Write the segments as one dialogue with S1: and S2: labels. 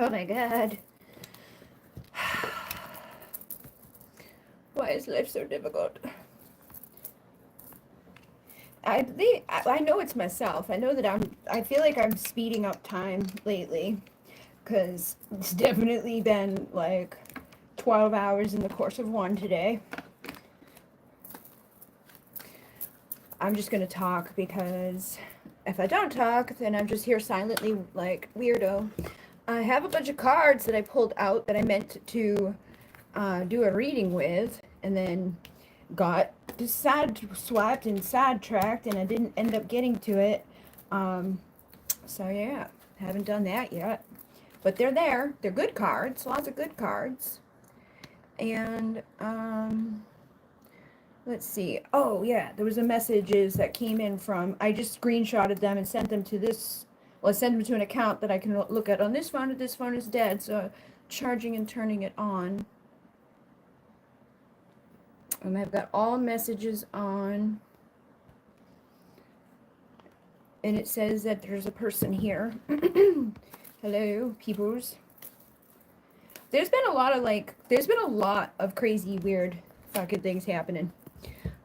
S1: Oh my god. Why is life so difficult? I know it's myself. I know that I feel like I'm speeding up time lately because it's definitely been like 12 hours in the course of one today. I'm just gonna talk because if I don't talk, then I'm just here silently like weirdo. I have a bunch of cards that I pulled out that I meant to do a reading with, and then got swapped and sidetracked, and I didn't end up getting to it. So yeah, haven't done that yet. But they're there. They're good cards. Lots of good cards. And let's see. Oh yeah, there was a messages that came in from. I just screenshotted them and sent them to this. Well, I sent them to an account that I can look at on this phone. This phone is dead, so charging and turning it on. And I've got all messages on. And it says that there's a person here. Hello, peoples. There's been a lot of crazy, weird fucking things happening.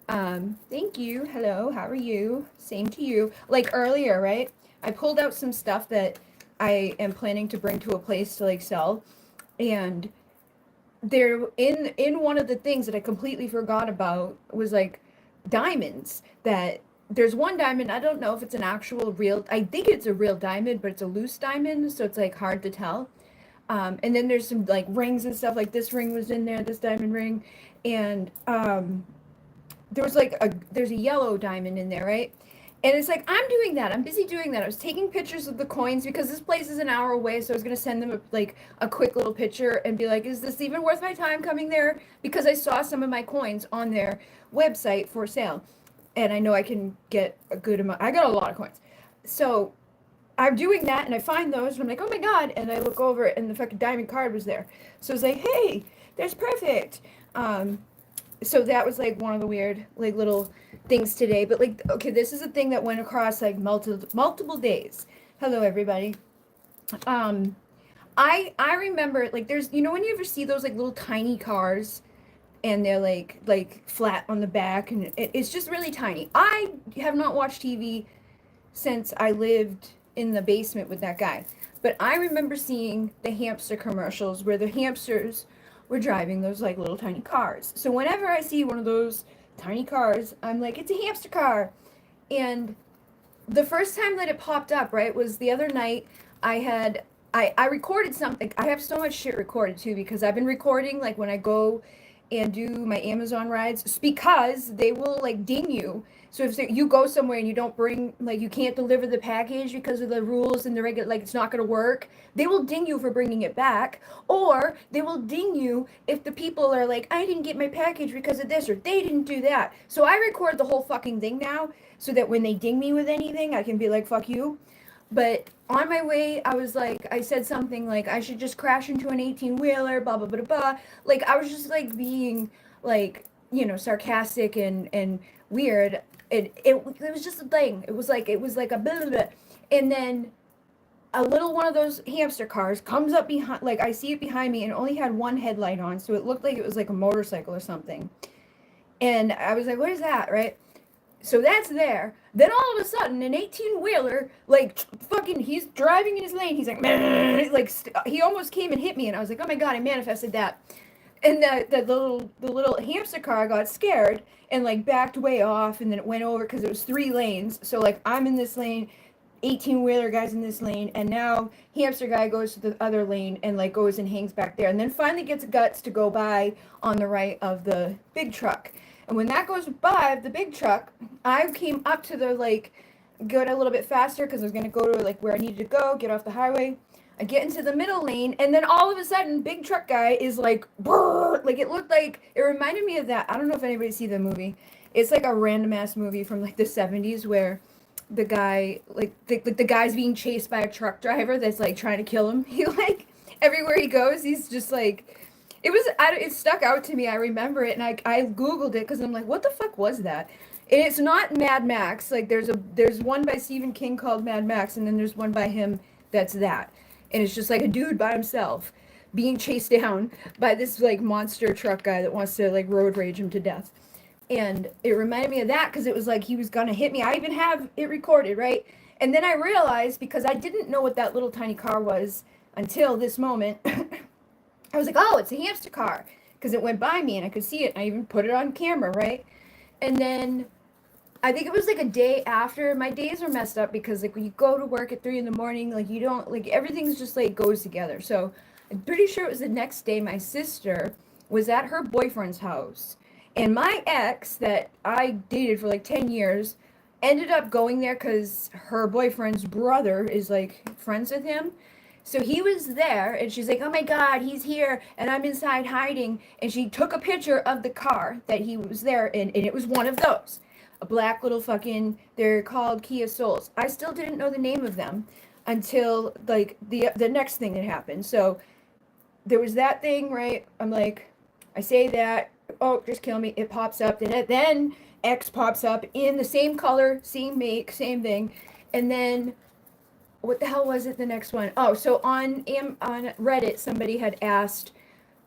S1: Thank you. Hello, how are you? Same to you. Like earlier, right? I pulled out some stuff that I am planning to bring to a place to like sell. And there in one of the things that I completely forgot about was like diamonds. That there's one diamond, I don't know if it's an actual real, I think it's a real diamond, but it's a loose diamond, so it's like hard to tell. And then there's some like rings and stuff, like this ring was in there, this diamond ring, and there's a yellow diamond in there, right? And it's like, I'm doing that. I'm busy doing that. I was taking pictures of the coins because this place is an hour away. So I was going to send them a quick little picture and be like, is this even worth my time coming there? Because I saw some of my coins on their website for sale. And I know I can get a good amount. I got a lot of coins. So I'm doing that and I find those and I'm like, oh my God. And I look over and the fucking diamond card was there. So I was like, hey, that's perfect. So that was like one of the weird like little things today. But like, okay, this is a thing that went across like multiple days. Hello, everybody. I remember like there's, you know, when you ever see those like little tiny cars and they're like flat on the back and it's just really tiny. I have not watched TV since I lived in the basement with that guy. But I remember seeing the hamster commercials where the hamsters were driving those like little tiny cars. So whenever I see one of those tiny cars, I'm like, it's a hamster car. And the first time that it popped up, right, was the other night. I recorded something. I have so much shit recorded too because I've been recording like when I go and do my Amazon rides because they will like ding you. So if you go somewhere and you don't bring, like you can't deliver the package because of the rules and the regular, like it's not going to work, they will ding you for bringing it back. Or they will ding you if the people are like, I didn't get my package because of this or they didn't do that. So I record the whole fucking thing now so that when they ding me with anything, I can be like, fuck you. But on my way, I was like, I said something like, I should just crash into an 18-wheeler, blah, blah, blah, blah. Like, I was just like being like, you know, sarcastic and weird. It was just a thing. It was like a blah, blah, blah. And then a little one of those hamster cars comes up behind, like I see it behind me and it only had one headlight on. So it looked like it was like a motorcycle or something. And I was like, what is that, right? So that's there. Then all of a sudden, an 18-wheeler, like, fucking, he's driving in his lane. He's like, he almost came and hit me. And I was like, oh my God, I manifested that. And the little hamster car got scared and, like, backed way off. And then it went over because it was 3 lanes. So, like, I'm in this lane, 18-wheeler guy's in this lane. And now hamster guy goes to the other lane and, like, goes and hangs back there. And then finally gets guts to go by on the right of the big truck. And when that goes by, the big truck, I came up to the, like, go a little bit faster because I was going to go to, like, where I needed to go, get off the highway. I get into the middle lane, and then all of a sudden, big truck guy is, like, brrr, like, it looked like, it reminded me of that. I don't know if anybody see the movie. It's, like, a random-ass movie from, like, the 70s where the guy, like, the guy's being chased by a truck driver that's, like, trying to kill him. He, like, everywhere he goes, he's just, like... It stuck out to me. I remember it, and I Googled it because I'm like, what the fuck was that? And it's not Mad Max. Like, there's one by Stephen King called Mad Max, and then there's one by him that's that. and it's just like a dude by himself being chased down by this like monster truck guy that wants to like road rage him to death. And it reminded me of that because it was like he was gonna hit me. I even have it recorded, right? And then I realized, because I didn't know what that little tiny car was until this moment, I was like, oh, it's a hamster car, because it went by me and I could see it. And I even put it on camera, right? And then I think it was like a day after. My days are messed up because like when you go to work at 3 in the morning, like you don't, like everything's just like goes together. So I'm pretty sure it was the next day my sister was at her boyfriend's house. And my ex that I dated for like 10 years ended up going there because her boyfriend's brother is like friends with him. So he was there, and she's like, oh my God, he's here, and I'm inside hiding. And she took a picture of the car that he was there in, and it was one of those. A black little fucking, they're called Kia Souls. I still didn't know the name of them until like the next thing that happened. So there was that thing, right? I'm like, I say that, oh, just kill me. It pops up, then X pops up in the same color, same make, same thing. And then what the hell was it, the next one? Oh, so on Reddit, somebody had asked,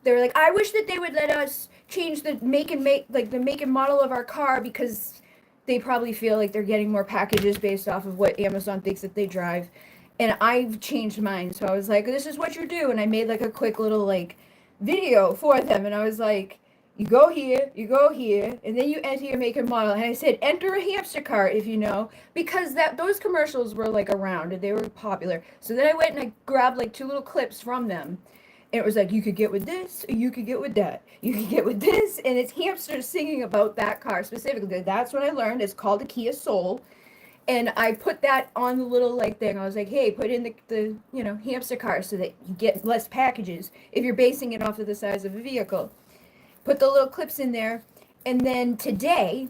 S1: they were like, I wish that they would let us change the make and model of our car, because they probably feel like they're getting more packages based off of what Amazon thinks that they drive. And I've changed mine. So I was like, this is what you do. And I made like a quick little like video for them. And I was like, you go here, and then you enter your make and model. And I said, enter a hamster car if you know, because those commercials were like around and they were popular. So then I went and I grabbed like 2 little clips from them. And it was like, you could get with this, or you could get with that. You could get with this, and it's hamsters singing about that car specifically. That's what I learned. It's called a Kia Soul. And I put that on the little like thing. I was like, hey, put in the hamster car so that you get less packages if you're basing it off of the size of a vehicle. Put the little clips in there. And then today,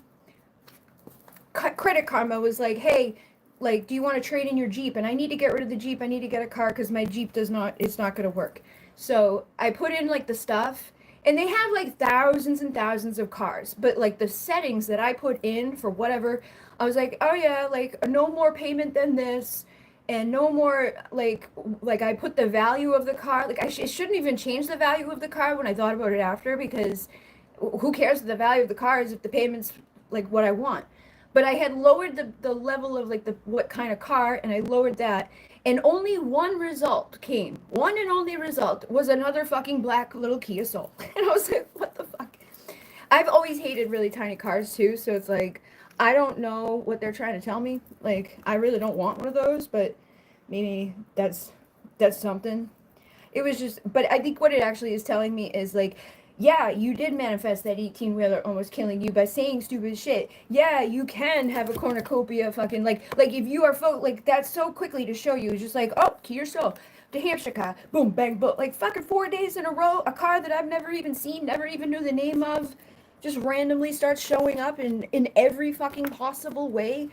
S1: Credit Karma was like, hey, like, do you want to trade in your Jeep? And I need to get rid of the Jeep. I need to get a car because my Jeep it's not going to work. So I put in like the stuff, and they have like thousands and thousands of cars, but like the settings that I put in for whatever, I was like, oh yeah, like no more payment than this, and no more like I put the value of the car. Like it shouldn't even change the value of the car when I thought about it after, because who cares what the value of the car is if the payment's like what I want. But I had lowered the level of like the what kind of car, and I lowered that, and only one result came. One and only result was another fucking black little Kia Soul. And I was like, what the fuck? I've always hated really tiny cars too, so it's like, I don't know what they're trying to tell me. Like, I really don't want one of those, but maybe that's something. It was just, but I think what it actually is telling me is like, yeah, you did manifest that 18-wheeler almost killing you by saying stupid shit. Yeah, you can have a cornucopia fucking, like if you are, like, that's so quickly to show you. It's just like, oh, Kia Soul, the hamster car, boom, bang, boom. Like, fucking 4 days in a row, a car that I've never even seen, never even knew the name of, just randomly starts showing up in every fucking possible way,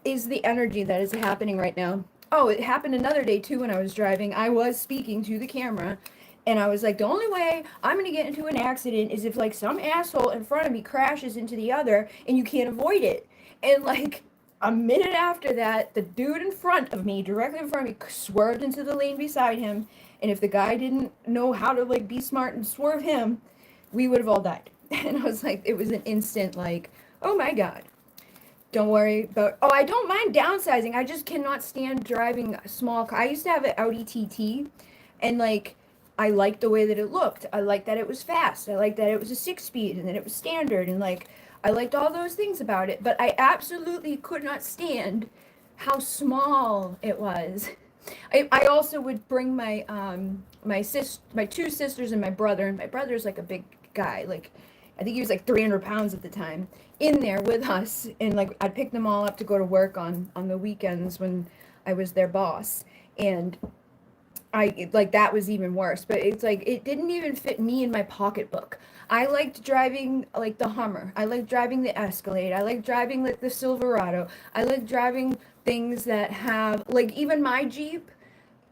S1: is the energy that is happening right now. Oh, it happened another day, too, when I was driving. I was speaking to the camera, and I was like, the only way I'm going to get into an accident is if, like, some asshole in front of me crashes into the other, and you can't avoid it. And, like, a minute after that, the dude in front of me, directly in front of me, swerved into the lane beside him. And if the guy didn't know how to, like, be smart and swerve him, we would have all died. And I was like, it was an instant, like, oh, my God. Don't worry about, oh, I don't mind downsizing. I just cannot stand driving a small car. I used to have an Audi TT, and, like, I liked the way that it looked. I liked that it was fast. I liked that it was a 6-speed and that it was standard. And like, I liked all those things about it. But I absolutely could not stand how small it was. I also would bring my my 2 sisters and my brother. And my brother's like a big guy. Like, I think he was like 300 pounds at the time, in there with us. And like, I'd pick them all up to go to work on the weekends when I was their boss. And like, that was even worse, but it's like, it didn't even fit me in my pocketbook. I liked driving like the Hummer. I liked driving the Escalade. I liked driving like the Silverado. I like driving things that have, like, even my Jeep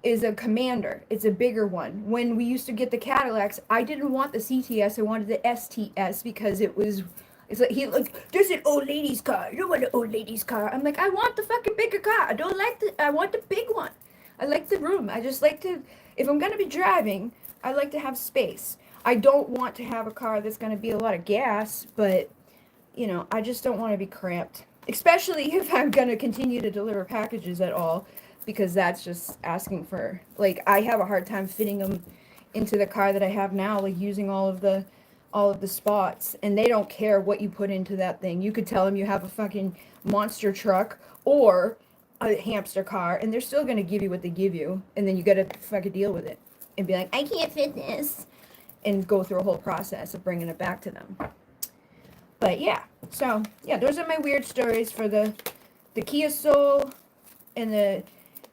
S1: is a Commander. It's a bigger one. When we used to get the Cadillacs, I didn't want the CTS. I wanted the STS because it's like, there's an old lady's car. You don't want an old lady's car. I'm like, I want the fucking bigger car. I want the big one. I like the room. I just like to, if I'm going to be driving, I like to have space. I don't want to have a car that's going to be a lot of gas, but, you know, I just don't want to be cramped. Especially if I'm going to continue to deliver packages at all, because that's just asking for, like, I have a hard time fitting them into the car that I have now, like using all of the spots, and they don't care what you put into that thing. You could tell them you have a fucking monster truck or a hamster car, and they're still gonna give you what they give you, and then you gotta fucking deal with it and be like, I can't fit this, and go through a whole process of bringing it back to them. But yeah, so yeah, those are my weird stories for the Kia Soul and the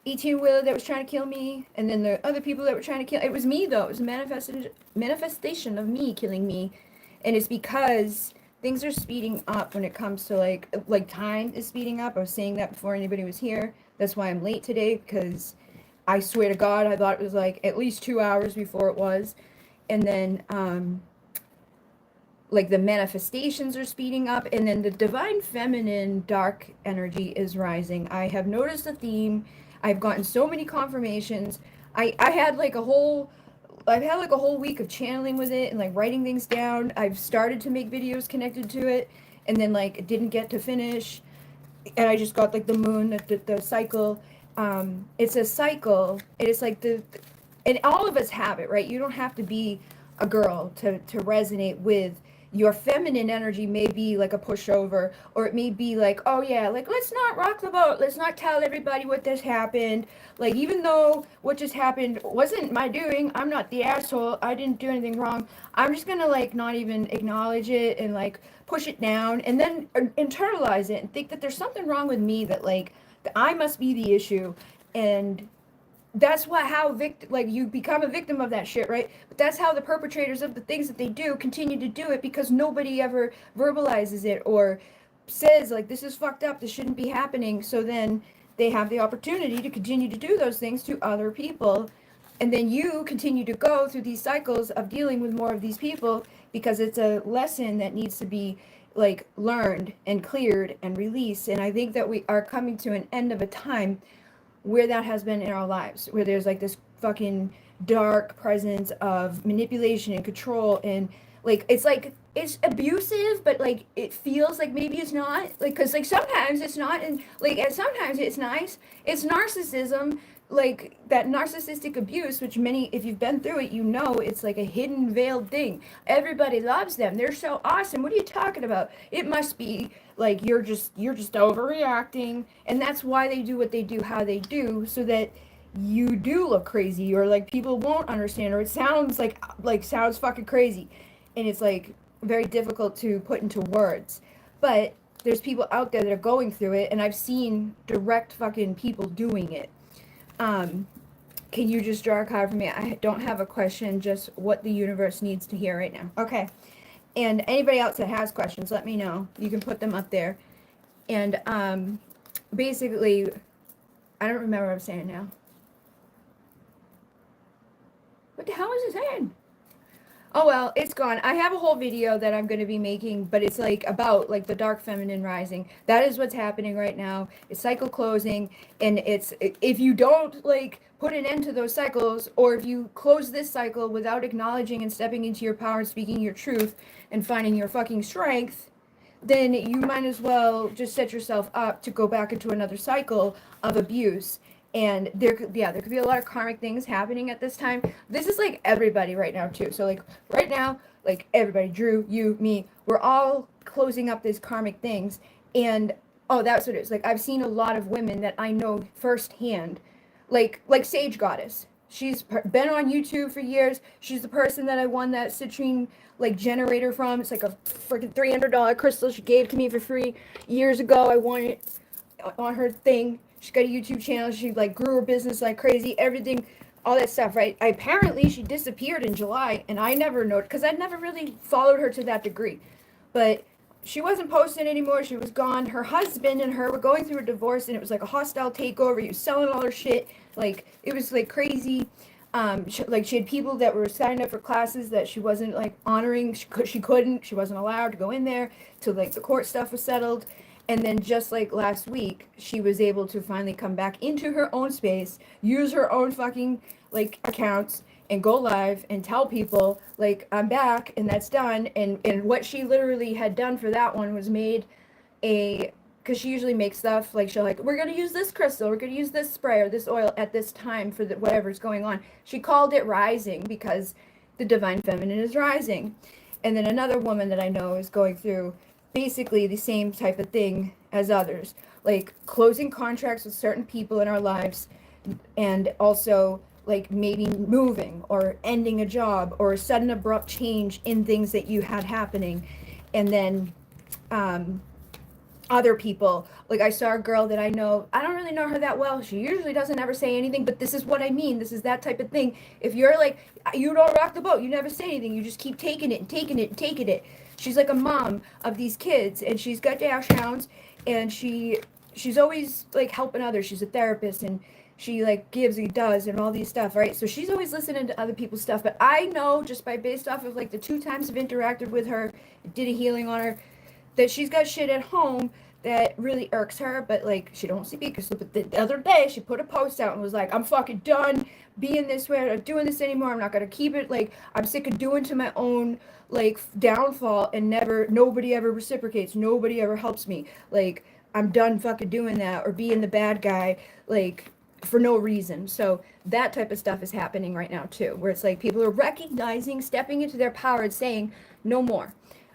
S1: 18-wheeler that was trying to kill me, and then the other people that were trying to kill. It was me though. It was a manifestation of me killing me, and it's because things are speeding up when it comes to like time is speeding up. I was saying that before anybody was here. That's why I'm late today, because I swear to God, I thought it was like at least 2 hours before it was, and then like the manifestations are speeding up, and then the divine feminine dark energy is rising. I have noticed a theme. I've gotten so many confirmations. I had like a whole I've had like a whole week of channeling with it and like writing things down. I've started to make videos connected to it, and then like didn't get to finish, and I just got like the moon, the cycle. It's a cycle. It is like and all of us have it, right? You don't have to be a girl to resonate with your feminine energy. May be like a pushover, or it may be like, oh yeah, like let's not rock the boat, let's not tell everybody what just happened, like even though what just happened wasn't my doing, I'm not the asshole, I didn't do anything wrong, I'm just gonna like not even acknowledge it and like push it down, and then internalize it and think that there's something wrong with me, that like that I must be the issue. And that's how like you become a victim of that shit, right? But that's how the perpetrators of the things that they do continue to do it, because nobody ever verbalizes it or says like, this is fucked up, this shouldn't be happening. So then they have the opportunity to continue to do those things to other people, and then you continue to go through these cycles of dealing with more of these people, because it's a lesson that needs to be like learned and cleared and released. And I think that we are coming to an end of a time where that has been in our lives, where there's like this fucking dark presence of manipulation and control, and like it's abusive, but like it feels like maybe it's not, like, because like sometimes it's not, and like and sometimes it's nice. It's narcissism, like that narcissistic abuse, which many, if you've been through it, you know it's like a hidden veiled thing. Everybody loves them, they're so awesome, what are you talking about? It must be like you're just overreacting, and that's why they do what they do, how they do, so that you do look crazy, or like people won't understand, or it sounds like sounds fucking crazy, and it's like very difficult to put into words. But there's people out there that are going through it, and I've seen direct fucking people doing it. Can you just draw a card for me? I don't have a question, just what the universe needs to hear right now. Okay. And anybody else that has questions, let me know. You can put them up there. And basically, I don't remember what I'm saying now. What the hell is his hand? Oh well, it's gone. I have a whole video that I'm going to be making, but it's like about like the dark feminine rising. That is what's happening right now. It's cycle closing, and it's, if you don't like put an end to those cycles, or if you close this cycle without acknowledging and stepping into your power and speaking your truth and finding your fucking strength, then you might as well just set yourself up to go back into another cycle of abuse. And there could be a lot of karmic things happening at this time. This is like everybody right now too. So like right now, like everybody, Drew, you, me, we're all closing up these karmic things. And oh, that's what it is. Like I've seen a lot of women that I know firsthand, like Sage Goddess. She's been on YouTube for years. She's the person that I won that citrine like generator from. It's like a freaking $300 crystal she gave to me for free years ago. I won it on her thing. She's got a YouTube channel. She like grew her business like crazy, everything, all that stuff, right? Apparently she disappeared in July, and I never noticed, because I never really followed her to that degree. But she wasn't posting anymore. She was gone. Her husband and her were going through a divorce, and it was like a hostile takeover. He was selling all her shit. Like it was like crazy. She had people that were signed up for classes that she wasn't like honoring. She couldn't. She wasn't allowed to go in there till like the court stuff was settled. And then just like last week, she was able to finally come back into her own space, use her own fucking like accounts and go live and tell people like I'm back and that's done. And what she literally had done for that one was made a, because she usually makes stuff like she'll like, we're gonna use this crystal, we're gonna use this spray or this oil at this time for the whatever's going on. She called it rising because the divine feminine is rising. And then another woman that I know is going through basically the same type of thing as others, like closing contracts with certain people in our lives, and also like maybe moving or ending a job or a sudden abrupt change in things that you had happening. And then other people, like I saw a girl that I know, I don't really know her that well, she usually doesn't ever say anything, but this is what I mean, this is that type of thing. If you're like, you don't rock the boat, you never say anything, you just keep taking it and taking it and taking it. She's like a mom of these kids, and she's got dash hounds, and she's always like helping others. She's a therapist, and she like gives and does and all these stuff, right? So she's always listening to other people's stuff. But I know just by based off of like the 2 times I've interacted with her, did a healing on her, that she's got shit at home that really irks her, but like she don't speak. So but the other day she put a post out and was like, I'm fucking done being this way, I'm not doing this anymore, I'm not gonna keep it, like I'm sick of doing to my own like downfall, and nobody ever reciprocates, nobody ever helps me, like I'm done fucking doing that or being the bad guy like for no reason. So that type of stuff is happening right now too, where it's like people are recognizing, stepping into their power and saying no more.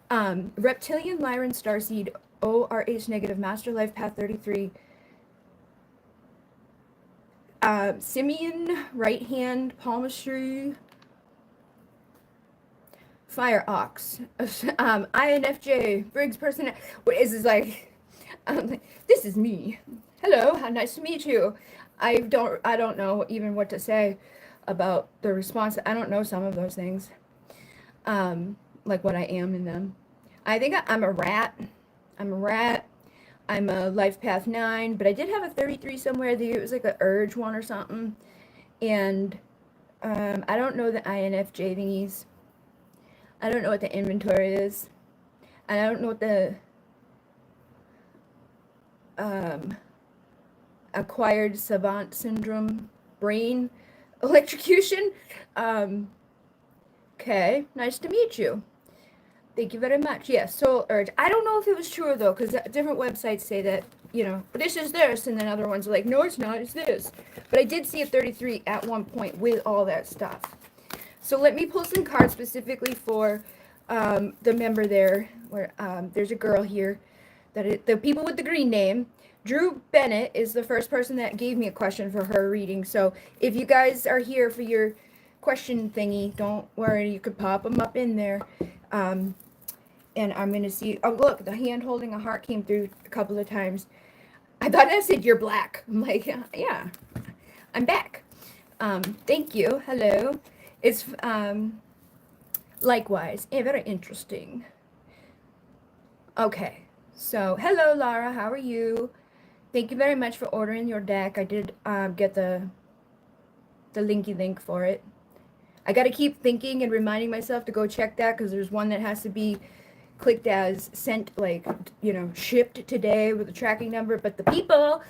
S1: Reptilian Lyran Starseed ORH negative Master Life Path 33. Simeon right hand palmistry. Fire Ox. INFJ Briggs person. What is this like? This is me. Hello, how nice to meet you. I don't know even what to say about the response. I don't know some of those things. Like what I am in them. I think I'm a rat. I'm a rat. I'm a life path 9, but I did have a 33 somewhere. I think it was like an urge one or something. And I don't know the INFJ thingies. I don't know what the inventory is. And I don't know what the acquired savant syndrome brain electrocution. Okay, nice to meet you. Thank you very much. Yes, soul urge. I don't know if it was true though, because different websites say that, you know, this is this, and then other ones are like, no, it's not, it's this. But I did see a 33 at one point with all that stuff. So let me pull some cards specifically for the member there, where there's a girl here, the people with the green name. Drew Bennett is the first person that gave me a question for her reading. So if you guys are here for your question thingy, don't worry, you could pop them up in there. And I'm going to see, oh look, the hand holding a heart came through a couple of times. I thought I said you're black. I'm like, yeah, I'm back. Thank you. Hello. It's likewise, very interesting. Okay, so hello Lara, how are you? Thank you very much for ordering your deck. I did get the linky link for it. I got to keep thinking and reminding myself to go check that, because there's one that has to be clicked as sent, like, you know, shipped today with a tracking number, but the people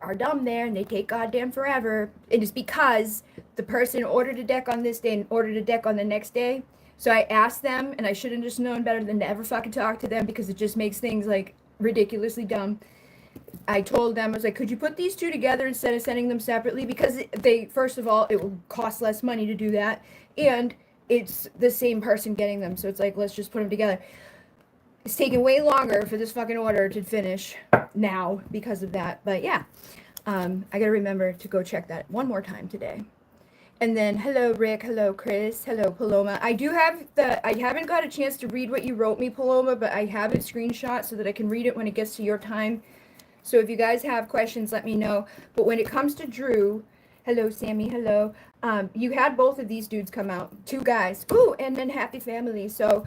S1: are dumb there and they take goddamn forever. It is because the person ordered a deck on this day and ordered a deck on the next day. So I asked them, and I should have just known better than to ever fucking talk to them, because it just makes things like ridiculously dumb. I told them, I was like, could you put these two together instead of sending them separately? Because they, first of all, it will cost less money to do that, and it's the same person getting them. So it's like, let's just put them together. It's taking way longer for this fucking order to finish now because of that. But yeah, I gotta remember to go check that one more time today. And then, hello Rick, hello Chris, hello Paloma. I haven't got a chance to read what you wrote me, Paloma, but I have it screenshot so that I can read it when it gets to your time. So if you guys have questions, let me know. But when it comes to Drew, hello Sammy, hello. You had both of these dudes come out, 2 guys. Ooh, and then happy family. So,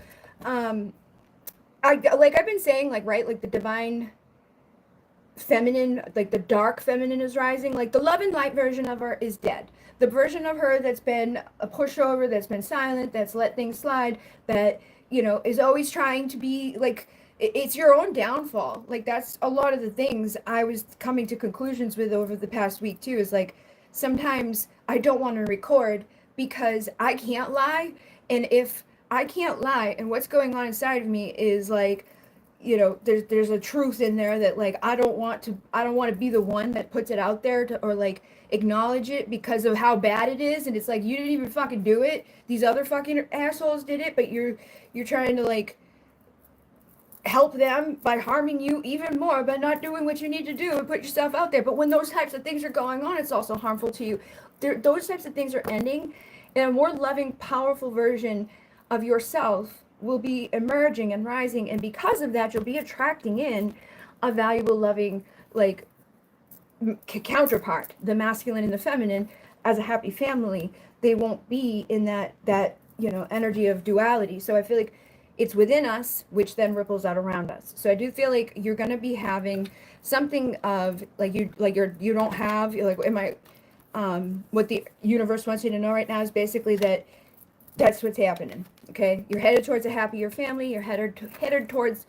S1: I've been saying, like, right, like the divine feminine, like the dark feminine is rising. Like the love and light version of her is dead. The version of her that's been a pushover, that's been silent, that's let things slide, that, you know, is always trying to be like it's your own downfall. Like, that's a lot of the things I was coming to conclusions with over the past week too, is like, sometimes I don't want to record because I can't lie. And if I can't lie and what's going on inside of me is like, there's a truth in there that like I don't want to be the one that puts it out there to, or like acknowledge it because of how bad it is. And it's like, you didn't even fucking do it, these other fucking assholes did it, but you're trying to like help them by harming you even more by not doing what you need to do and put yourself out there. But when those types of things are going on, it's also harmful to you. Those types of things are ending, and a more loving, powerful version of yourself will be emerging and rising. And because of that, you'll be attracting in a valuable, loving, like, counterpart, the masculine and the feminine, as a happy family. They won't be in that energy of duality. So I feel like it's within us, which then ripples out around us. So I do feel like you're going to be having something of like you don't have, like, what the universe wants you to know right now is basically that's what's happening. Okay, you're headed towards a happier family. You're headed towards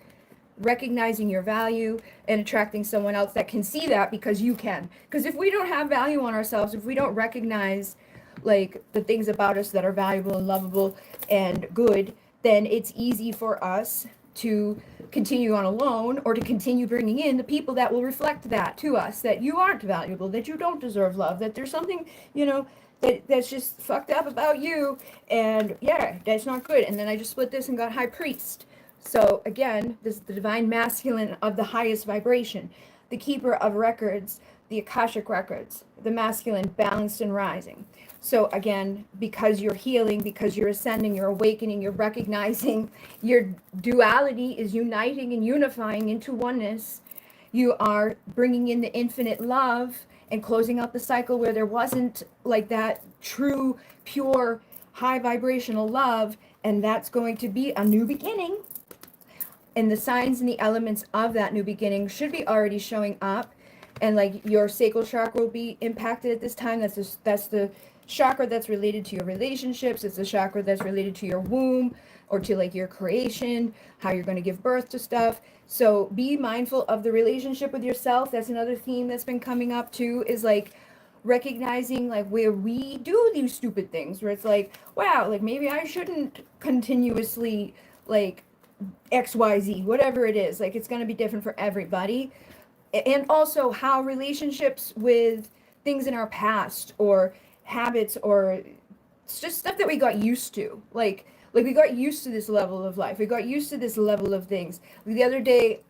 S1: recognizing your value and attracting someone else that can see that, because you can. Because if we don't have value on ourselves, if we don't recognize like the things about us that are valuable and lovable and good, then it's easy for us to continue on alone, or to continue bringing in the people that will reflect that to us, that you aren't valuable, that you don't deserve love, that there's something, that's just fucked up about you, and yeah, that's not good. And then I just split this and got high priest. So again, this is the divine masculine of the highest vibration, the keeper of records, the Akashic records, the masculine balanced and rising. So again, because you're healing, because you're ascending, you're awakening, you're recognizing your duality is uniting and unifying into oneness. You are bringing in the infinite love and closing out the cycle where there wasn't like that true, pure, high vibrational love. And that's going to be a new beginning. And the signs and the elements of that new beginning should be already showing up. And like your sacral chakra will be impacted at this time. That's the chakra that's related to your relationships. It's the chakra that's related to your womb, or to like your creation, how you're going to give birth to stuff. So be mindful of the relationship with yourself. That's another theme that's been coming up too, is like recognizing like where we do these stupid things, where it's like, wow, like maybe I shouldn't continuously like XYZ, whatever it is. Like, it's going to be different for everybody. And also how relationships with things in our past, or habits, or it's just stuff that we got used to. Like we got used to this level of life. We got used to this level of things. The other day,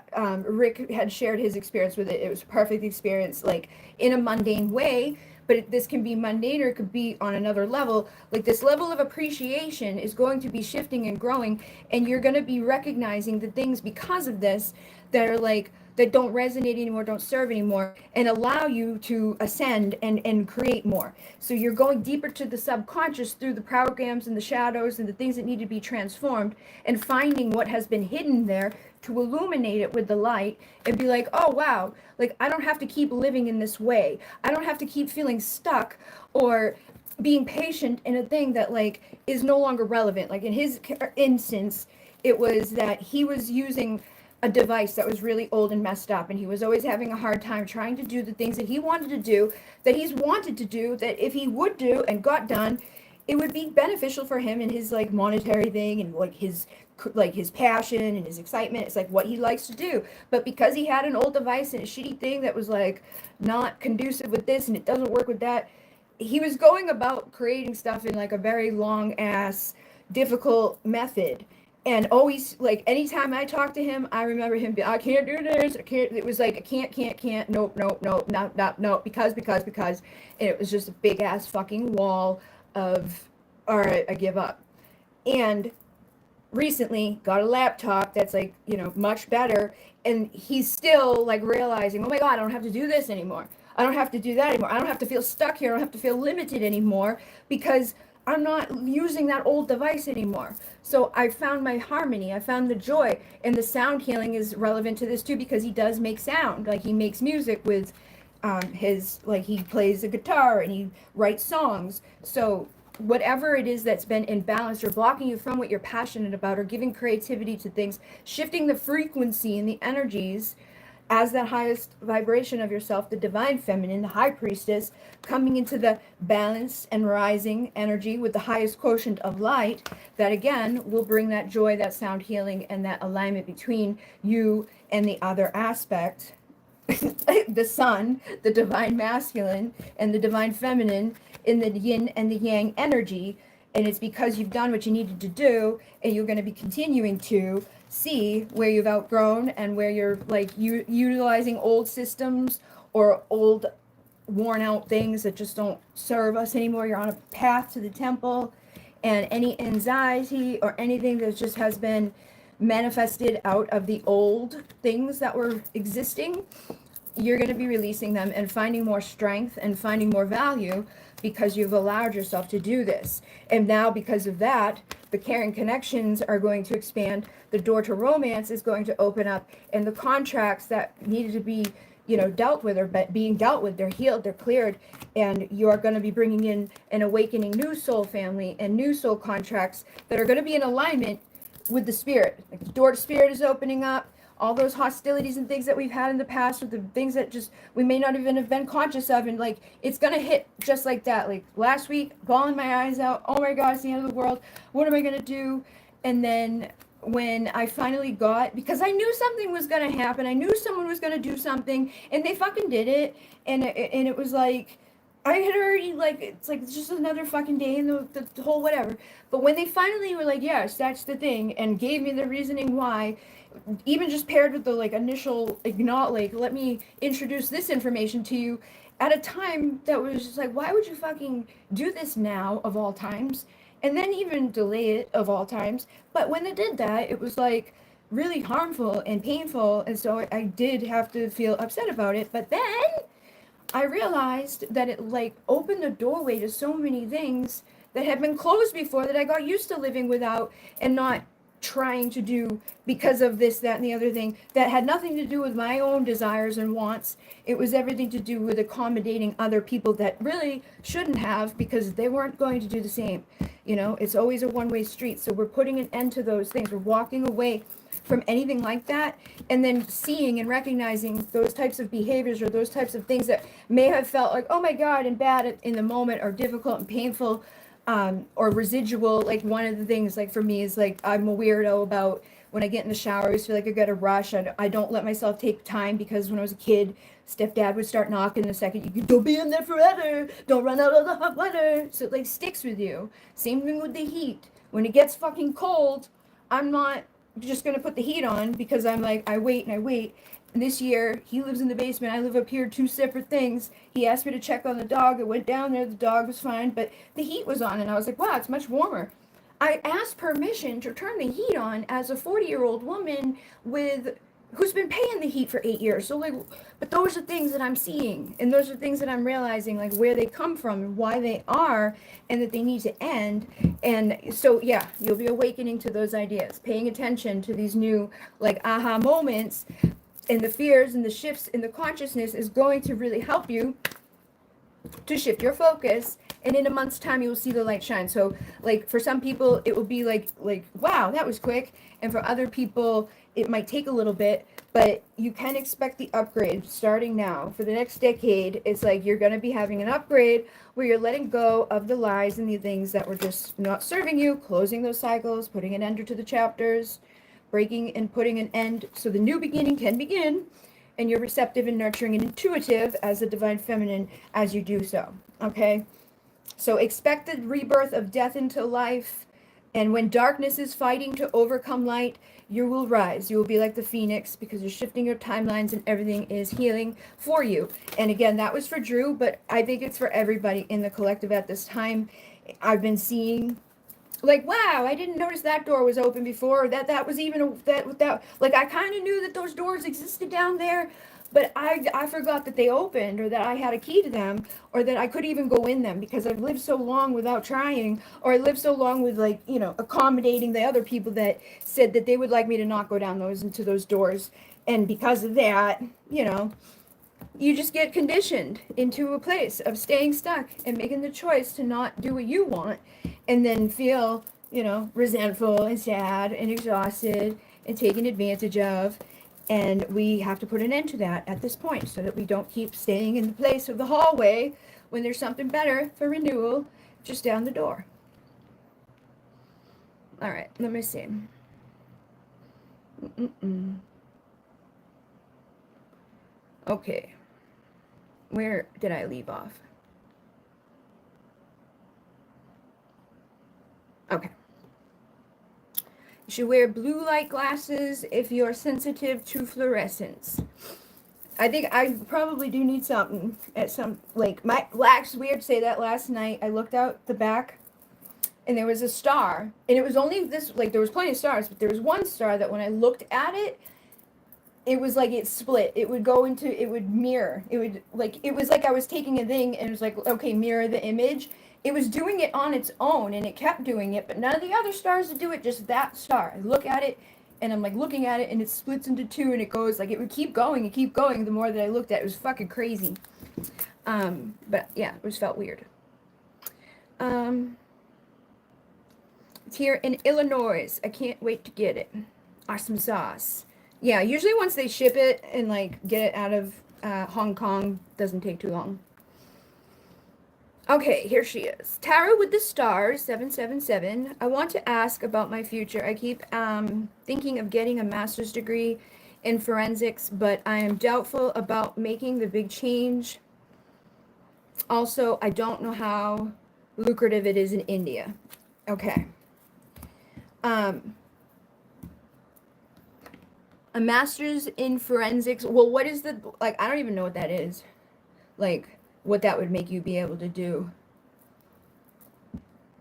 S1: Rick had shared his experience with it. It was a perfect experience, like in a mundane way, but this can be mundane, or it could be on another level. Like, this level of appreciation is going to be shifting and growing, and you're going to be recognizing the things because of this that are like, that don't resonate anymore, don't serve anymore, and allow you to ascend and create more. So you're going deeper to the subconscious through the programs and the shadows and the things that need to be transformed, and finding what has been hidden there to illuminate it with the light, and be like, oh wow, like I don't have to keep living in this way. I don't have to keep feeling stuck or being patient in a thing that like is no longer relevant. Like in his instance, it was that he was using a device that was really old and messed up, and he was always having a hard time trying to do the things that he wanted to do, that he's wanted to do, that if he would do and got done, it would be beneficial for him and his like monetary thing, and like his passion and his excitement. It's like what he likes to do. But because he had an old device and a shitty thing that was like not conducive with this, and it doesn't work with that, he was going about creating stuff in like a very long ass difficult method. And always, like, anytime I talk to him, I remember him being, I can't do this, I can't. It was like, I can't, nope, no, because. And it was just a big ass fucking wall of, all right, I give up. And recently got a laptop that's like, much better. And he's still like realizing, oh my God, I don't have to do this anymore. I don't have to do that anymore. I don't have to feel stuck here. I don't have to feel limited anymore, because I'm not using that old device anymore. So I found my harmony. I found the joy. And the sound healing is relevant to this too, because he does make sound. Like, he makes music with he plays a guitar and he writes songs. So whatever it is that's been imbalanced or blocking you from what you're passionate about, or giving creativity to things, shifting the frequency and the energies as that highest vibration of yourself, the divine feminine, the high priestess, coming into the balanced and rising energy with the highest quotient of light, that again will bring that joy, that sound healing, and that alignment between you and the other aspect. The sun, the divine masculine, and the divine feminine in the yin and the yang energy. And it's because you've done what you needed to do, and you're going to be continuing to see where you've outgrown and where you're like utilizing old systems or old worn out things that just don't serve us anymore. You're on a path to the temple, and any anxiety or anything that just has been manifested out of the old things that were existing, you're going to be releasing them and finding more strength and finding more value, because you've allowed yourself to do this. And now, because of that, the caring connections are going to expand, the door to romance is going to open up, and the contracts that needed to be, dealt with, or being dealt with, they're healed, they're cleared, and you are going to be bringing in an awakening new soul family and new soul contracts that are going to be in alignment with the spirit. Like, the door to spirit is opening up. All those hostilities and things that we've had in the past, with the things that just we may not even have been conscious of, and like it's gonna hit just like that. Like last week, bawling my eyes out, oh my god, it's the end of the world, what am I gonna do? And then when I finally got, because I knew something was gonna happen, I knew someone was gonna do something, and they fucking did it, and it was like, I had already, like, it's just another fucking day in the whole whatever. But when they finally were like, yes, that's the thing, and gave me the reasoning why, even just paired with the like initial like, let me introduce this information to you at a time that was just like, why would you fucking do this now of all times, and then even delay it of all times? But when they did that, it was like really harmful and painful, and so I did have to feel upset about it. But then I realized that it like opened the doorway to so many things that had been closed before, that I got used to living without and not trying to do, because of this, that, and the other thing that had nothing to do with my own desires and wants. It was everything to do with accommodating other people that really shouldn't have, because they weren't going to do the same. It's always a one-way street. So we're putting an end to those things. We're walking away from anything like that, and then seeing and recognizing those types of behaviors or those types of things that may have felt like, oh my god, and bad in the moment, or difficult and painful, or residual. Like, one of the things, like, for me is like, I'm a weirdo about when I get in the shower, I just feel like I got a rush. I don't let myself take time, because when I was a kid, stepdad would start knocking the second you could, don't be in there forever, don't run out of the hot water. So it like sticks with you. Same thing with the heat. When it gets fucking cold, I'm not just gonna put the heat on, because I'm like, I wait and I wait. And this year, he lives in the basement, I live up here, two separate things. He asked me to check on the dog. I went down there, the dog was fine, but the heat was on, and I was like, wow, it's much warmer. I asked permission to turn the heat on as a 40-year-old woman who's been paying the heat for 8 years. So like, but those are things that I'm seeing, and those are things that I'm realizing, like, where they come from and why they are, and that they need to end. And so yeah, you'll be awakening to those ideas, paying attention to these new like aha moments, and the fears and the shifts in the consciousness is going to really help you to shift your focus. And in a month's time, you will see the light shine. So like, for some people it will be like wow, that was quick, and for other people it might take a little bit, but you can expect the upgrade starting now. For the next decade, it's like you're going to be having an upgrade where you're letting go of the lies and the things that were just not serving you, closing those cycles, putting an end to the chapters, breaking and putting an end so the new beginning can begin. And you're receptive and nurturing and intuitive as the divine feminine as you do so. Okay? So expect the rebirth of death into life. And when darkness is fighting to overcome light, you will rise. You will be like the phoenix, because you're shifting your timelines and everything is healing for you. And again, that was for Drew, but I think it's for everybody in the collective at this time. I've been seeing, like, wow, I didn't notice that door was open before, or that was even that like, I kind of knew that those doors existed down there, but I forgot that they opened, or that I had a key to them, or that I could even go in them, because I've lived so long without trying, or I lived so long with, like, accommodating the other people that said that they would like me to not go down into those doors. And because of that, you just get conditioned into a place of staying stuck and making the choice to not do what you want, and then feel, resentful and sad and exhausted and taken advantage of. And we have to put an end to that at this point so that we don't keep staying in the place of the hallway when there's something better for renewal just down the door. All right, let me see. Okay. Where did I leave off? Okay. You should wear blue light glasses if you're sensitive to fluorescence. I think I probably do need something at some, like, my, it's weird to say that. Last night I looked out the back and there was a star, and it was only this, like, there was plenty of stars, but there was one star that when I looked at it, it was like it split. It would go into, it would mirror. It would, like, it was like I was taking a thing and it was like, okay, mirror the image. It was doing it on its own and it kept doing it, but none of the other stars would do it, just that star. I look at it and I'm like looking at it and it splits into two and it goes, like, it would keep going and keep going the more that I looked at it. It was fucking crazy. But yeah, it was felt weird. It's here in Illinois. I can't wait to get it. Awesome sauce. Yeah, usually once they ship it and, like, get it out of Hong Kong, doesn't take too long. Okay, here she is. Tarot with the Stars, 777. I want to ask about my future. I keep thinking of getting a master's degree in forensics, but I am doubtful about making the big change. Also, I don't know how lucrative it is in India. Okay. A master's in forensics. Well, what is the, like, I don't even know what that is. Like, what that would make you be able to do.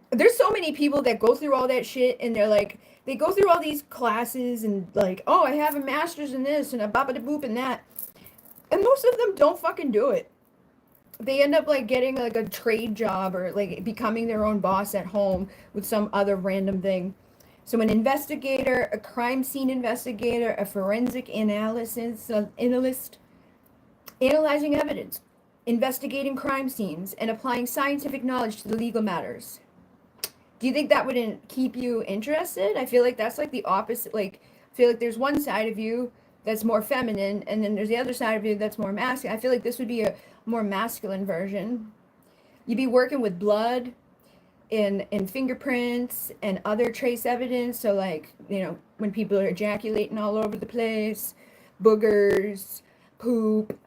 S1: There's so many people that go through all that shit and they're like, they go through all these classes and like, oh, I have a master's in this and a baba-da-boop in that. And most of them don't fucking do it. They end up, like, getting, like, a trade job or, like, becoming their own boss at home with some other random thing. So an investigator, a crime scene investigator, a forensic analyst, analyzing evidence, investigating crime scenes, and applying scientific knowledge to the legal matters. Do you think that wouldn't keep you interested? I feel like that's, like, the opposite. Like, I feel like there's one side of you that's more feminine, and then there's the other side of you that's more masculine. I feel like this would be a more masculine version. You'd be working with blood and fingerprints and other trace evidence. So, like, when people are ejaculating all over the place, boogers, poop,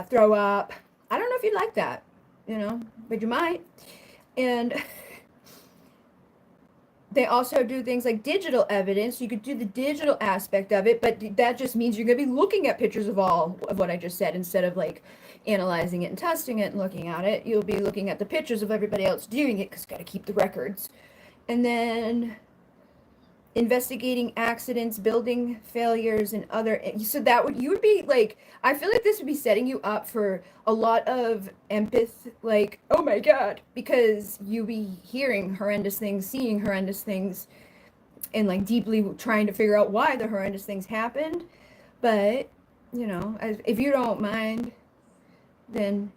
S1: throw up. I don't know if you'd like that, but you might. And they also do things like digital evidence. You could do the digital aspect of it, but that just means you're going to be looking at pictures of all of what I just said instead of, like, analyzing it and testing it and looking at it. You'll be looking at the pictures of everybody else doing it because you got to keep the records. And then investigating accidents, building failures, and other. So you would be like, I feel like this would be setting you up for a lot of empathy, like, oh my God, because you'll be hearing horrendous things, seeing horrendous things, and, like, deeply trying to figure out why the horrendous things happened. But, if you don't mind, then,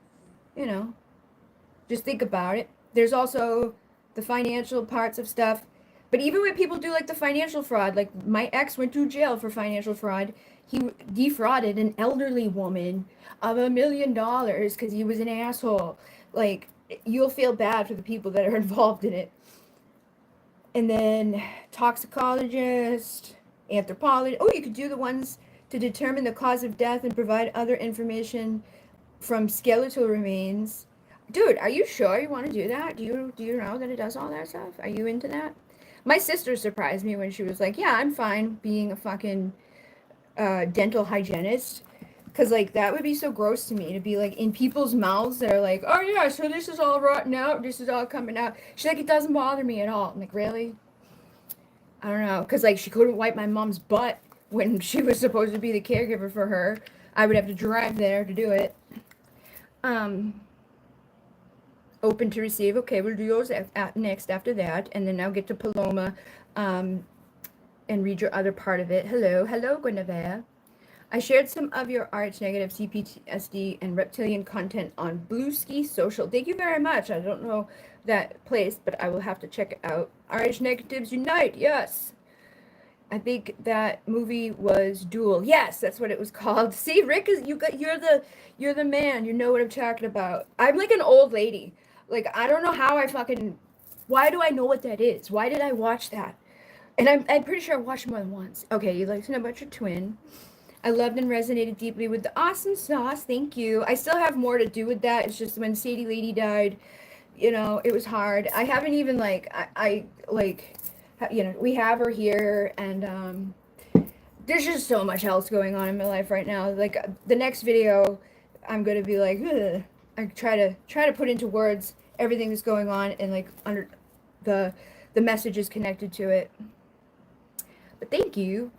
S1: just think about it. There's also the financial parts of stuff. But even when people do, like, the financial fraud, like, my ex went to jail for financial fraud. He defrauded an elderly woman of $1 million because he was an asshole. Like, you'll feel bad for the people that are involved in it. And then toxicologist, anthropologist. Oh, you could do the ones to determine the cause of death and provide other information from skeletal remains. Dude, are you sure you want to do that? Do you know that it does all that stuff? Are you into that? My sister surprised me when she was like, yeah, I'm fine being a fucking dental hygienist. Because, like, that would be so gross to me to be, like, in people's mouths that are like, oh, yeah, so this is all rotten out. This is all coming out. She's like, it doesn't bother me at all. I'm like, really? I don't know. Because, like, she couldn't wipe my mom's butt when she was supposed to be the caregiver for her. I would have to drive there to do it. Open to receive. Okay, we'll do yours next after that. And then I'll get to Paloma and read your other part of it. Hello, Guinevere. I shared some of your RH negative CPTSD and reptilian content on Blueski Social. Thank you very much. I don't know that place, but I will have to check it out. RH negatives unite. Yes. I think that movie was Duel. Yes, that's what it was called. See, Rick, is you're the man. You know what I'm talking about. I'm like an old lady. Like, I don't know how I fucking, why do I know what that is? Why did I watch that? And I'm pretty sure I watched it more than once. Okay, you'd like to know about your twin. I loved and resonated deeply with the awesome sauce. Thank you. I still have more to do with that. It's just when Sadie Lady died, you know, it was hard. I haven't even like I like, you know, we have her here, and there's just so much else going on in my life right now. Like the next video, I'm gonna be like, ugh. I try to put into words everything that's going on and like under the messages connected to it. But thank you.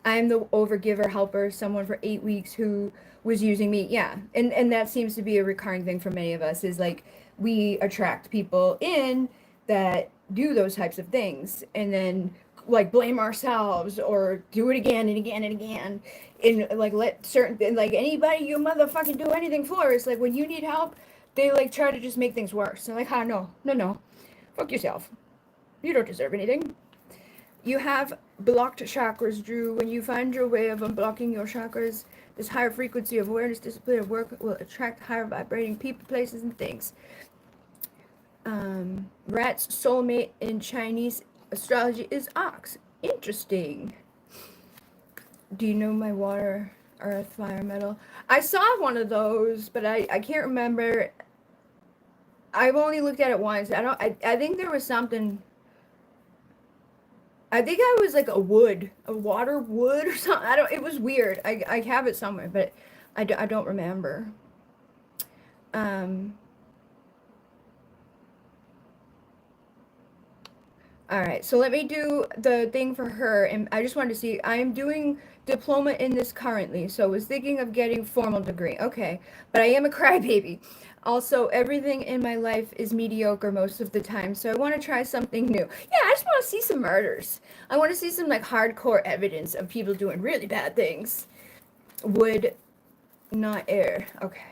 S1: I'm the overgiver helper, someone for 8 weeks who was using me. Yeah. And that seems to be a recurring thing for many of us is like we attract people in that do those types of things and then like blame ourselves or do it again and again and again and like let certain like anybody you motherfucking do anything for. It's like when you need help, they like try to just make things worse. They're like, no. Fuck yourself. You don't deserve anything. You have blocked chakras, Drew. When you find your way of unblocking your chakras, this higher frequency of awareness, discipline, of work will attract higher vibrating people, places, and things. Rat's soulmate in Chinese astrology is ox. Interesting. Do you know my water, earth, fire, metal? I saw one of those, but I can't remember. I've only looked at it once. I think there was something. I think I was like a water wood or something. It was weird. I have it somewhere, but I don't remember. All right, so let me do the thing for her, and I just wanted to see, I am doing diploma in this currently, so I was thinking of getting formal degree. Okay, but I am a crybaby. Also, everything in my life is mediocre most of the time, so I want to try something new. Yeah, I just want to see some murders. I want to see some like hardcore evidence of people doing really bad things. Would not air. Okay.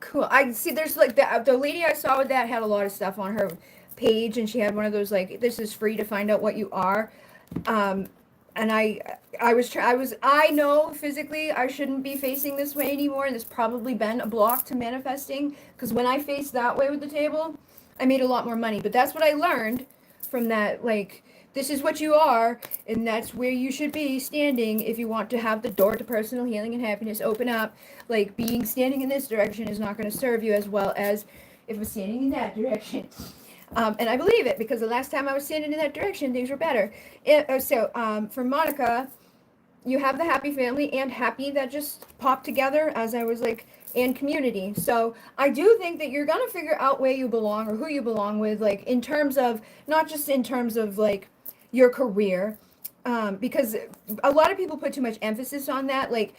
S1: Cool. I see there's like the lady I saw with that had a lot of stuff on her page, and she had one of those like, this is free to find out what you are. And I know physically I shouldn't be facing this way anymore, and there's probably been a block to manifesting, because when I faced that way with the table, I made a lot more money. But that's what I learned from that, like, this is what you are, and that's where you should be standing if you want to have the door to personal healing and happiness open up. Like, standing in this direction is not going to serve you as well as if I'm standing in that direction. And I believe it, because the last time I was standing in that direction, things were better. For Monica, you have the happy family and happy that just popped together as I was like, and community. So I do think that you're going to figure out where you belong or who you belong with, like in terms of, not just in terms of like your career, because a lot of people put too much emphasis on that. Like,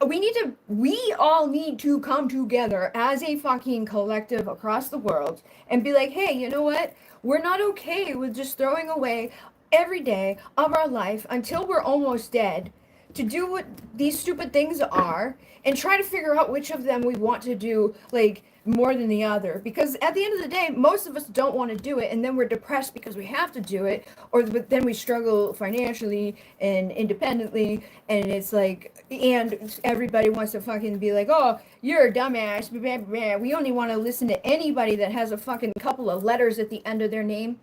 S1: we all need to come together as a fucking collective across the world and be like, hey, you know what? We're not okay with just throwing away every day of our life until we're almost dead to do what these stupid things are and try to figure out which of them we want to do, like, more than the other. Because at the end of the day, most of us don't want to do it, and then we're depressed because we have to do it, or then we struggle financially and independently, and it's like, and everybody wants to fucking be like, oh, you're a dumbass, blah, blah, blah. We only want to listen to anybody that has a fucking couple of letters at the end of their name.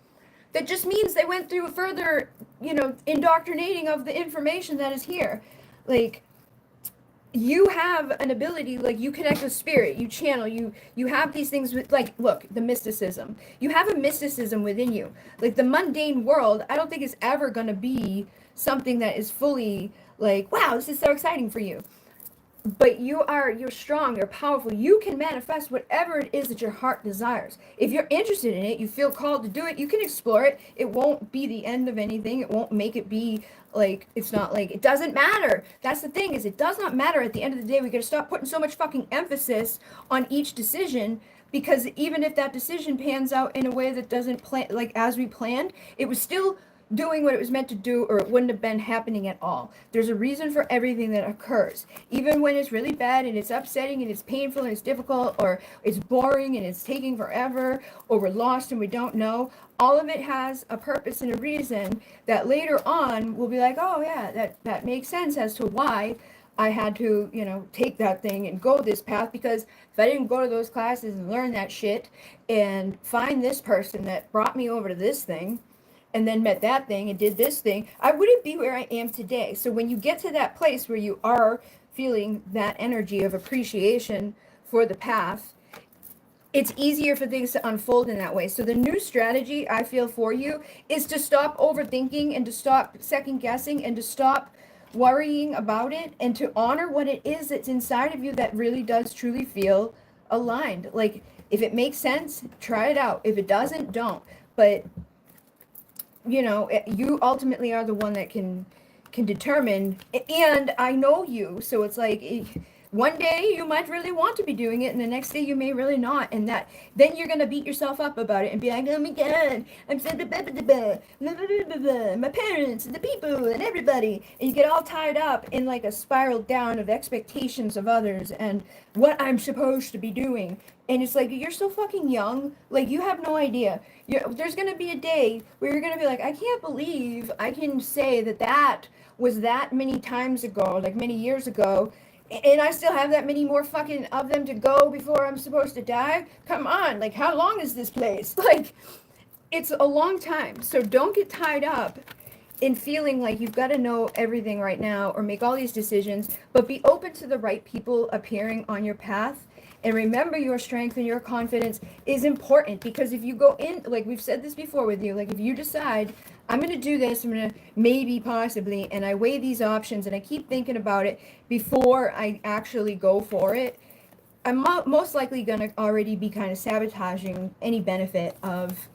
S1: That just means they went through further, indoctrinating of the information that is here. Like, you have an ability, like, you connect with spirit, you channel, you have these things with, like, look, the mysticism. You have a mysticism within you. Like, the mundane world, I don't think is ever going to be something that is fully, like, wow, this is so exciting for you. But you're strong, you're powerful. You can manifest whatever it is that your heart desires. If you're interested in it, you feel called to do it, you can explore it. It won't be the end of anything. It won't make it be like, it's not like, it doesn't matter. That's the thing, is it does not matter. At the end of the day, we gotta stop putting so much fucking emphasis on each decision, because even if that decision pans out in a way that doesn't plan, like, as we planned, it was still doing what it was meant to do, or it wouldn't have been happening at all. There's a reason for everything that occurs. Even when it's really bad and it's upsetting and it's painful and it's difficult, or it's boring and it's taking forever, or we're lost and we don't know, all of it has a purpose and a reason that later on we'll be like, oh yeah, that makes sense as to why I had to, take that thing and go this path, because if I didn't go to those classes and learn that shit and find this person that brought me over to this thing and then met that thing and did this thing, I wouldn't be where I am today. So when you get to that place where you are feeling that energy of appreciation for the path, it's easier for things to unfold in that way. So the new strategy I feel for you is to stop overthinking and to stop second guessing and to stop worrying about it and to honor what it is that's inside of you that really does truly feel aligned. Like, if it makes sense, try it out. If it doesn't, don't. But you ultimately are the one that can determine. And I know you, so it's like, one day you might really want to be doing it, and the next day you may really not, and that then you're gonna beat yourself up about it and be like, oh my god, I'm so my parents, the people, and everybody, and you get all tied up in like a spiral down of expectations of others and what I'm supposed to be doing. And it's like, you're so fucking young, like, you have no idea. There's gonna be a day where you're gonna be like, I can't believe I can say that was that many times ago, like many years ago, and I still have that many more fucking of them to go before I'm supposed to die. Come on, like, how long is this place? Like, it's a long time. So don't get tied up in feeling like you've got to know everything right now or make all these decisions, but be open to the right people appearing on your path. And remember, your strength and your confidence is important, because if you go in, like we've said this before with you, like, if you decide, I'm going to do this, I'm going to maybe, possibly, and I weigh these options and I keep thinking about it before I actually go for it, I'm most likely going to already be kind of sabotaging any benefit of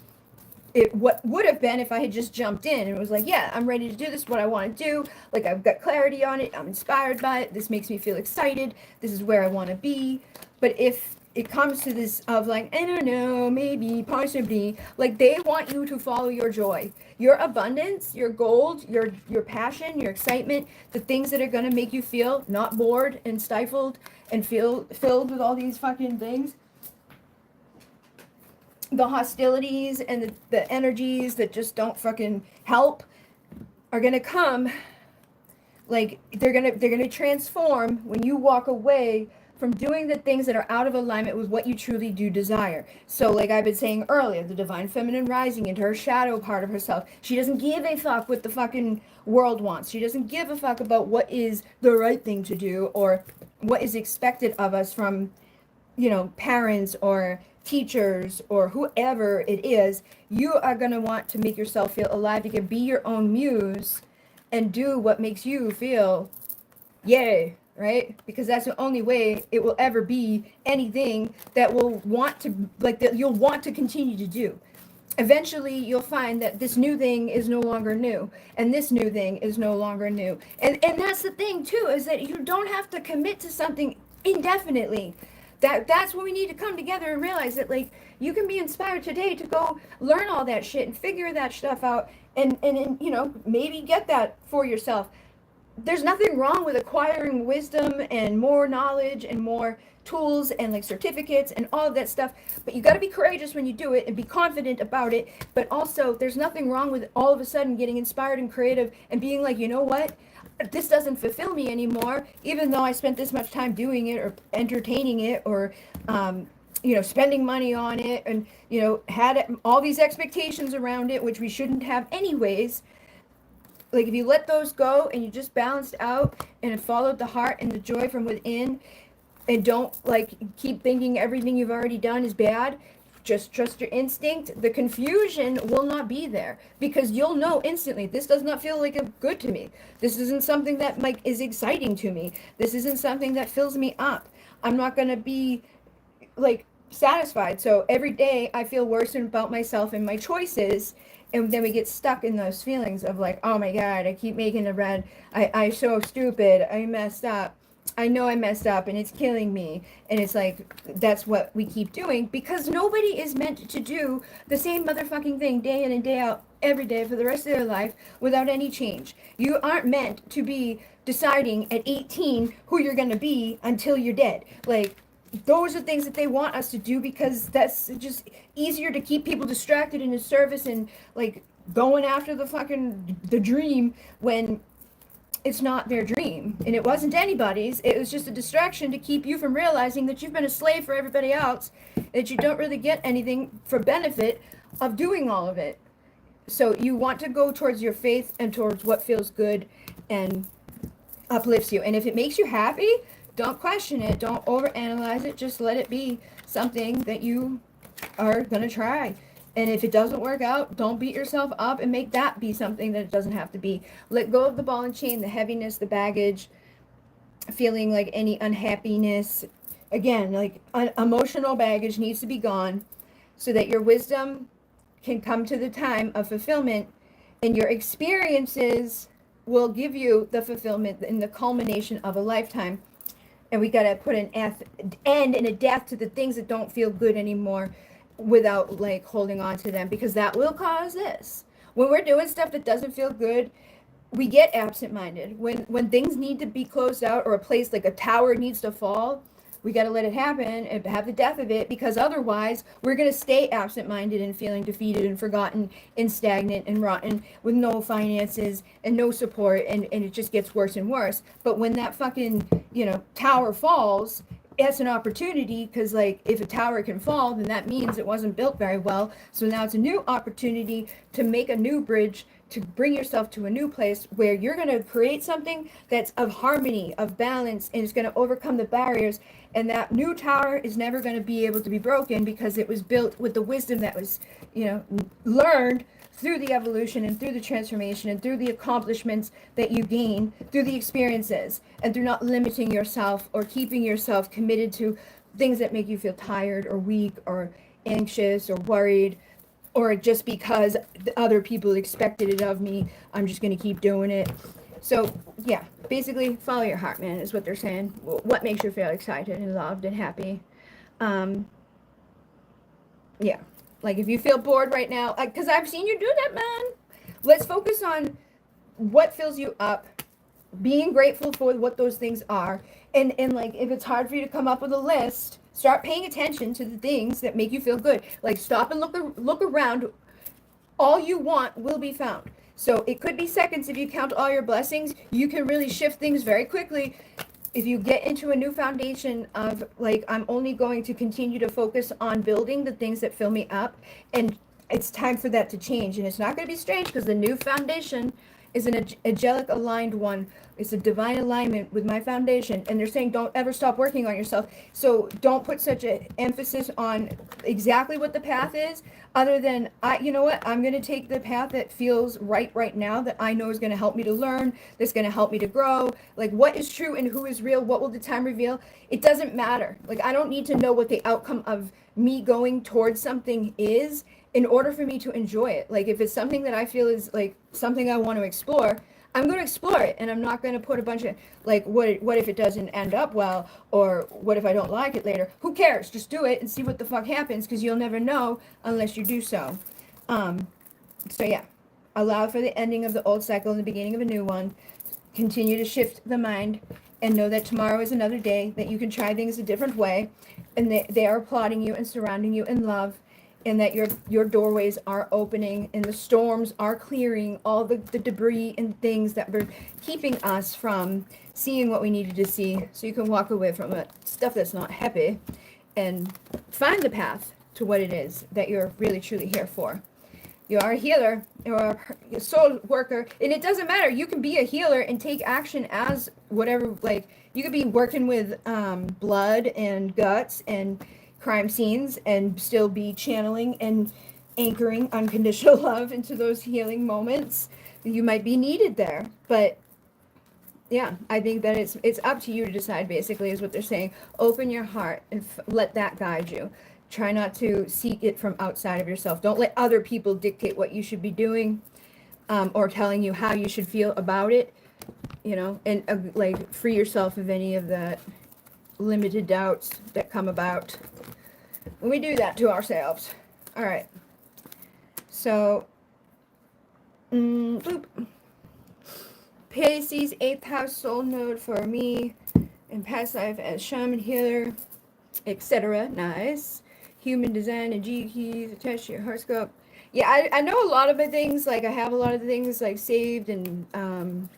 S1: it, what would have been if I had just jumped in and was like, yeah, I'm ready to do this, what I want to do, like, I've got clarity on it, I'm inspired by it, this makes me feel excited, this is where I want to be. But if it comes to this of like, I don't know, maybe, possibly, like, they want you to follow your joy, your abundance, your gold, your passion, your excitement, the things that are going to make you feel not bored and stifled and feel filled with all these fucking things. The hostilities and the energies that just don't fucking help are gonna come. Like, they're gonna transform when you walk away from doing the things that are out of alignment with what you truly do desire. So, like I've been saying earlier, the divine feminine rising into her shadow part of herself. She doesn't give a fuck what the fucking world wants. She doesn't give a fuck about what is the right thing to do or what is expected of us from, parents or teachers or whoever it is. You are going to want to make yourself feel alive. You can be your own muse and do what makes you feel yay, right? Because that's the only way it will ever be anything that will want to, like, that you'll want to continue to do. Eventually you'll find that this new thing is no longer new, and this new thing is no longer new. And that's the thing too, is that you don't have to commit to something indefinitely. That's when we need to come together and realize that, like, you can be inspired today to go learn all that shit and figure that stuff out and maybe get that for yourself. There's nothing wrong with acquiring wisdom and more knowledge and more tools and, like, certificates and all of that stuff, but you got to be courageous when you do it and be confident about it. But also, there's nothing wrong with all of a sudden getting inspired and creative and being like, you know what, this doesn't fulfill me anymore, even though I spent this much time doing it or entertaining it or spending money on it and had all these expectations around it, which we shouldn't have anyways. Like, if you let those go and you just balanced out and followed the heart and the joy from within, and don't, like, keep thinking everything you've already done is bad, just trust your instinct, the confusion will not be there, because you'll know instantly, this does not feel like a good to me. This isn't something that, like, is exciting to me. This isn't something that fills me up. I'm not going to be, like, satisfied. So every day I feel worse about myself and my choices. And then we get stuck in those feelings of like, oh my God, I keep making the red. I'm so stupid. I messed up. I know I messed up and it's killing me. And it's like, that's what we keep doing because nobody is meant to do the same motherfucking thing day in and day out every day for the rest of their life without any change. You aren't meant to be deciding at 18 who you're going to be until you're dead. Like, those are things that they want us to do because that's just easier to keep people distracted in the service and like going after the dream when it's not their dream and it wasn't anybody's. It was just a distraction to keep you from realizing that you've been a slave for everybody else, that you don't really get anything for benefit of doing all of it. So you want to go towards your faith and towards what feels good and uplifts you. And if it makes you happy, don't question it, don't overanalyze it, just let it be something that you are going to try. And if it doesn't work out, don't beat yourself up and make that be something that it doesn't have to be. Let go of the ball and chain, the heaviness, the baggage, feeling like any unhappiness. Again, like emotional baggage needs to be gone so that your wisdom can come to the time of fulfillment and your experiences will give you the fulfillment and the culmination of a lifetime. And we got to put an end and a death to the things that don't feel good anymore without like holding on to them, because that will cause this. When we're doing stuff that doesn't feel good, we get absent-minded. When things need to be closed out or a place like a tower needs to fall, we got to let it happen and have the death of it, because otherwise we're going to stay absent-minded and feeling defeated and forgotten and stagnant and rotten with no finances and no support, and it just gets worse and worse. But when that fucking tower falls, it's an opportunity, because like if a tower can fall, then that means it wasn't built very well. So now it's a new opportunity to make a new bridge, to bring yourself to a new place where you're going to create something that's of harmony, of balance, and it's going to overcome the barriers. And that new tower is never going to be able to be broken because it was built with the wisdom that was learned through the evolution and through the transformation and through the accomplishments that you gain through the experiences, and through not limiting yourself or keeping yourself committed to things that make you feel tired or weak or anxious or worried, or just because the other people expected it of me, I'm just going to keep doing it. So yeah, basically follow your heart, man, is what they're saying. What makes you feel excited and loved and happy. Yeah. Like if you feel bored right now, because I've seen you do that, man. Let's focus on what fills you up, being grateful for what those things are. And like if it's hard for you to come up with a list, start paying attention to the things that make you feel good. Like stop and look around. All you want will be found. So it could be seconds if you count all your blessings. You can really shift things very quickly if you get into a new foundation of like, I'm only going to continue to focus on building the things that fill me up, and it's time for that to change. And it's not going to be strange because the new foundation is an angelic aligned one. It's a divine alignment with my foundation, and they're saying don't ever stop working on yourself. So don't put such an emphasis on exactly what the path is, other than you know what, I'm going to take the path that feels right now, that I know is going to help me to learn, that's going to help me to grow. Like what is true and who is real, what will the time reveal? It doesn't matter. Like I don't need to know what the outcome of me going towards something is in order for me to enjoy it. Like if it's something that I feel is like something I want to explore, I'm going to explore it, and I'm not going to put a bunch of like, what if it doesn't end up well, or what if I don't like it later? Who cares? Just do it and see what the fuck happens, because you'll never know unless you do so. So yeah, allow for the ending of the old cycle and the beginning of a new one. Continue to shift the mind, and know that tomorrow is another day, that you can try things a different way, and they are applauding you and surrounding you in love, and that your doorways are opening and the storms are clearing all the debris and things that were keeping us from seeing what we needed to see, so you can walk away from it, stuff that's not happy, and find the path to what it is that you're really truly here for. You are a healer, or a soul worker, and it doesn't matter. You can be a healer and take action as whatever, like you could be working with blood and guts and crime scenes and still be channeling and anchoring unconditional love into those healing moments. You might be needed there, but yeah, I think that it's up to you to decide, basically, is what they're saying. Open your heart and let that guide you. Try not to seek it from outside of yourself. Don't let other people dictate what you should be doing, or telling you how you should feel about it. you know, and like free yourself of any of that limited doubts that come about when we do that to ourselves. All right. So, boop. Pisces, 8th house soul node for me, and past life as shaman healer, etc. Nice. Human design and G keys attached to your horoscope. Yeah, I know a lot of the things, like I have a lot of the things like saved and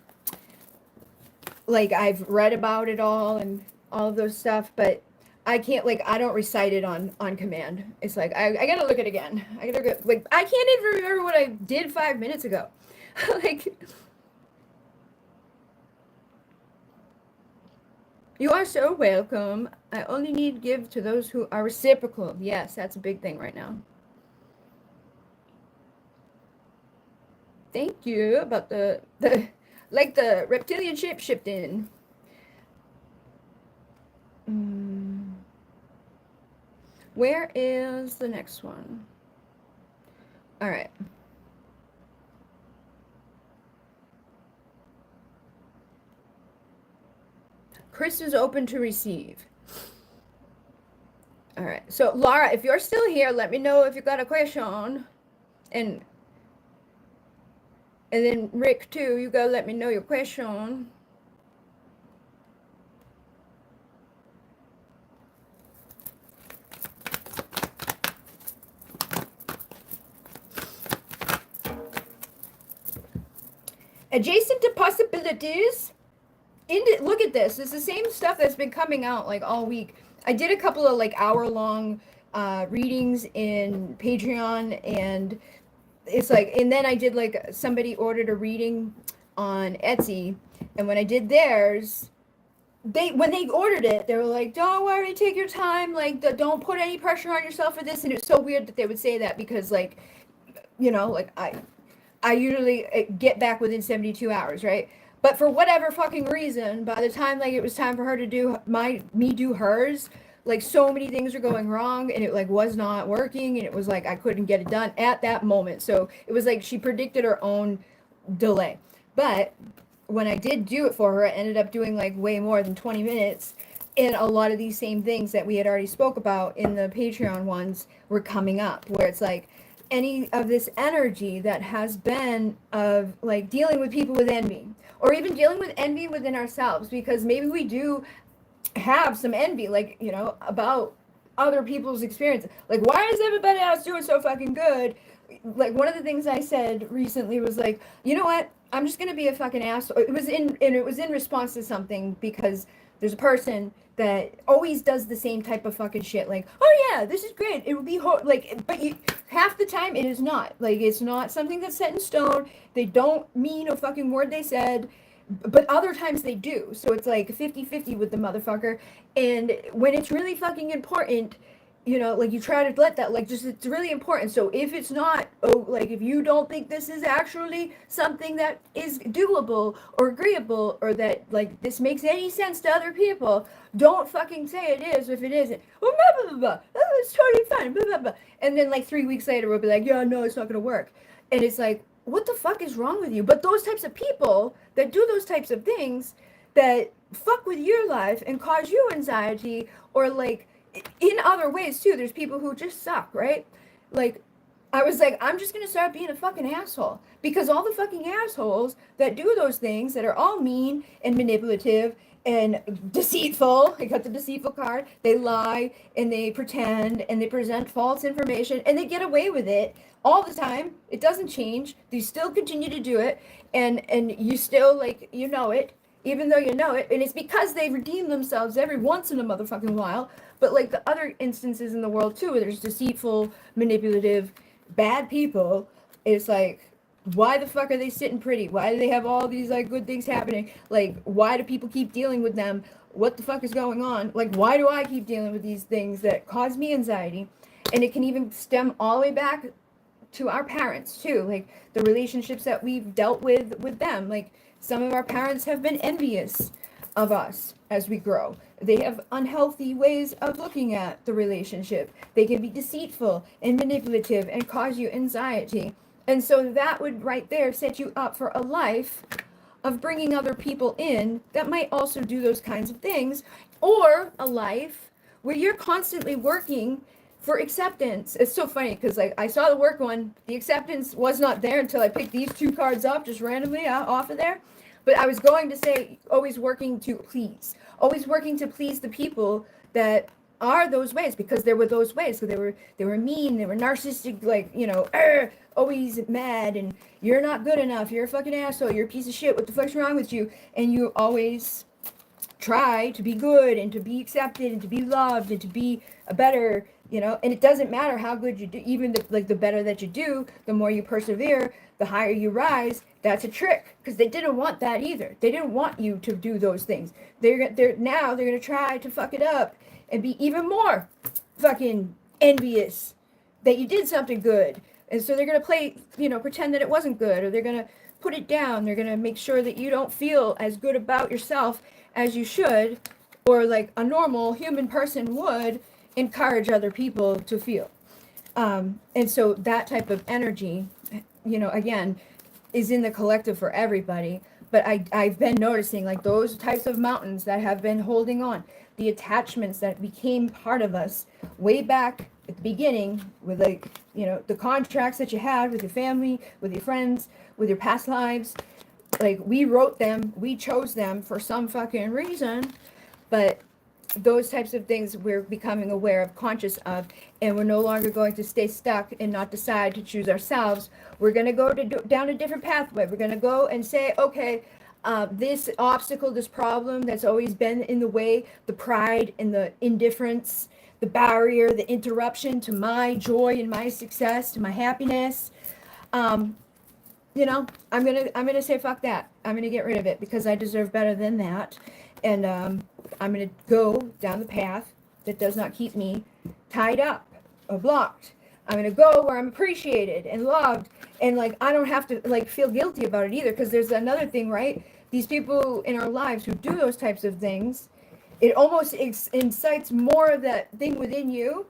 S1: like I've read about it all and all of those stuff, but I can't, like, I don't recite it on command. It's like I gotta look at it again. I gotta go, like, I can't even remember what I did 5 minutes ago. Like, you are so welcome. I only need to give to those who are reciprocal. Yes, that's a big thing right now. Thank you about the like the reptilian shape shifting. Where is the next one? All right. Chris is open to receive. All right. So Laura, if you're still here, let me know if you got a question. And then Rick too, you gotta let me know your question. Adjacent to possibilities. Look at this. It's the same stuff that's been coming out like all week. I did a couple of like hour-long readings in Patreon, and it's like, and then I did like, somebody ordered a reading on Etsy, and when I did theirs, when they ordered it, they were like, don't worry, take your time, like, don't put any pressure on yourself for this. And it's so weird that they would say that, because, like, you know, like, I usually get back within 72 hours, right? But for whatever fucking reason, by the time like it was time for her to do me do hers, like so many things were going wrong, and it like was not working, and it was like I couldn't get it done at that moment. So it was like she predicted her own delay. But when I did do it for her, I ended up doing like way more than 20 minutes. And a lot of these same things that we had already spoke about in the Patreon ones were coming up, where it's like, any of this energy that has been of like dealing with people with envy, or even dealing with envy within ourselves, because maybe we do have some envy, like, you know, about other people's experience. Like, why is everybody else doing so fucking good? Like, one of the things I said recently was like, you know what, I'm just gonna be a fucking asshole. It was in response to something, because there's a person that always does the same type of fucking shit. Like, oh yeah, this is great. It would be like, but half the time it is not. Like, it's not something that's set in stone. They don't mean a fucking word they said, but other times they do. So it's like 50-50 with the motherfucker. And when it's really fucking important, you know, like, you try to let that, like, just, it's really important. So if it's not, oh, like, if you don't think this is actually something that is doable or agreeable, or that, like, this makes any sense to other people, don't fucking say it is if it isn't. Well, blah, blah, blah, blah. Oh, it's totally fine, blah, blah, blah. And then, like, 3 weeks later, we'll be like, yeah, no, it's not gonna work. And it's like, what the fuck is wrong with you? But those types of people that do those types of things that fuck with your life and cause you anxiety, or, like, in other ways too, there's people who just suck, right? Like, I was like, I'm just gonna start being a fucking asshole, because all the fucking assholes that do those things, that are all mean and manipulative and deceitful, I got the deceitful card, they lie and they pretend and they present false information, and they get away with it all the time. It doesn't change. They still continue to do it, and you still, like, you know it, even though you know it, and it's because they redeem themselves every once in a motherfucking while. But like the other instances in the world too, where there's deceitful, manipulative, bad people, it's like, why the fuck are they sitting pretty? Why do they have all these like good things happening? Like, why do people keep dealing with them? What the fuck is going on? Like, why do I keep dealing with these things that cause me anxiety? And it can even stem all the way back to our parents too, like the relationships that we've dealt with them. Like, some of our parents have been envious of us as we grow. They have unhealthy ways of looking at the relationship. They can be deceitful and manipulative and cause you anxiety. And so that would right there set you up for a life of bringing other people in that might also do those kinds of things, or a life where you're constantly working for acceptance. It's so funny because like I saw the work one, the acceptance was not there until I picked these two cards up just randomly off of there. But I was going to say always working to please, always working to please the people that are those ways, because there were those ways. So they were mean, they were narcissistic, like, you know, always mad, and you're not good enough, you're a fucking asshole, you're a piece of shit, what the fuck's wrong with you? And you always try to be good and to be accepted and to be loved and to be a better, you know. And it doesn't matter how good you do, even the better that you do, the more you persevere, the higher you rise. That's a trick, because they didn't want that either. They didn't want you to do those things. They're gonna try to fuck it up and be even more fucking envious that you did something good. And so they're gonna play, you know, pretend that it wasn't good, or they're gonna put it down. They're gonna make sure that you don't feel as good about yourself as you should, or like a normal human person would encourage other people to feel. And so that type of energy, you know, again, is in the collective for everybody. But I've been noticing like those types of mountains that have been holding on, the attachments that became part of us way back at the beginning, with like, you know, the contracts that you had with your family, with your friends, with your past lives. Like, we wrote them, we chose them for some fucking reason, but those types of things we're becoming aware of, conscious of, and we're no longer going to stay stuck and not decide to choose ourselves. We're going to go down a different pathway. We're going to go and say, okay, this obstacle, this problem that's always been in the way, the pride and the indifference, the barrier, the interruption to my joy and my success, to my happiness, you know, I'm gonna say fuck that. I'm gonna get rid of it, because I deserve better than that. And I'm gonna go down the path that does not keep me tied up or blocked. I'm gonna go where I'm appreciated and loved, and like I don't have to like feel guilty about it either. Because there's another thing, right? These people in our lives who do those types of things, it almost incites more of that thing within you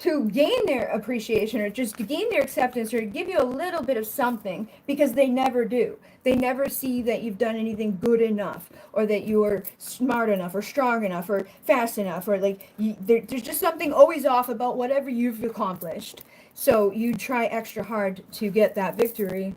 S1: to gain their appreciation, or just to gain their acceptance, or to give you a little bit of something, because they never do. They never see that you've done anything good enough, or that you're smart enough, or strong enough, or fast enough, or like there's just something always off about whatever you've accomplished. So you try extra hard to get that victory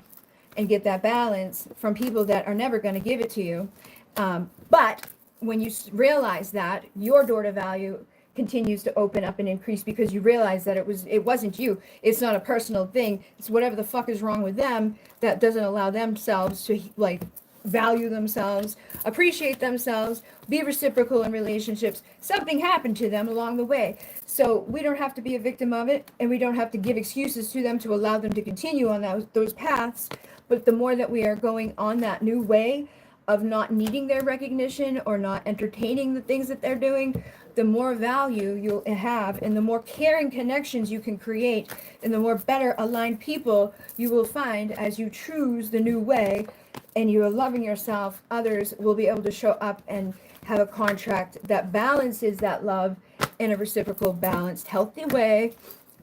S1: and get that balance from people that are never going to give it to you. But when you realize that, your door to value continues to open up and increase, because you realize that it wasn't you. It's not a personal thing. It's whatever the fuck is wrong with them that doesn't allow themselves to like value themselves, appreciate themselves, be reciprocal in relationships. Something happened to them along the way. So we don't have to be a victim of it, and we don't have to give excuses to them to allow them to continue on those paths. But the more that we are going on that new way of not needing their recognition or not entertaining the things that they're doing, the more value you'll have, and the more caring connections you can create, and the more better aligned people you will find as you choose the new way, and you are loving yourself. Others will be able to show up and have a contract that balances that love in a reciprocal, balanced, healthy way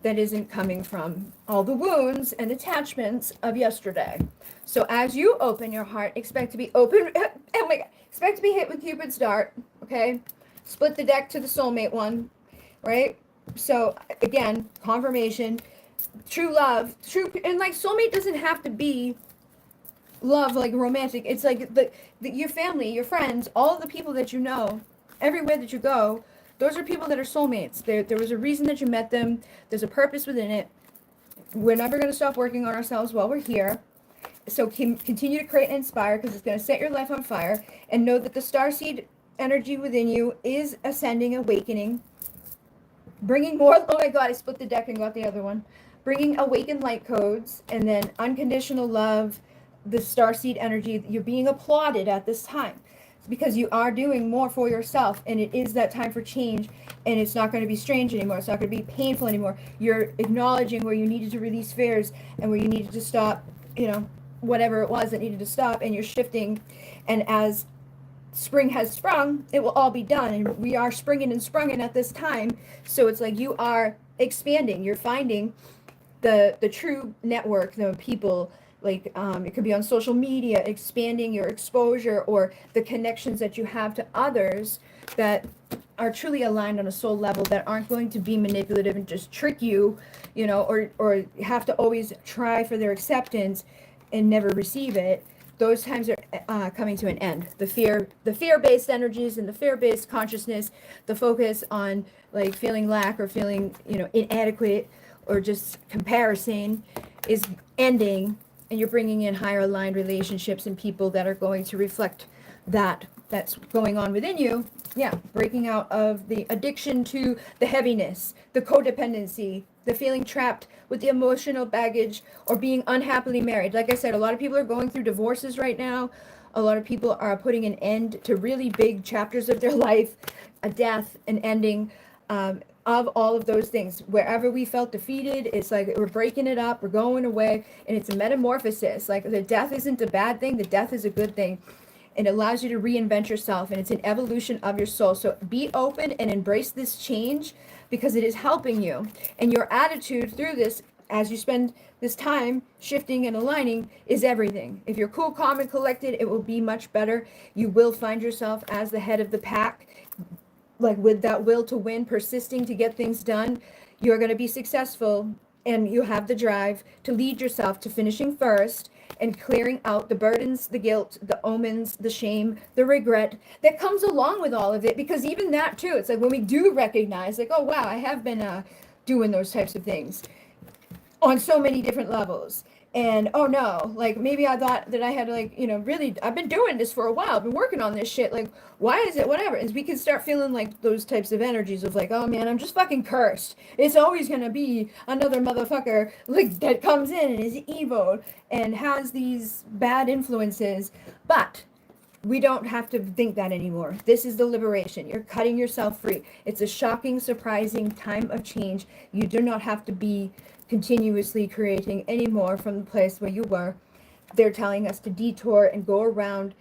S1: that isn't coming from all the wounds and attachments of yesterday. So as you open your heart, expect to be open, oh my God, expect to be hit with Cupid's dart, okay? Split the deck to the soulmate one, right? So again, confirmation, true love, and like soulmate doesn't have to be love like romantic. It's like your family, your friends, all the people that you know, everywhere that you go, those are people that are soulmates. There was a reason that you met them. There's a purpose within it. We're never going to stop working on ourselves while we're here. So continue to create and inspire, because it's going to set your life on fire. And know that the starseed energy within you is ascending, awakening, bringing more. Oh my God, I split the deck and got the other one. Bringing awakened light codes, and then unconditional love, the starseed energy. You're being applauded at this time, because you are doing more for yourself, and it is that time for change, and it's not going to be strange anymore. It's not going to be painful anymore. You're acknowledging where you needed to release fears, and where you needed to stop, you know, whatever it was that needed to stop, and you're shifting. And as spring has sprung, it will all be done, and we are springing and sprunging at this time. So it's like you are expanding. You're finding the true network, the people like it could be on social media, expanding your exposure or the connections that you have to others that are truly aligned on a soul level, that aren't going to be manipulative and just trick you, you know, or have to always try for their acceptance and never receive it. Those times are coming to an end. The fear-based energies and the fear-based consciousness, the focus on like feeling lack or feeling, you know, inadequate or just comparison is ending, and you're bringing in higher aligned relationships and people that are going to reflect that's going on within you. Yeah, breaking out of the addiction to the heaviness, the codependency, the feeling trapped with the emotional baggage, or being unhappily married. Like I said, a lot of people are going through divorces right now. A lot of people are putting an end to really big chapters of their life, a death, an ending. Of all of those things, wherever we felt defeated, it's like we're breaking it up, we're going away, and it's a metamorphosis. Like the death isn't a bad thing, the death is a good thing. It allows you to reinvent yourself, and it's an evolution of your soul. So be open and embrace this change, because it is helping you. And your attitude through this, as you spend this time shifting and aligning, is everything. If you're cool, calm, and collected, it will be much better. You will find yourself as the head of the pack, like with that will to win, persisting to get things done. You're going to be successful, and you have the drive to lead yourself to finishing first and clearing out the burdens, the guilt, the omens, the shame, the regret that comes along with all of it. Because even that too, it's like when we do recognize, like, oh wow, I have been doing those types of things on so many different levels. And oh no, like maybe I thought that I had, like, you know, really, I've been doing this for a while, I've been working on this shit, like, why is it whatever? And we can start feeling like those types of energies of like, oh man, I'm just fucking cursed. It's always gonna be another motherfucker like that comes in and is evil and has these bad influences. But we don't have to think that anymore. This is the liberation. You're cutting yourself free. It's a shocking, surprising time of change. You do not have to be continuously creating anymore from the place where you were. They're telling us to detour and go around.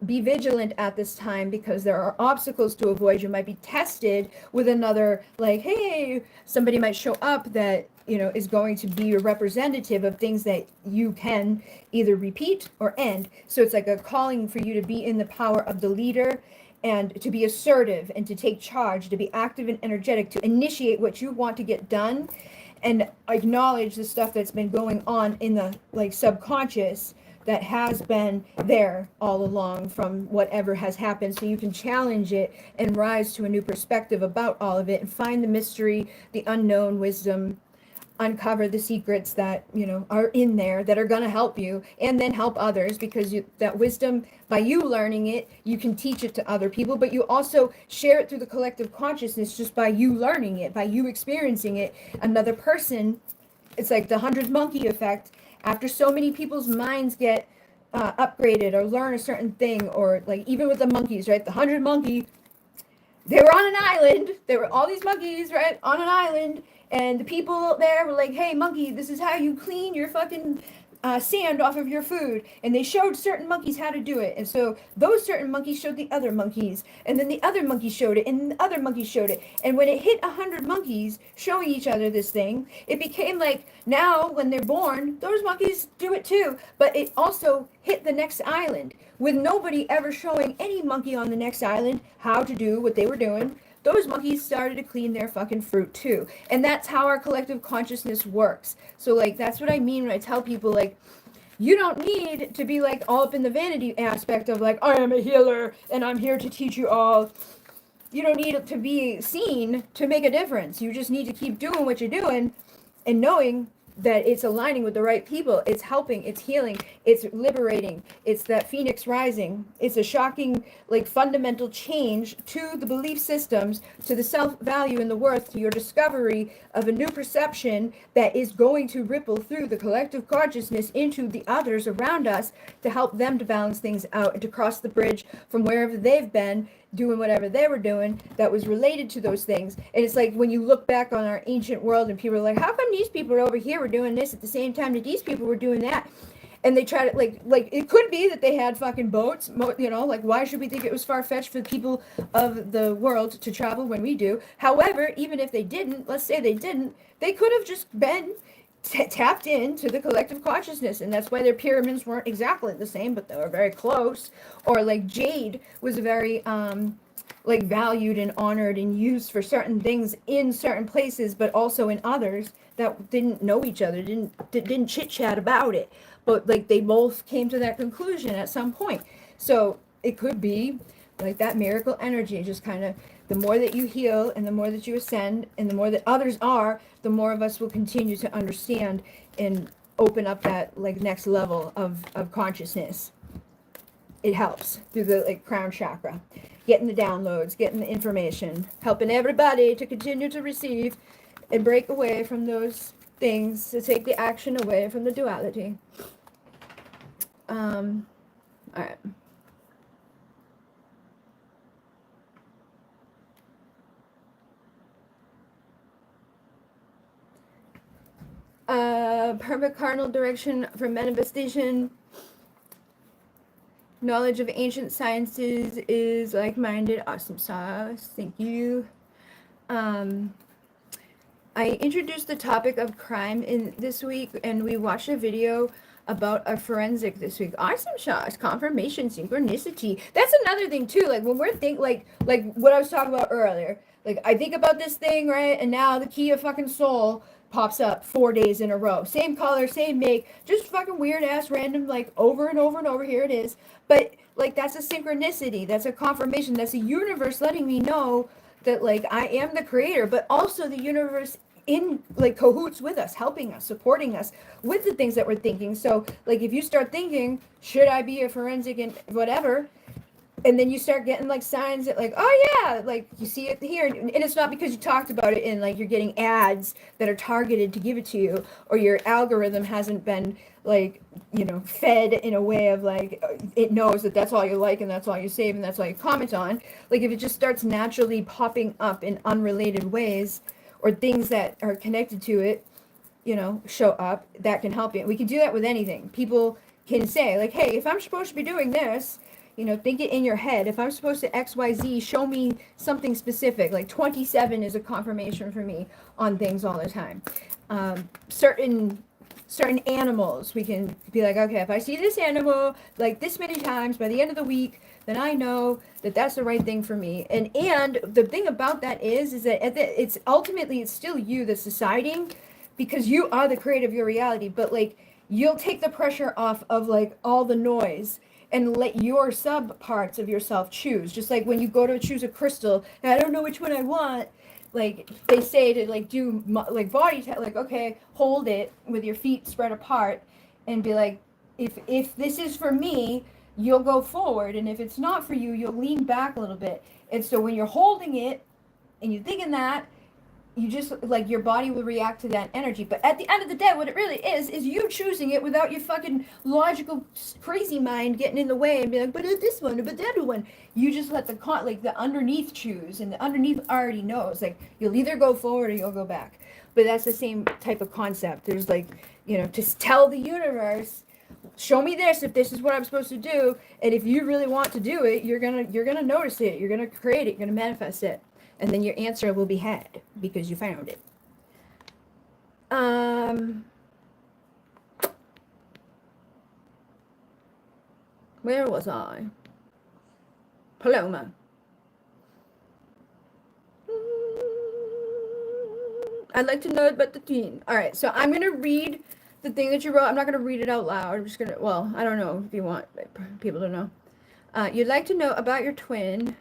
S1: Be vigilant at this time, because there are obstacles to avoid. You might be tested with another, like, hey, somebody might show up that, you know, is going to be a representative of things that you can either repeat or end. So it's like a calling for you to be in the power of the leader, and to be assertive and to take charge, to be active and energetic, to initiate what you want to get done, and acknowledge the stuff that's been going on in the like subconscious that has been there all along from whatever has happened, so you can challenge it and rise to a new perspective about all of it and find the mystery, the unknown wisdom, uncover the secrets that, you know, are in there that are going to help you and then help others, because that wisdom, by you learning it, you can teach it to other people, but you also share it through the collective consciousness. Just by you learning it, by you experiencing it, another person, it's like the 100 monkey effect. After so many people's minds get upgraded or learn a certain thing, or like even with the monkeys, right, the 100 monkey, they were on an island. There were all these monkeys, right, on an island. And the people there were like, hey, monkey, this is how you clean your fucking sand off of your food. And they showed certain monkeys how to do it. And so those certain monkeys showed the other monkeys. And then the other monkey showed it. And the other monkey showed it. And when it hit 100 monkeys showing each other this thing, it became like, now when they're born, those monkeys do it too. But it also hit the next island, with nobody ever showing any monkey on the next island how to do what they were doing. Those monkeys started to clean their fucking fruit too. And that's how our collective consciousness works. So like, that's what I mean when I tell people, like, you don't need to be like all up in the vanity aspect of like, I am a healer and I'm here to teach you all. You don't need to be seen to make a difference. You just need to keep doing what you're doing and knowing that it's aligning with the right people. It's helping, it's healing, it's liberating, it's that phoenix rising. It's a shocking, like, fundamental change to the belief systems, to the self-value and the worth, to your discovery of a new perception that is going to ripple through the collective consciousness into the others around us, to help them to balance things out and to cross the bridge from wherever they've been doing whatever they were doing that was related to those things. And it's like when you look back on our ancient world and people are like, how come these people over here were doing this at the same time that these people were doing that? And they try to like it could be that they had fucking boats, you know, like, why should we think it was far-fetched for the people of the world to travel when we do? However, even if they didn't, let's say they didn't, they could have just been tapped into the collective consciousness, and that's why their pyramids weren't exactly the same, but they were very close. Or like jade was very like valued and honored and used for certain things in certain places, but also in others that didn't know each other, didn't chit chat about it, but like they both came to that conclusion at some point. So it could be like that miracle energy, just kind of, the more that you heal and the more that you ascend and the more that others are, the more of us will continue to understand and open up that like next level of consciousness. It helps through the like crown chakra, getting the downloads, getting the information, helping everybody to continue to receive and break away from those things, to take the action away from the duality. All right. Perfect cardinal direction for manifestation. Knowledge of ancient sciences is like-minded. Awesome sauce. Thank you. I introduced the topic of crime in this week, and we watched a video about a forensic this week. Awesome sauce. Confirmation, synchronicity. That's another thing too. Like when we're like what I was talking about earlier. Like I think about this thing, right? And now the key of fucking soul pops up 4 days in a row. Same color, same make, just fucking weird ass random, like over and over and over. Here it is. But like that's a synchronicity. That's a confirmation. That's a universe letting me know that like I am the creator, but also the universe in like cahoots with us, helping us, supporting us with the things that we're thinking. So like if you start thinking, should I be a forensic and whatever, and then you start getting like signs that like, oh yeah, like you see it here, and it's not because you talked about it and like you're getting ads that are targeted to give it to you, or your algorithm hasn't been like, you know, fed in a way of like it knows that that's all you like and that's all you save and that's all you comment on. Like if it just starts naturally popping up in unrelated ways, or things that are connected to it, you know, show up, that can help you. We can do that with anything. People can say like, hey, if I'm supposed to be doing this, you know, think it in your head. If I'm supposed to XYZ, show me something specific. Like 27 is a confirmation for me on things all the time. Certain animals, we can be like, okay, if I see this animal like this many times by the end of the week, then I know that that's the right thing for me. And the thing about that is that it's ultimately it's still you that's deciding, because you are the creator of your reality. But like you'll take the pressure off of like all the noise and let your sub parts of yourself choose. Just like when you go to choose a crystal, and I don't know which one I want. Like they say to like do like body like, okay, hold it with your feet spread apart and be like, if this is for me, you'll go forward, and if it's not for you, you'll lean back a little bit. And so when you're holding it and you're thinking that, you just like your body will react to that energy. But at the end of the day, what it really is you choosing it without your fucking logical crazy mind getting in the way and be like, but this one, but the other one. You just let the underneath choose, and the underneath already knows. Like you'll either go forward or you'll go back. But that's the same type of concept. There's like, you know, to tell the universe, show me this if this is what I'm supposed to do, and if you really want to do it, you're gonna notice it, you're gonna create it, you're gonna manifest it. And then your answer will be had because you found it. Where was I? Paloma. I'd like to know about the teen. All right, so I'm gonna read the thing that you wrote. I'm not gonna read it out loud. I'm just gonna. Well, I don't know if you want people to know. You'd like to know about your twin.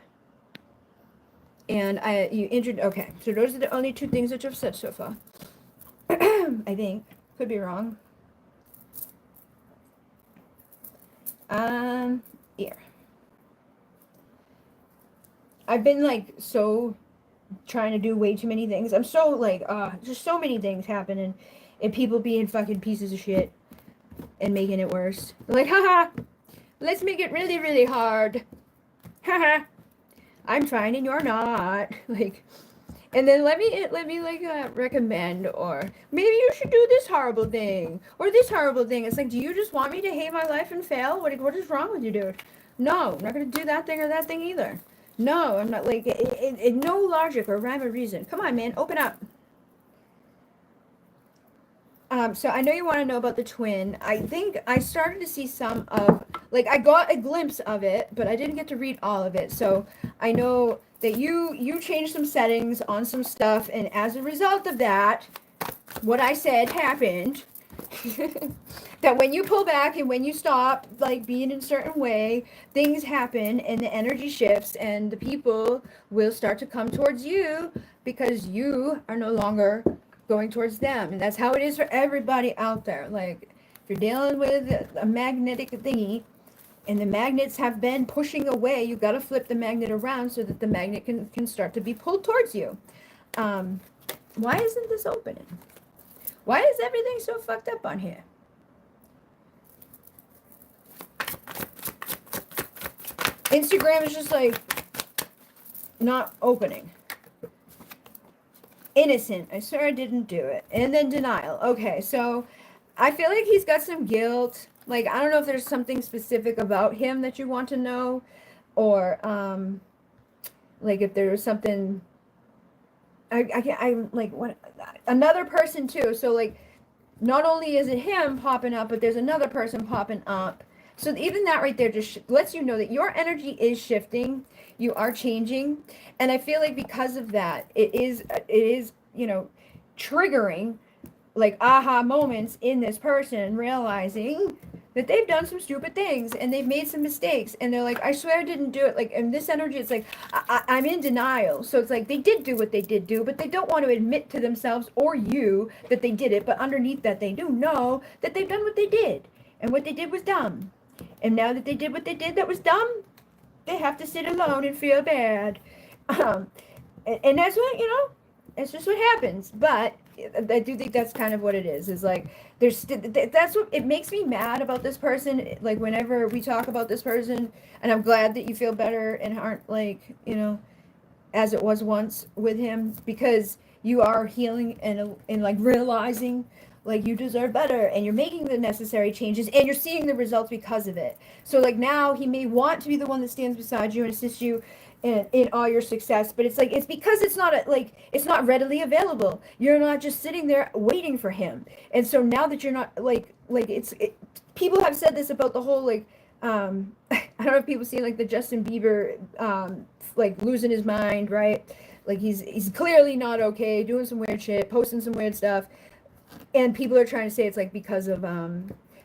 S1: And you injured. Okay, so those are the only two things that you've said so far. I think. Could be wrong. Here. I've been like so trying to do way too many things. I'm so like, just so many things happening, and people being fucking pieces of shit and making it worse. Like, haha, let's make it really, really hard. Haha. I'm trying and you're not. Like, and then let me like recommend, or maybe you should do this horrible thing or this horrible thing. It's like, do you just want me to hate my life and fail? What is wrong with you, dude? No, I'm not gonna do that thing or that thing either. No, I'm not. Like no logic or rhyme or reason. Come on, man, open up. So I know you want to know about the twin. I think I started to see some of, like, I got a glimpse of it, but I didn't get to read all of it. So I know that you changed some settings on some stuff, and as a result of that, what I said happened. That when you pull back and when you stop, like, being in a certain way, things happen and the energy shifts, and the people will start to come towards you because you are no longer going towards them. And that's how it is for everybody out there. Like, if you're dealing with a magnetic thingy and the magnets have been pushing away, you got to flip the magnet around so that the magnet can start to be pulled towards you. Why isn't this opening? Why is everything so fucked up on here? Instagram is just like not opening. Innocent. I swear I didn't do it. And then denial. Okay, so I feel like he's got some guilt. Like, I don't know if there's something specific about him that you want to know, or like if there was something. I'm like, what, another person too. So like, not only is it him popping up, but there's another person popping up. So even that right there just lets you know that your energy is shifting. You are changing. And I feel like because of that, it is, triggering like aha moments in this person, realizing that they've done some stupid things and they've made some mistakes, and they're like, I swear I didn't do it. Like, in this energy, it's like I'm in denial. So it's like they did do what they did do, but they don't want to admit to themselves or you that they did it. But underneath that, they do know that they've done what they did, and what they did was dumb. And now that they did what they did that was dumb, they have to sit alone and feel bad. And that's what, it's just what happens. But I do think that's kind of what it is like, that's what it makes me mad about this person. Like, whenever we talk about this person, and I'm glad that you feel better and aren't like, as it was once with him, because you are healing and like realizing like you deserve better, and you're making the necessary changes, and you're seeing the results because of it. So like, now he may want to be the one that stands beside you and assists you in all your success, but it's like, it's because it's not it's not readily available. You're not just sitting there waiting for him. And so now that you're not people have said this about the whole like I don't know if people see like the Justin Bieber like losing his mind, right? Like, he's clearly not okay, doing some weird shit, posting some weird stuff, and people are trying to say it's like because of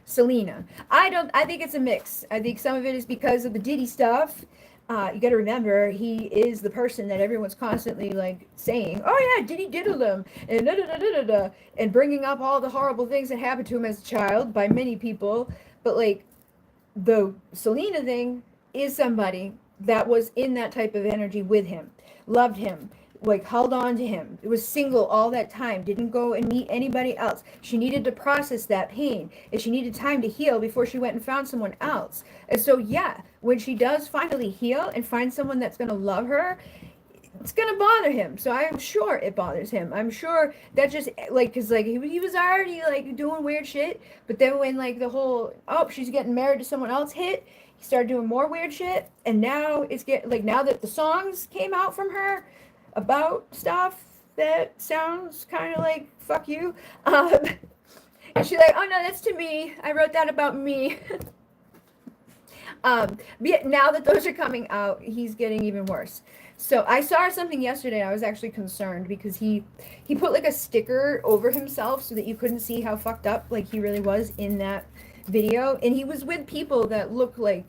S1: Selena. I think it's a mix. I think some of it is because of the Diddy stuff. You got to remember, he is the person that everyone's constantly like saying, "Oh yeah, Diddy diddled him," and da da da da da, and bringing up all the horrible things that happened to him as a child by many people. But like, the Selena thing is somebody that was in that type of energy with him, loved him, like held on to him. It was single all that time, didn't go and meet anybody else. She needed to process that pain, and she needed time to heal before she went and found someone else. And so yeah, when she does finally heal and find someone that's going to love her, it's gonna bother him. So I'm sure it bothers him. I'm sure that just like, because like he was already like doing weird shit, but then when like the whole, oh, she's getting married to someone else hit, he started doing more weird shit. And now it's getting like, now that the songs came out from her about stuff that sounds kind of like fuck you, and she's like, oh no, that's to me, I wrote that about me. But now that those are coming out, he's getting even worse. So I saw something yesterday. I was actually concerned because he put like a sticker over himself so that you couldn't see how fucked up like he really was in that video. And he was with people that look like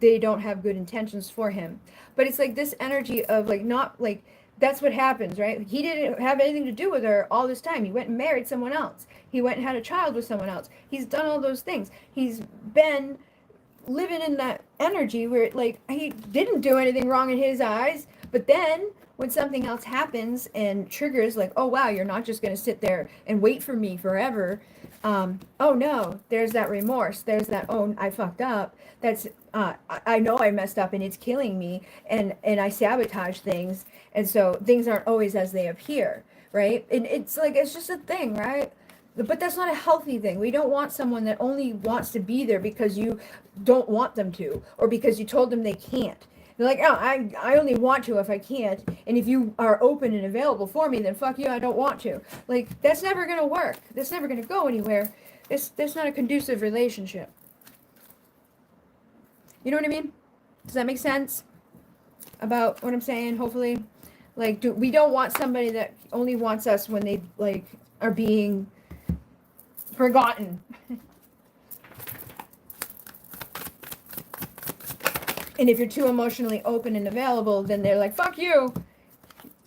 S1: they don't have good intentions for him. But it's like this energy of like, not like, that's what happens, right? He didn't have anything to do with her all this time. He went and married someone else. He went and had a child with someone else. He's done all those things. He's been living in that energy where like he didn't do anything wrong in his eyes, but then when something else happens and triggers like, oh wow, you're not just going to sit there and wait for me forever, oh no, there's that remorse, there's that, oh, I fucked up, that's I know I messed up and it's killing me, and I sabotage things, and so things aren't always as they appear, right? And it's like, it's just a thing, right? But that's not a healthy thing. We don't want someone that only wants to be there because you don't want them to, or because you told them they can't. They're like, oh, I only want to if I can't. And if you are open and available for me, then fuck you, I don't want to. Like, that's never gonna work. That's never gonna go anywhere. That's not a conducive relationship. You know what I mean? Does that make sense about what I'm saying? Hopefully, like, we don't want somebody that only wants us when they like are being forgotten. And if you're too emotionally open and available, then they're like, fuck you,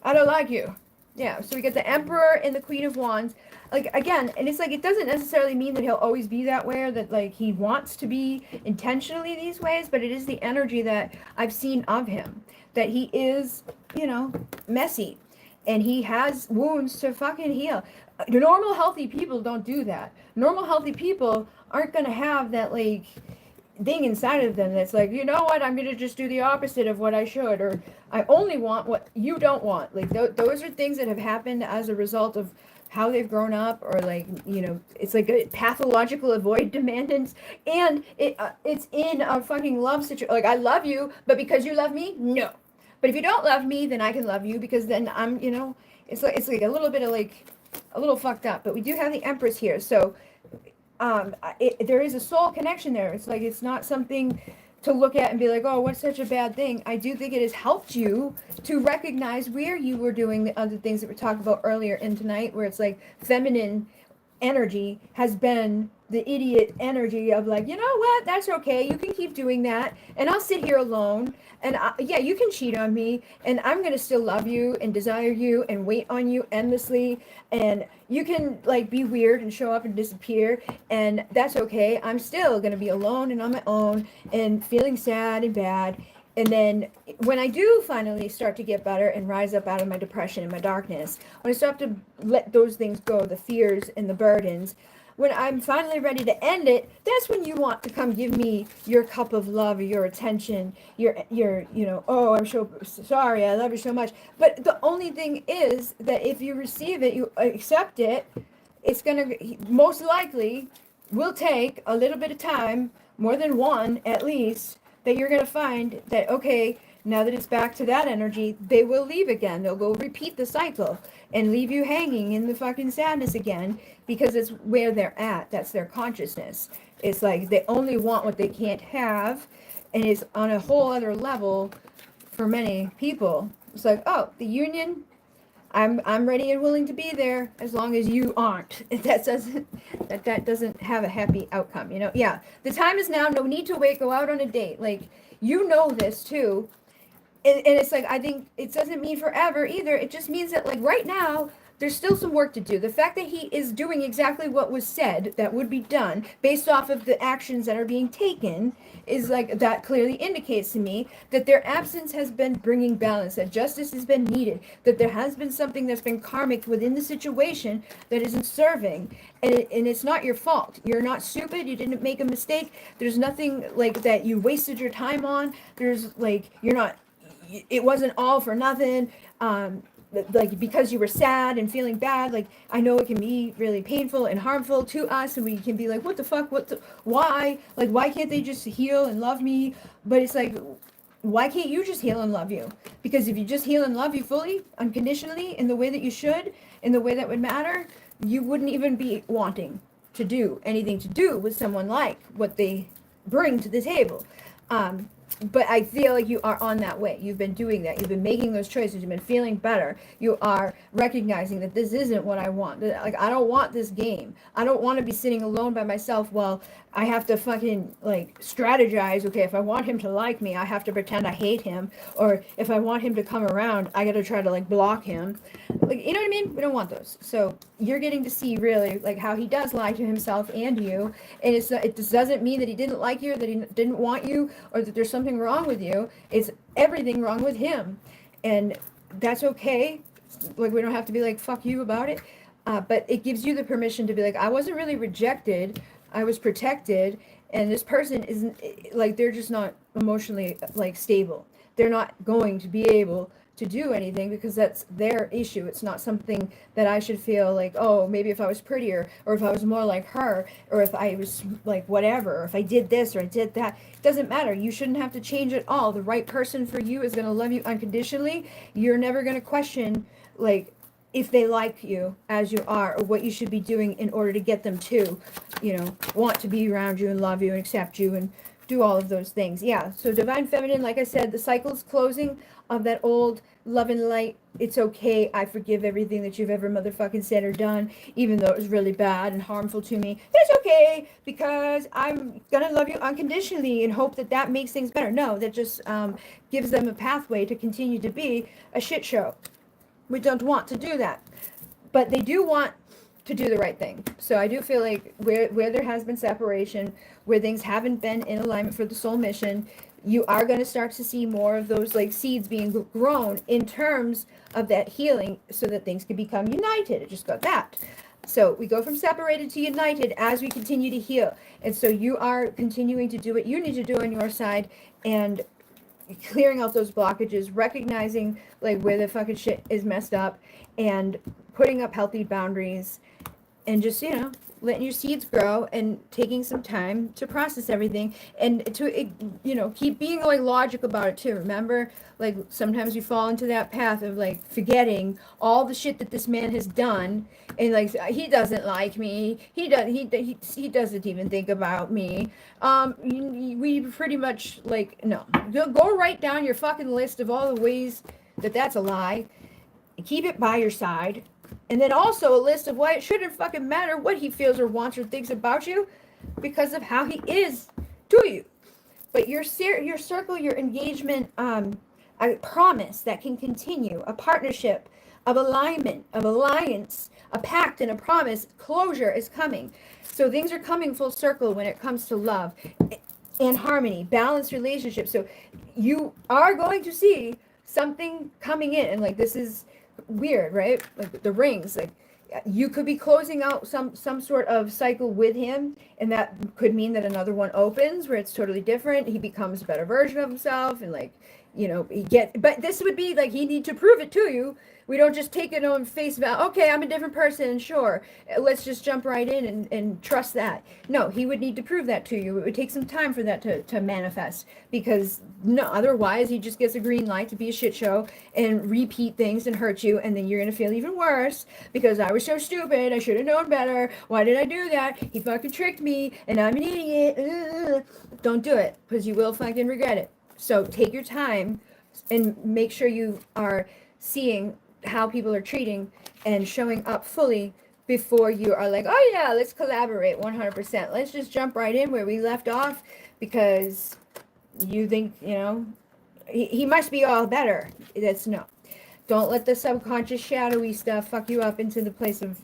S1: I don't like you. Yeah, so we get the Emperor and the Queen of Wands. Like, again, and it's like, it doesn't necessarily mean that he'll always be that way, or that, like, he wants to be intentionally these ways, but it is the energy that I've seen of him. That he is, you know, messy. And he has wounds to fucking heal. Normal, healthy people don't do that. Normal, healthy people aren't gonna have that, like, thing inside of them that's like, you know what, I'm gonna just do the opposite of what I should, or I only want what you don't want. Like, those are things that have happened as a result of how they've grown up, or, like, you know, it's like a pathological avoid demandance, and it's in a fucking love situation. Like, I love you, but because you love me, no. But if you don't love me, then I can love you, because then I'm, you know, it's like a little bit of, like, a little fucked up. But we do have the Empress here, so there is a soul connection there. It's like, it's not something to look at and be like, oh, what's such a bad thing. I do think it has helped you to recognize where you were doing the other things that we talked about earlier in tonight, where it's like feminine energy has been the idiot energy of like, you know what, that's okay, you can keep doing that, and I'll sit here alone, and yeah, you can cheat on me, and I'm gonna still love you and desire you and wait on you endlessly, and you can, like, be weird and show up and disappear, and that's okay. I'm still gonna be alone and on my own and feeling sad and bad. And then when I do finally start to get better and rise up out of my depression and my darkness, when I start to let those things go, the fears and the burdens, when I'm finally ready to end it, that's when you want to come give me your cup of love, or your attention, your, you know, oh, I'm so sorry, I love you so much. But the only thing is that if you receive it, you accept it, it's gonna, most likely, will take a little bit of time, more than one at least, that you're going to find that, okay, now that it's back to that energy, they will leave again. They'll go repeat the cycle and leave you hanging in the fucking sadness again, because it's where they're at. That's their consciousness. It's like they only want what they can't have, and it's on a whole other level for many people. It's like, oh, the union, I'm ready and willing to be there as long as you aren't. That doesn't have a happy outcome, you know? Yeah, the time is now. No need to wait. Go out on a date. Like, you know this too, and it's like, I think it doesn't mean forever either. It just means that, like, right now, there's still some work to do. The fact that he is doing exactly what was said that would be done based off of the actions that are being taken is like, that clearly indicates to me that their absence has been bringing balance, that justice has been needed, that there has been something that's been karmic within the situation that isn't serving, and it's not your fault. You're not stupid. You didn't make a mistake. There's nothing like that you wasted your time on. There's like, you're not, it wasn't all for nothing. Like, because you were sad and feeling bad, like, I know it can be really painful and harmful to us, and we can be like, what the fuck, why, like, why can't they just heal and love me? But it's like, why can't you just heal and love you? Because if you just heal and love you fully, unconditionally, in the way that you should, in the way that would matter, you wouldn't even be wanting to do anything to do with someone like what they bring to the table. But I feel like you are on that way. You've been doing that. You've been making those choices. You've been feeling better. You are recognizing that this isn't what I want. Like, I don't want this game. I don't want to be sitting alone by myself while I have to fucking, like, strategize. Okay, if I want him to like me, I have to pretend I hate him. Or if I want him to come around, I got to try to, like, block him. Like, you know what I mean? We don't want those. So you're getting to see really, like, how he does lie to himself and you. And it just doesn't mean that he didn't like you, or that he didn't want you, or that there's something wrong with you. It's everything wrong with him, and that's okay. Like, we don't have to be like, fuck you about it, but it gives you the permission to be like, I wasn't really rejected, I was protected, and this person isn't, like, they're just not emotionally, like, stable. They're not going to be able to do anything because that's their issue. It's not something that I should feel like, oh, maybe if I was prettier or if I was more like her or if I was like whatever, or if I did this or I did that. It doesn't matter. You shouldn't have to change at all. The right person for you is going to love you unconditionally. You're never going to question like if they like you as you are or what you should be doing in order to get them to, want to be around you and love you and accept you and do all of those things. Yeah, so divine feminine, like I said, the cycle's closing of that old love and light. It's okay. I forgive everything that you've ever motherfucking said or done, even though it was really bad and harmful to me. It's okay because I'm gonna love you unconditionally and hope that that makes things better. No, that just gives them a pathway to continue to be a shit show. We don't want to do that, but they do want to do the right thing. So I do feel like where there has been separation, where things haven't been in alignment for the soul mission, you are going to start to see more of those like seeds being grown in terms of that healing so that things can become united. It just got that. So we go from separated to united as we continue to heal. And so you are continuing to do what you need to do on your side and clearing out those blockages, recognizing like where the fucking shit is messed up and putting up healthy boundaries and just, letting your seeds grow and taking some time to process everything and to, keep being like logic about it too. Remember, like sometimes you fall into that path of like forgetting all the shit that this man has done and like he doesn't like me. He doesn't even think about me. We pretty much like, no, go write down your fucking list of all the ways that that's a lie and keep it by your side. And then also a list of why it shouldn't fucking matter what he feels or wants or thinks about you because of how he is to you. But your circle, your engagement, a promise that can continue, a partnership of alignment, of alliance, a pact and a promise, closure is coming. So things are coming full circle when it comes to love and harmony, balanced relationships. So you are going to see something coming in and like this is weird, right? Like the rings, like you could be closing out some sort of cycle with him and that could mean that another one opens where it's totally different. He becomes a better version of himself and like, but this would be like he need to prove it to you. We don't just take it on face value. Okay, I'm a different person, sure. Let's just jump right in and trust that. No, he would need to prove that to you. It would take some time for that to manifest because no, otherwise he just gets a green light to be a shit show and repeat things and hurt you, and then you're gonna feel even worse because I was so stupid. I should have known better. Why did I do that? He fucking tricked me, and I'm an idiot. Ugh. Don't do it because you will fucking regret it. So take your time and make sure you are seeing how people are treating and showing up fully before you are like, oh yeah, let's collaborate 100%. Let's just jump right in where we left off because you think, he must be all better. That's no. Don't let the subconscious shadowy stuff fuck you up into the place of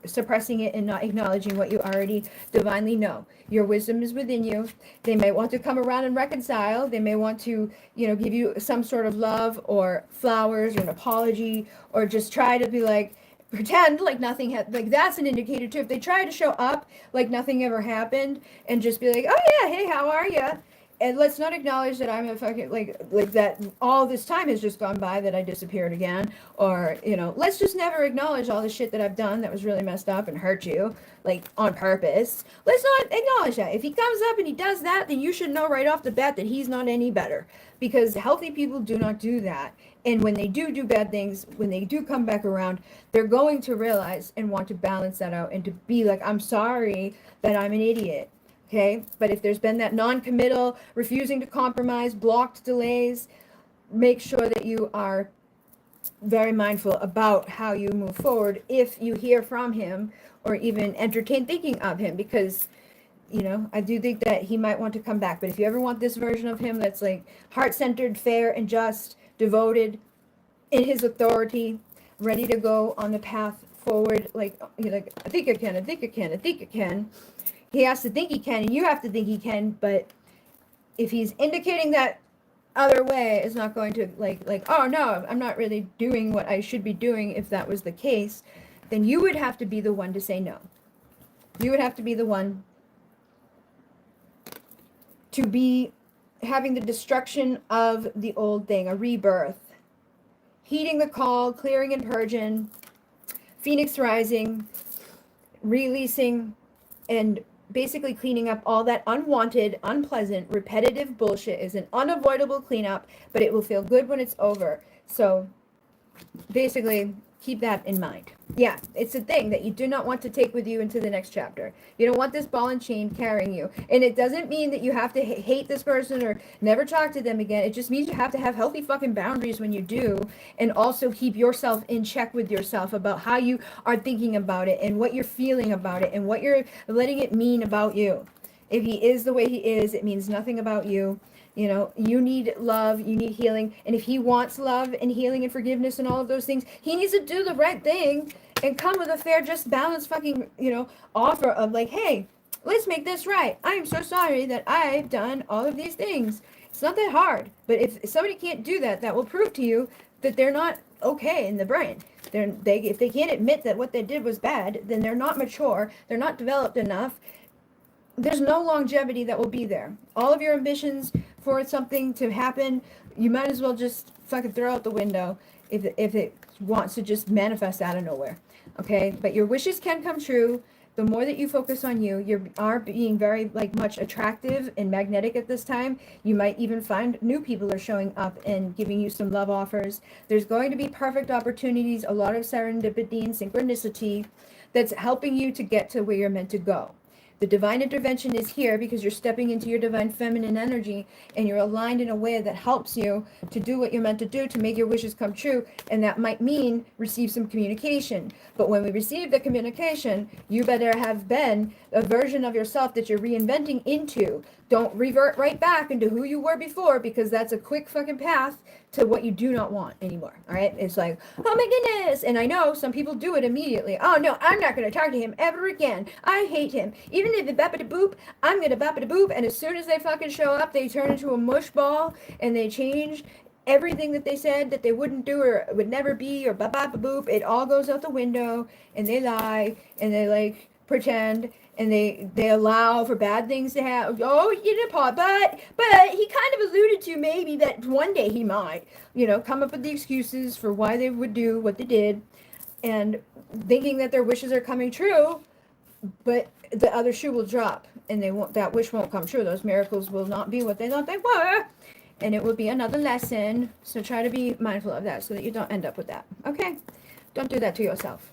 S1: suppressing it and not acknowledging what you already divinely know. Your wisdom is within you. They may want to come around and reconcile. They may want to, give you some sort of love or flowers or an apology or just try to be like, pretend like nothing had, like that's an indicator too. If they try to show up like nothing ever happened and just be like, oh yeah, hey, how are you? And let's not acknowledge that I'm a fucking, like that all this time has just gone by that I disappeared again. Or, let's just never acknowledge all the shit that I've done that was really messed up and hurt you, like on purpose. Let's not acknowledge that. If he comes up and he does that, then you should know right off the bat that he's not any better. Because healthy people do not do that. And when they do bad things, when they do come back around, they're going to realize and want to balance that out and to be like, I'm sorry that I'm an idiot. Okay, but if there's been that non-committal, refusing to compromise, blocked delays, make sure that you are very mindful about how you move forward if you hear from him or even entertain thinking of him, because I do think that he might want to come back. But if you ever want this version of him that's like heart-centered, fair and just, devoted, in his authority, ready to go on the path forward, like I think I can, I think I can, I think I can. He has to think he can, and you have to think he can, but if he's indicating that other way, it's not going to like, oh no, I'm not really doing what I should be doing if that was the case, then you would have to be the one to say no. You would have to be the one to be having the destruction of the old thing, a rebirth. heeding the call, clearing and purging, Phoenix rising, releasing, and basically cleaning up all that unwanted, unpleasant, repetitive bullshit is an unavoidable cleanup, but it will feel good when it's over. So basically, keep that in mind. Yeah, it's a thing that you do not want to take with you into the next chapter. You don't want this ball and chain carrying you. And it doesn't mean that you have to hate this person or never talk to them again. It just means you have to have healthy fucking boundaries when you do, and also keep yourself in check with yourself about how you are thinking about it and what you're feeling about it and what you're letting it mean about you. If he is the way he is, it means nothing about you. You know, you need love, you need healing. And if he wants love and healing and forgiveness and all of those things, he needs to do the right thing and come with a fair, just balanced fucking, offer of like, hey, let's make this right. I'm so sorry that I've done all of these things. It's not that hard. But if somebody can't do that, that will prove to you that they're not okay in the brain. If they can't admit that what they did was bad, then they're not mature. They're not developed enough. There's no longevity that will be there. All of your ambitions for something to happen, you might as well just fucking throw out the window if it wants to just manifest out of nowhere. Okay? But your wishes can come true. The more that you focus on you are being very much attractive and magnetic at this time. You might even find new people are showing up and giving you some love offers. There's going to be perfect opportunities, a lot of serendipity and synchronicity that's helping you to get to where you're meant to go. The divine intervention is here because you're stepping into your divine feminine energy and you're aligned in a way that helps you to do what you're meant to do to make your wishes come true. And that might mean receive some communication. But when we receive the communication, you better have been a version of yourself that you're reinventing into. Don't revert right back into who you were before, because that's a quick fucking path to what you do not want anymore. All right. It's like, oh my goodness. And I know some people do it immediately. Oh no, I'm not going to talk to him ever again. I hate him. Even if it bappity boop, I'm going to bappity boop. And as soon as they fucking show up, they turn into a mush ball and they change everything that they said that they wouldn't do or would never be or boop. It all goes out the window and they lie and they pretend. And they allow for bad things to happen. Oh, you did pot, but he kind of alluded to maybe that one day he might, come up with the excuses for why they would do what they did, and thinking that their wishes are coming true, but the other shoe will drop, and that wish won't come true. Those miracles will not be what they thought they were, and it will be another lesson. So try to be mindful of that so that you don't end up with that. Okay, don't do that to yourself.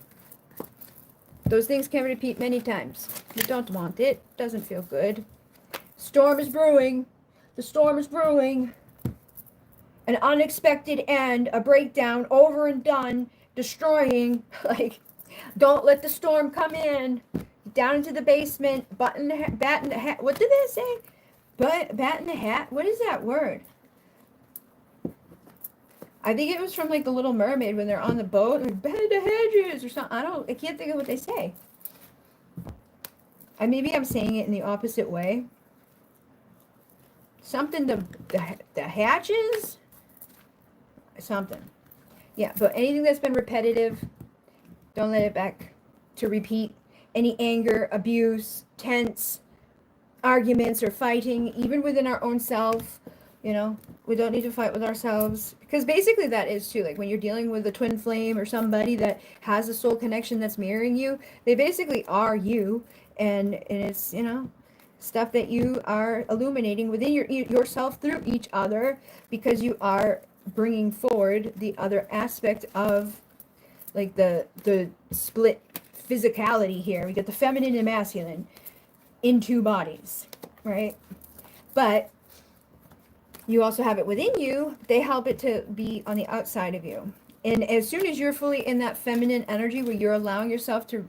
S1: Those things can repeat many times. You don't want it. Doesn't feel good. Storm is brewing. The storm is brewing. An unexpected end. A breakdown. Over and done. Destroying. Don't let the storm come in. Down into the basement. Bat in the hat. What did they say? Bat in the hat? What is that word? I think it was from The Little Mermaid when they're on the boat, bend the hedges or something. I can't think of what they say. Maybe I'm saying it in the opposite way. Something the hatches? Something. Yeah, but anything that's been repetitive, don't let it back to repeat. Any anger, abuse, tense arguments or fighting, even within our own self, we don't need to fight with ourselves, because basically that is too, when you're dealing with a twin flame or somebody that has a soul connection that's mirroring you, they basically are you, and it's, stuff that you are illuminating within yourself through each other, because you are bringing forward the other aspect of the split physicality here. We get the feminine and masculine in two bodies, right? But you also have it within you. They help it to be on the outside of you. And as soon as you're fully in that feminine energy where you're allowing yourself to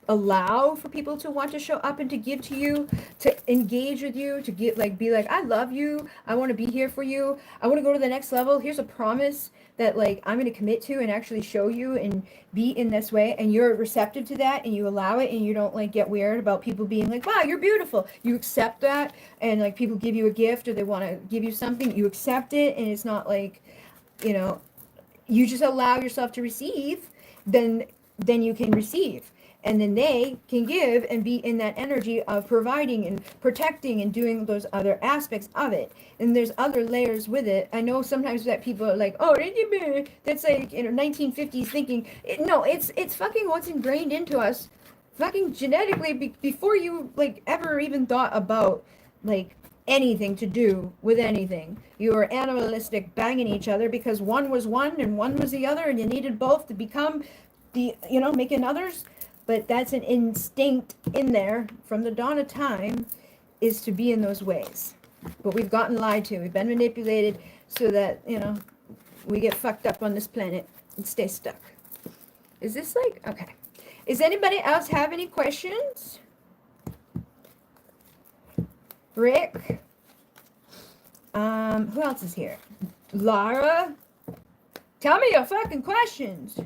S1: allow for people to want to show up and to give to you, to engage with you, to get be I love you, I want to be here for you, I want to go to the next level, here's a promise that I'm going to commit to and actually show you and be in this way, and you're receptive to that and you allow it, and you don't get weird about people being wow, you're beautiful. You accept that, and people give you a gift or they want to give you something, you accept it, and it's not you just allow yourself to receive, then you can receive. And then they can give and be in that energy of providing and protecting and doing those other aspects of it. And there's other layers with it. I know sometimes that people are like, oh, that's like, 1950s thinking. No, it's fucking what's ingrained into us, fucking genetically, before you like ever even thought about like anything to do with anything. You were animalistic, banging each other because one was one and one was the other, and you needed both to become the, making others. But that's an instinct in there from the dawn of time, is to be in those ways. But we've gotten lied to. We've been manipulated so that, we get fucked up on this planet and stay stuck. Is this like, okay. Does anybody else have any questions? Rick? Who else is here? Lara? Tell me your fucking questions.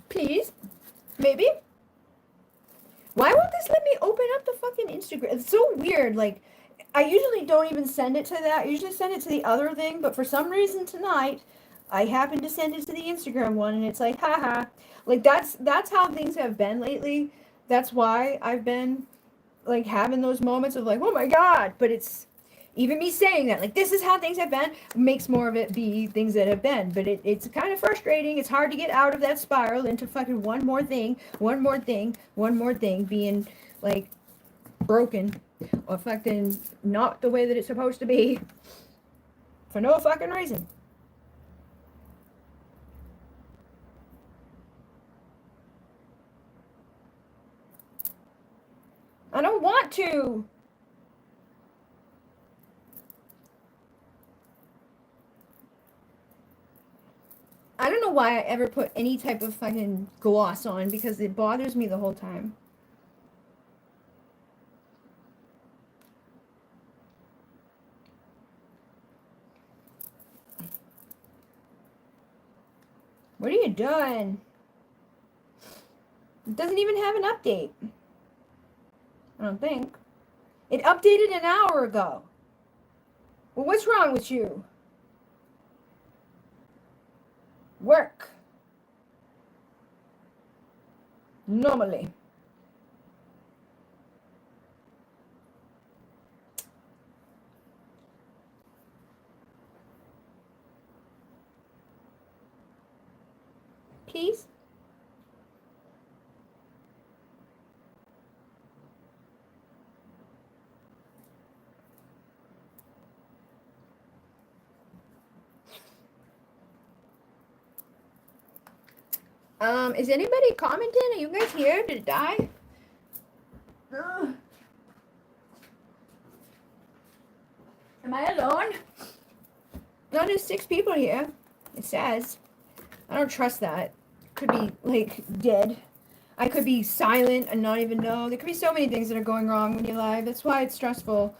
S1: Please? Maybe? Why won't this let me open up the fucking Instagram? It's so weird. Like, I usually don't even send it to that. I usually send it to the other thing. But for some reason tonight, I happened to send it to the Instagram one. And it's like, haha. Like, that's how things have been lately. That's why I've been, like, having those moments of like, oh my God. But it's, even me saying that, like, this is how things have been, makes more of it be things that have been. But it's kind of frustrating. It's hard to get out of that spiral into fucking one more thing, being, like, broken or fucking not the way that it's supposed to be for no fucking reason. I don't want to. I don't know why I ever put any type of fucking gloss on, because it bothers me the whole time. What are you doing? It doesn't even have an update. I don't think. It updated an hour ago. Well, what's wrong with you? Work. Normally. Please? Is anybody commenting? Are you guys here? Did it die? Ugh. Am I alone? No, there's 6 people here. It says. I don't trust that. Could be, like, dead. I could be silent and not even know. There could be so many things that are going wrong when you're live. That's why it's stressful.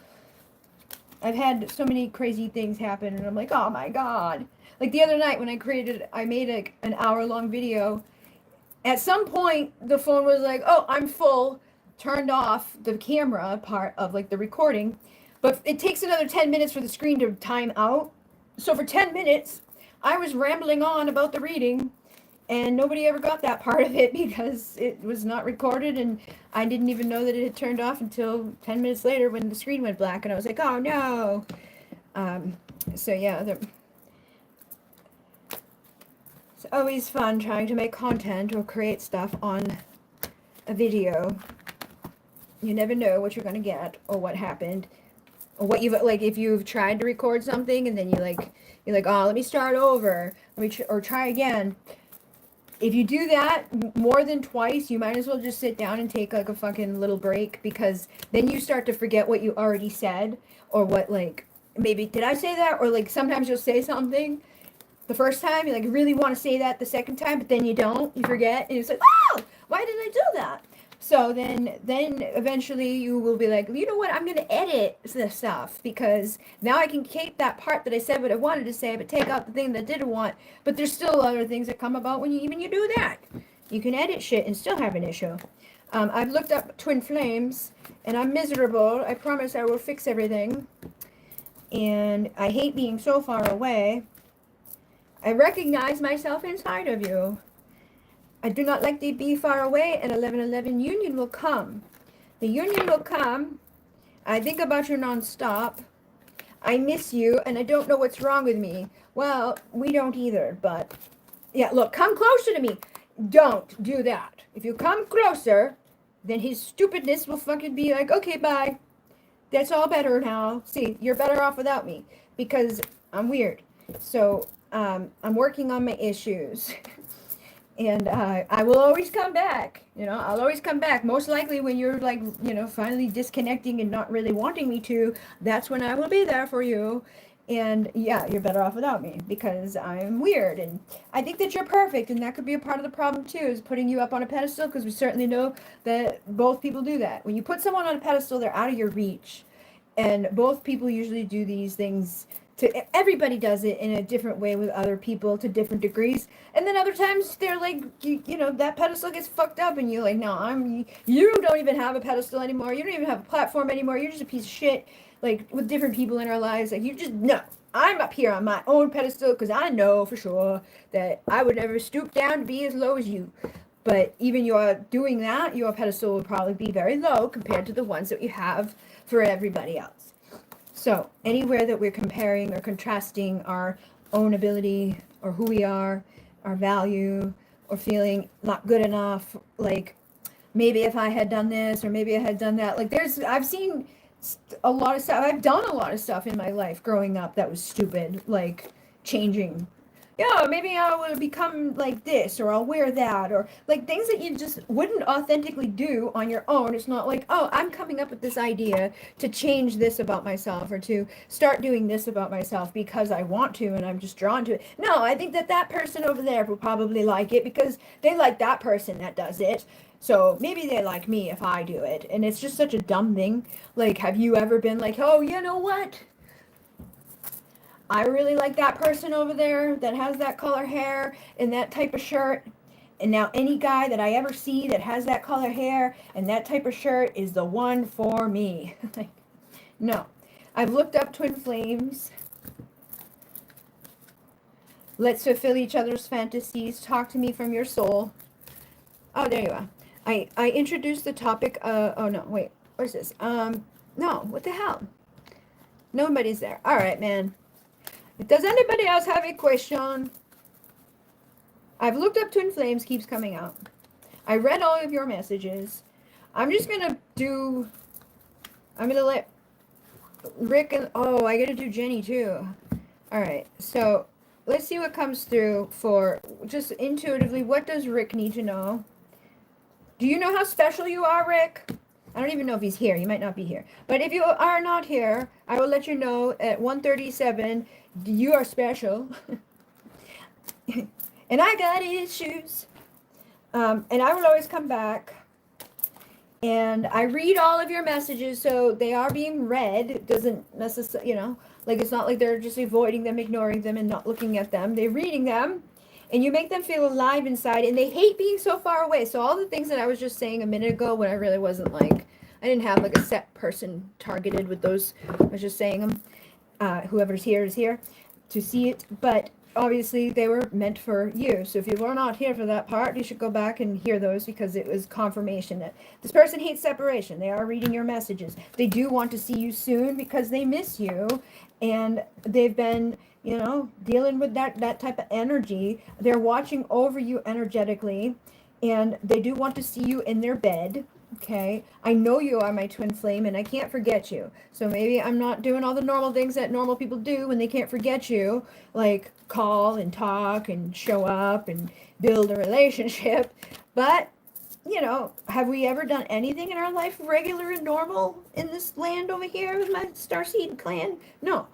S1: I've had so many crazy things happen, and I'm like, oh my God. Like the other night when I made an hour-long video. At some point, the phone was like, oh, I'm full. Turned off the camera part of, like, the recording. But it takes another 10 minutes for the screen to time out. So for 10 minutes, I was rambling on about the reading, and nobody ever got that part of it because it was not recorded, and I didn't even know that it had turned off until 10 minutes later when the screen went black, and I was like, oh no. So yeah, it's always fun trying to make content or create stuff on a video. You never know what you're going to get or what happened. Or what you've, like, if you've tried to record something and then you're like, oh, let me start over, or try again. If you do that more than twice, you might as well just sit down and take, like, a fucking little break, because then you start to forget what you already said, or what, like, maybe, did I say that? Or, like, sometimes you'll say something the first time, you, like, really want to say that the second time, but then you don't, you forget, and it's like, oh, why did I do that? So then eventually you will be like, you know what, I'm going to edit this stuff, because now I can keep that part that I said what I wanted to say, but take out the thing that I didn't want. But there's still other things that come about when you do that. You can edit shit and still have an issue. I've looked up twin flames, and I'm miserable. I promise I will fix everything. And I hate being so far away. I recognize myself inside of you. I do not like to be far away, and 1111 union will come. The union will come. I think about you nonstop. I miss you, and I don't know what's wrong with me. Well, we don't either, but yeah, look, come closer to me. Don't do that. If you come closer, then his stupidness will fucking be like, okay, bye. That's all better now. See, you're better off without me because I'm weird. So I'm working on my issues. And I will always come back. I'll always come back. Most likely when you're like, finally disconnecting and not really wanting me to, that's when I will be there for you. And yeah, you're better off without me because I'm weird. And I think that you're perfect. And that could be a part of the problem too, is putting you up on a pedestal, because we certainly know that both people do that. When you put someone on a pedestal, they're out of your reach. And both people usually do these things everybody does it in a different way with other people to different degrees. And then other times they're like, that pedestal gets fucked up and you're like, no, you don't even have a pedestal anymore. You don't even have a platform anymore. You're just a piece of shit. Like with different people in our lives, like no, I'm up here on my own pedestal because I know for sure that I would never stoop down to be as low as you. But even you're doing that, your pedestal will probably be very low compared to the ones that you have for everybody else. So anywhere that we're comparing or contrasting our own ability or who we are, our value, or feeling not good enough, like maybe if I had done this or maybe I had done that, like I've seen a lot of stuff. I've done a lot of stuff in my life growing up that was stupid, like changing. Yeah, maybe I will become like this, or I'll wear that, or like things that you just wouldn't authentically do on your own. It's not like, oh, I'm coming up with this idea to change this about myself or to start doing this about myself because I want to and I'm just drawn to it. No, I think that person over there will probably like it because they like that person that does it. So maybe they like me if I do it. And it's just such a dumb thing. Like, have you ever been like, oh, you know what? I really like that person over there that has that color hair and that type of shirt. And now any guy that I ever see that has that color hair and that type of shirt is the one for me. Like, no. I've looked up twin flames. Let's fulfill each other's fantasies. Talk to me from your soul. Oh, there you are. I introduced the topic. Oh, no, wait. What's this? No, what the hell? Nobody's there. All right, man. Does anybody else have a question? I've looked up twin flames, keeps coming out. I read all of your messages. I'm just going to let Rick and, oh, I got to do Jenny too. All right, so let's see what comes through for, just intuitively, what does Rick need to know? Do you know how special you are, Rick? I don't even know if he's here. He might not be here. But if you are not here, I will let you know at 1:37, you are special. And I got issues. And I will always come back. And I read all of your messages, so they are being read. It doesn't necessarily, like it's not like they're just avoiding them, ignoring them, and not looking at them. They're reading them. And you make them feel alive inside, and they hate being so far away. So all the things that I was just saying a minute ago when I really wasn't like, I didn't have like a set person targeted with those, I was just saying them, whoever's here is here to see it. But obviously they were meant for you. So if you were not here for that part, you should go back and hear those because it was confirmation that this person hates separation. They are reading your messages. They do want to see you soon because they miss you, and they've been, dealing with that type of energy. They're watching over you energetically, and they do want to see you in their bed. Okay, I know you are my twin flame, and I can't forget you. So maybe I'm not doing all the normal things that normal people do when they can't forget you, like call and talk and show up and build a relationship. But, have we ever done anything in our life regular and normal in this land over here with my Starseed clan? No.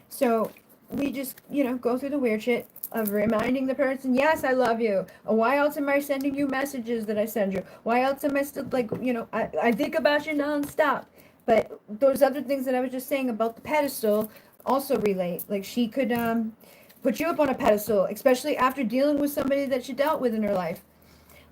S1: So we just, go through the weird shit of reminding the person, yes, I love you. Why else am I sending you messages that I send you? Why else am I still like, I think about you nonstop. But those other things that I was just saying about the pedestal also relate. Like she could put you up on a pedestal, especially after dealing with somebody that she dealt with in her life.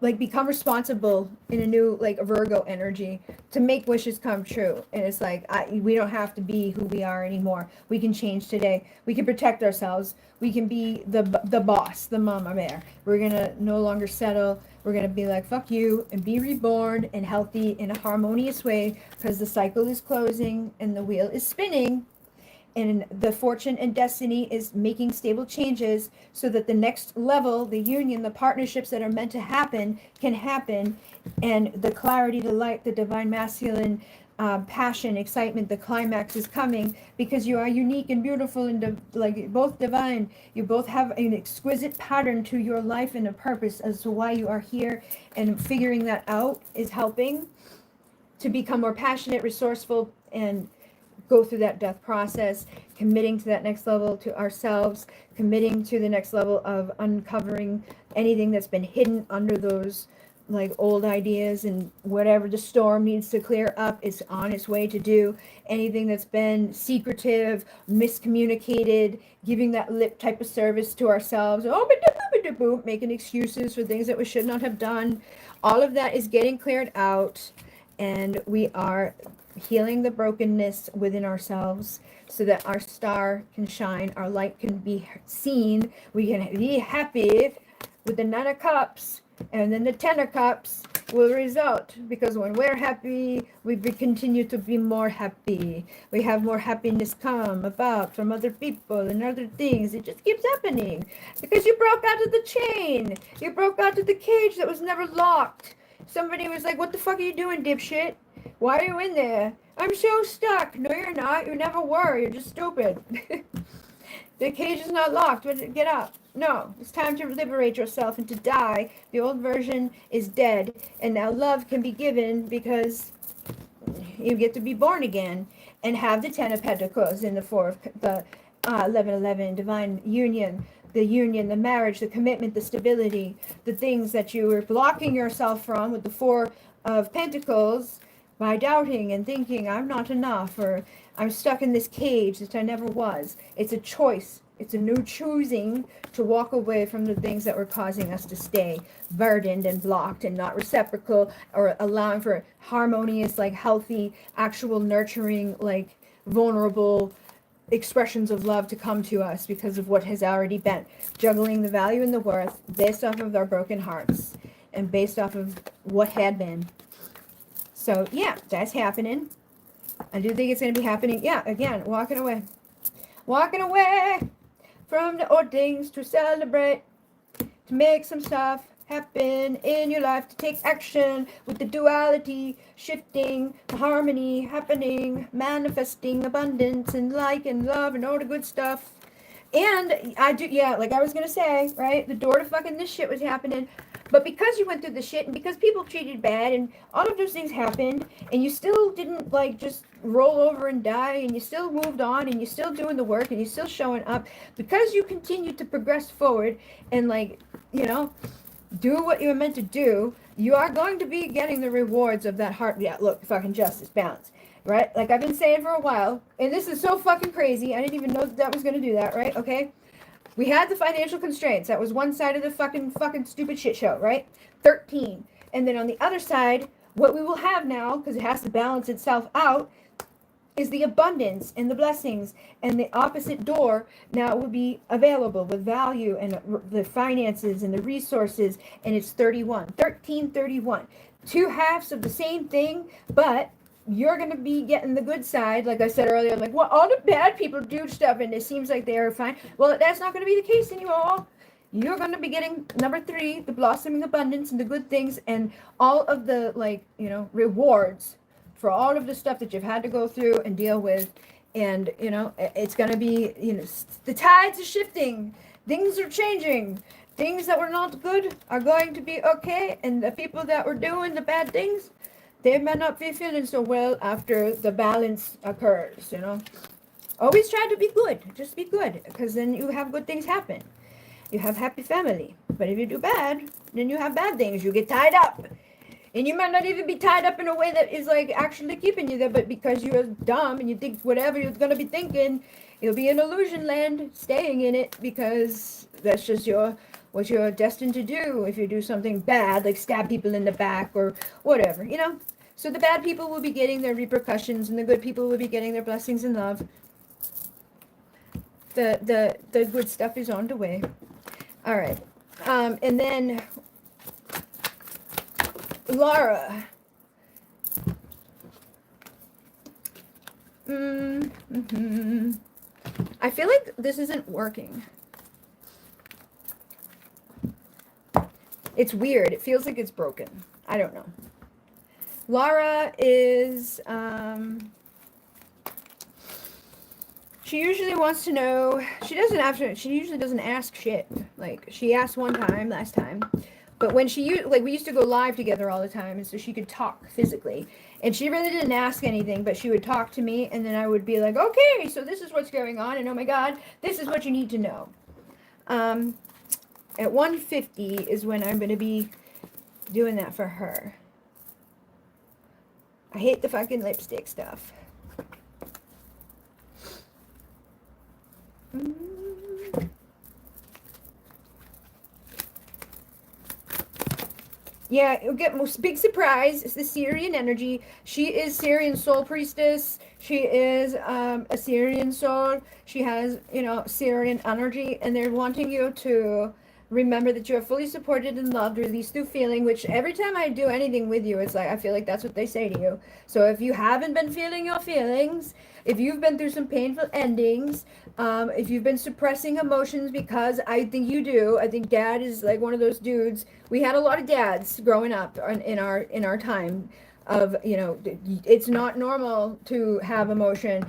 S1: like become responsible in a new like Virgo energy to make wishes come true. And it's like we don't have to be who we are anymore. We can change today. We can protect ourselves. We can be the boss, the mama bear. We're gonna no longer settle. We're gonna be like fuck you and be reborn and healthy in a harmonious way, because the cycle is closing and the wheel is spinning, and the fortune and destiny is making stable changes so that the next level, the union, the partnerships that are meant to happen can happen, and the clarity, the light, the divine masculine passion, excitement, the climax is coming, because you are unique and beautiful and like both divine. You both have an exquisite pattern to your life and a purpose as to why you are here, and figuring that out is helping to become more passionate, resourceful, and go through that death process, committing to that next level to ourselves, committing to the next level of uncovering anything that's been hidden under those like old ideas, and whatever the storm needs to clear up is on its way to do. Anything that's been secretive, miscommunicated, giving that lip type of service to ourselves, making excuses for things that we should not have done, all of that is getting cleared out, and we are healing the brokenness within ourselves so that our star can shine, our light can be seen, we can be happy with the 9 of cups, and then the 10 of cups will result, because when we're happy, we continue to be more happy. We have more happiness come about from other people and other things. It just keeps happening because you broke out of the chain. You broke out of the cage that was never locked. Somebody was like, what the fuck are you doing, dipshit? Why are you in there? I'm so stuck. No, you're not. You never were. You're just stupid. The cage is not locked. Get up. No, it's time to liberate yourself and to die. The old version is dead, and now love can be given, because you get to be born again and have the 10 of Pentacles in the 4 of the 11, divine union. The union, the marriage, the commitment, the stability, the things that you were blocking yourself from with the 4 of Pentacles by doubting and thinking I'm not enough, or I'm stuck in this cage that I never was. It's a choice. It's a new choosing to walk away from the things that were causing us to stay burdened and blocked and not reciprocal, or allowing for harmonious, like healthy, actual nurturing, like vulnerable expressions of love to come to us because of what has already been. Juggling the value and the worth based off of our broken hearts and based off of what had been. So yeah, that's happening. I do think it's going to be happening. Yeah, again, walking away. Walking away from the old things to celebrate, to make some stuff happen in your life, to take action with the duality, shifting, the harmony happening, manifesting abundance and light and love and all the good stuff. And I do, yeah, like I was going to say, right, the door to fucking this shit was happening. But because you went through the shit, and because people treated bad, and all of those things happened, and you still didn't, like, just roll over and die, and you still moved on, and you're still doing the work, and you're still showing up, because you continue to progress forward and, like, you know, do what you were meant to do, you are going to be getting the rewards of that heart. Yeah, look, fucking justice, balance, right? Like I've been saying for a while, and this is so fucking crazy. I didn't even know that was going to do that, right? Okay. We had the financial constraints. That was one side of the fucking stupid shit show, right? 13. And then on the other side, what we will have now, because it has to balance itself out, is the abundance and the blessings, and the opposite door now will be available with value and the finances and the resources, and it's 31. 1331. Two halves of the same thing, but you're going to be getting the good side. Like I said earlier, like, well, all the bad people do stuff and it seems like they are fine. Well, that's not going to be the case anymore. You're going to be getting number 3, the blossoming abundance and the good things and all of the, like, you know, rewards for all of the stuff that you've had to go through and deal with. And, you know, it's going to be, you know, the tides are shifting. Things are changing. Things that were not good are going to be okay. And the people that were doing the bad things, they may not be feeling so well after the balance occurs, you know. Always try to be good. Just be good, because then you have good things happen. You have happy family. But if you do bad, then you have bad things. You get tied up. And you might not even be tied up in a way that is like actually keeping you there, but because you're dumb and you think whatever you're going to be thinking, you'll be in illusion land, staying in it, because that's just your what you're destined to do if you do something bad, like stab people in the back or whatever, you know? So the bad people will be getting their repercussions, and the good people will be getting their blessings and love. The good stuff is on the way. All right. And then Laura. I feel like this isn't working. It's weird. It feels like it's broken. I don't know. Laura is, she usually wants to know, she usually doesn't ask shit. Like, she asked one time, last time. But when we used to go live together all the time, and so she could talk physically. And she really didn't ask anything, but she would talk to me, and then I would be like, okay, so this is what's going on, and oh my God, this is what you need to know. At 150 is when I'm going to be doing that for her. I hate the fucking lipstick stuff. Yeah, you'll get most big surprise. It's the Syrian energy. She is Syrian soul priestess. She is a Syrian soul. She has, you know, Syrian energy, and they're wanting you to remember that you are fully supported and loved, released through feeling, which every time I do anything with you, it's like, I feel like that's what they say to you. So if you haven't been feeling your feelings, if you've been through some painful endings, if you've been suppressing emotions, because I think you do, I think dad is like one of those dudes. We had a lot of dads growing up in our time of, you know, it's not normal to have emotion.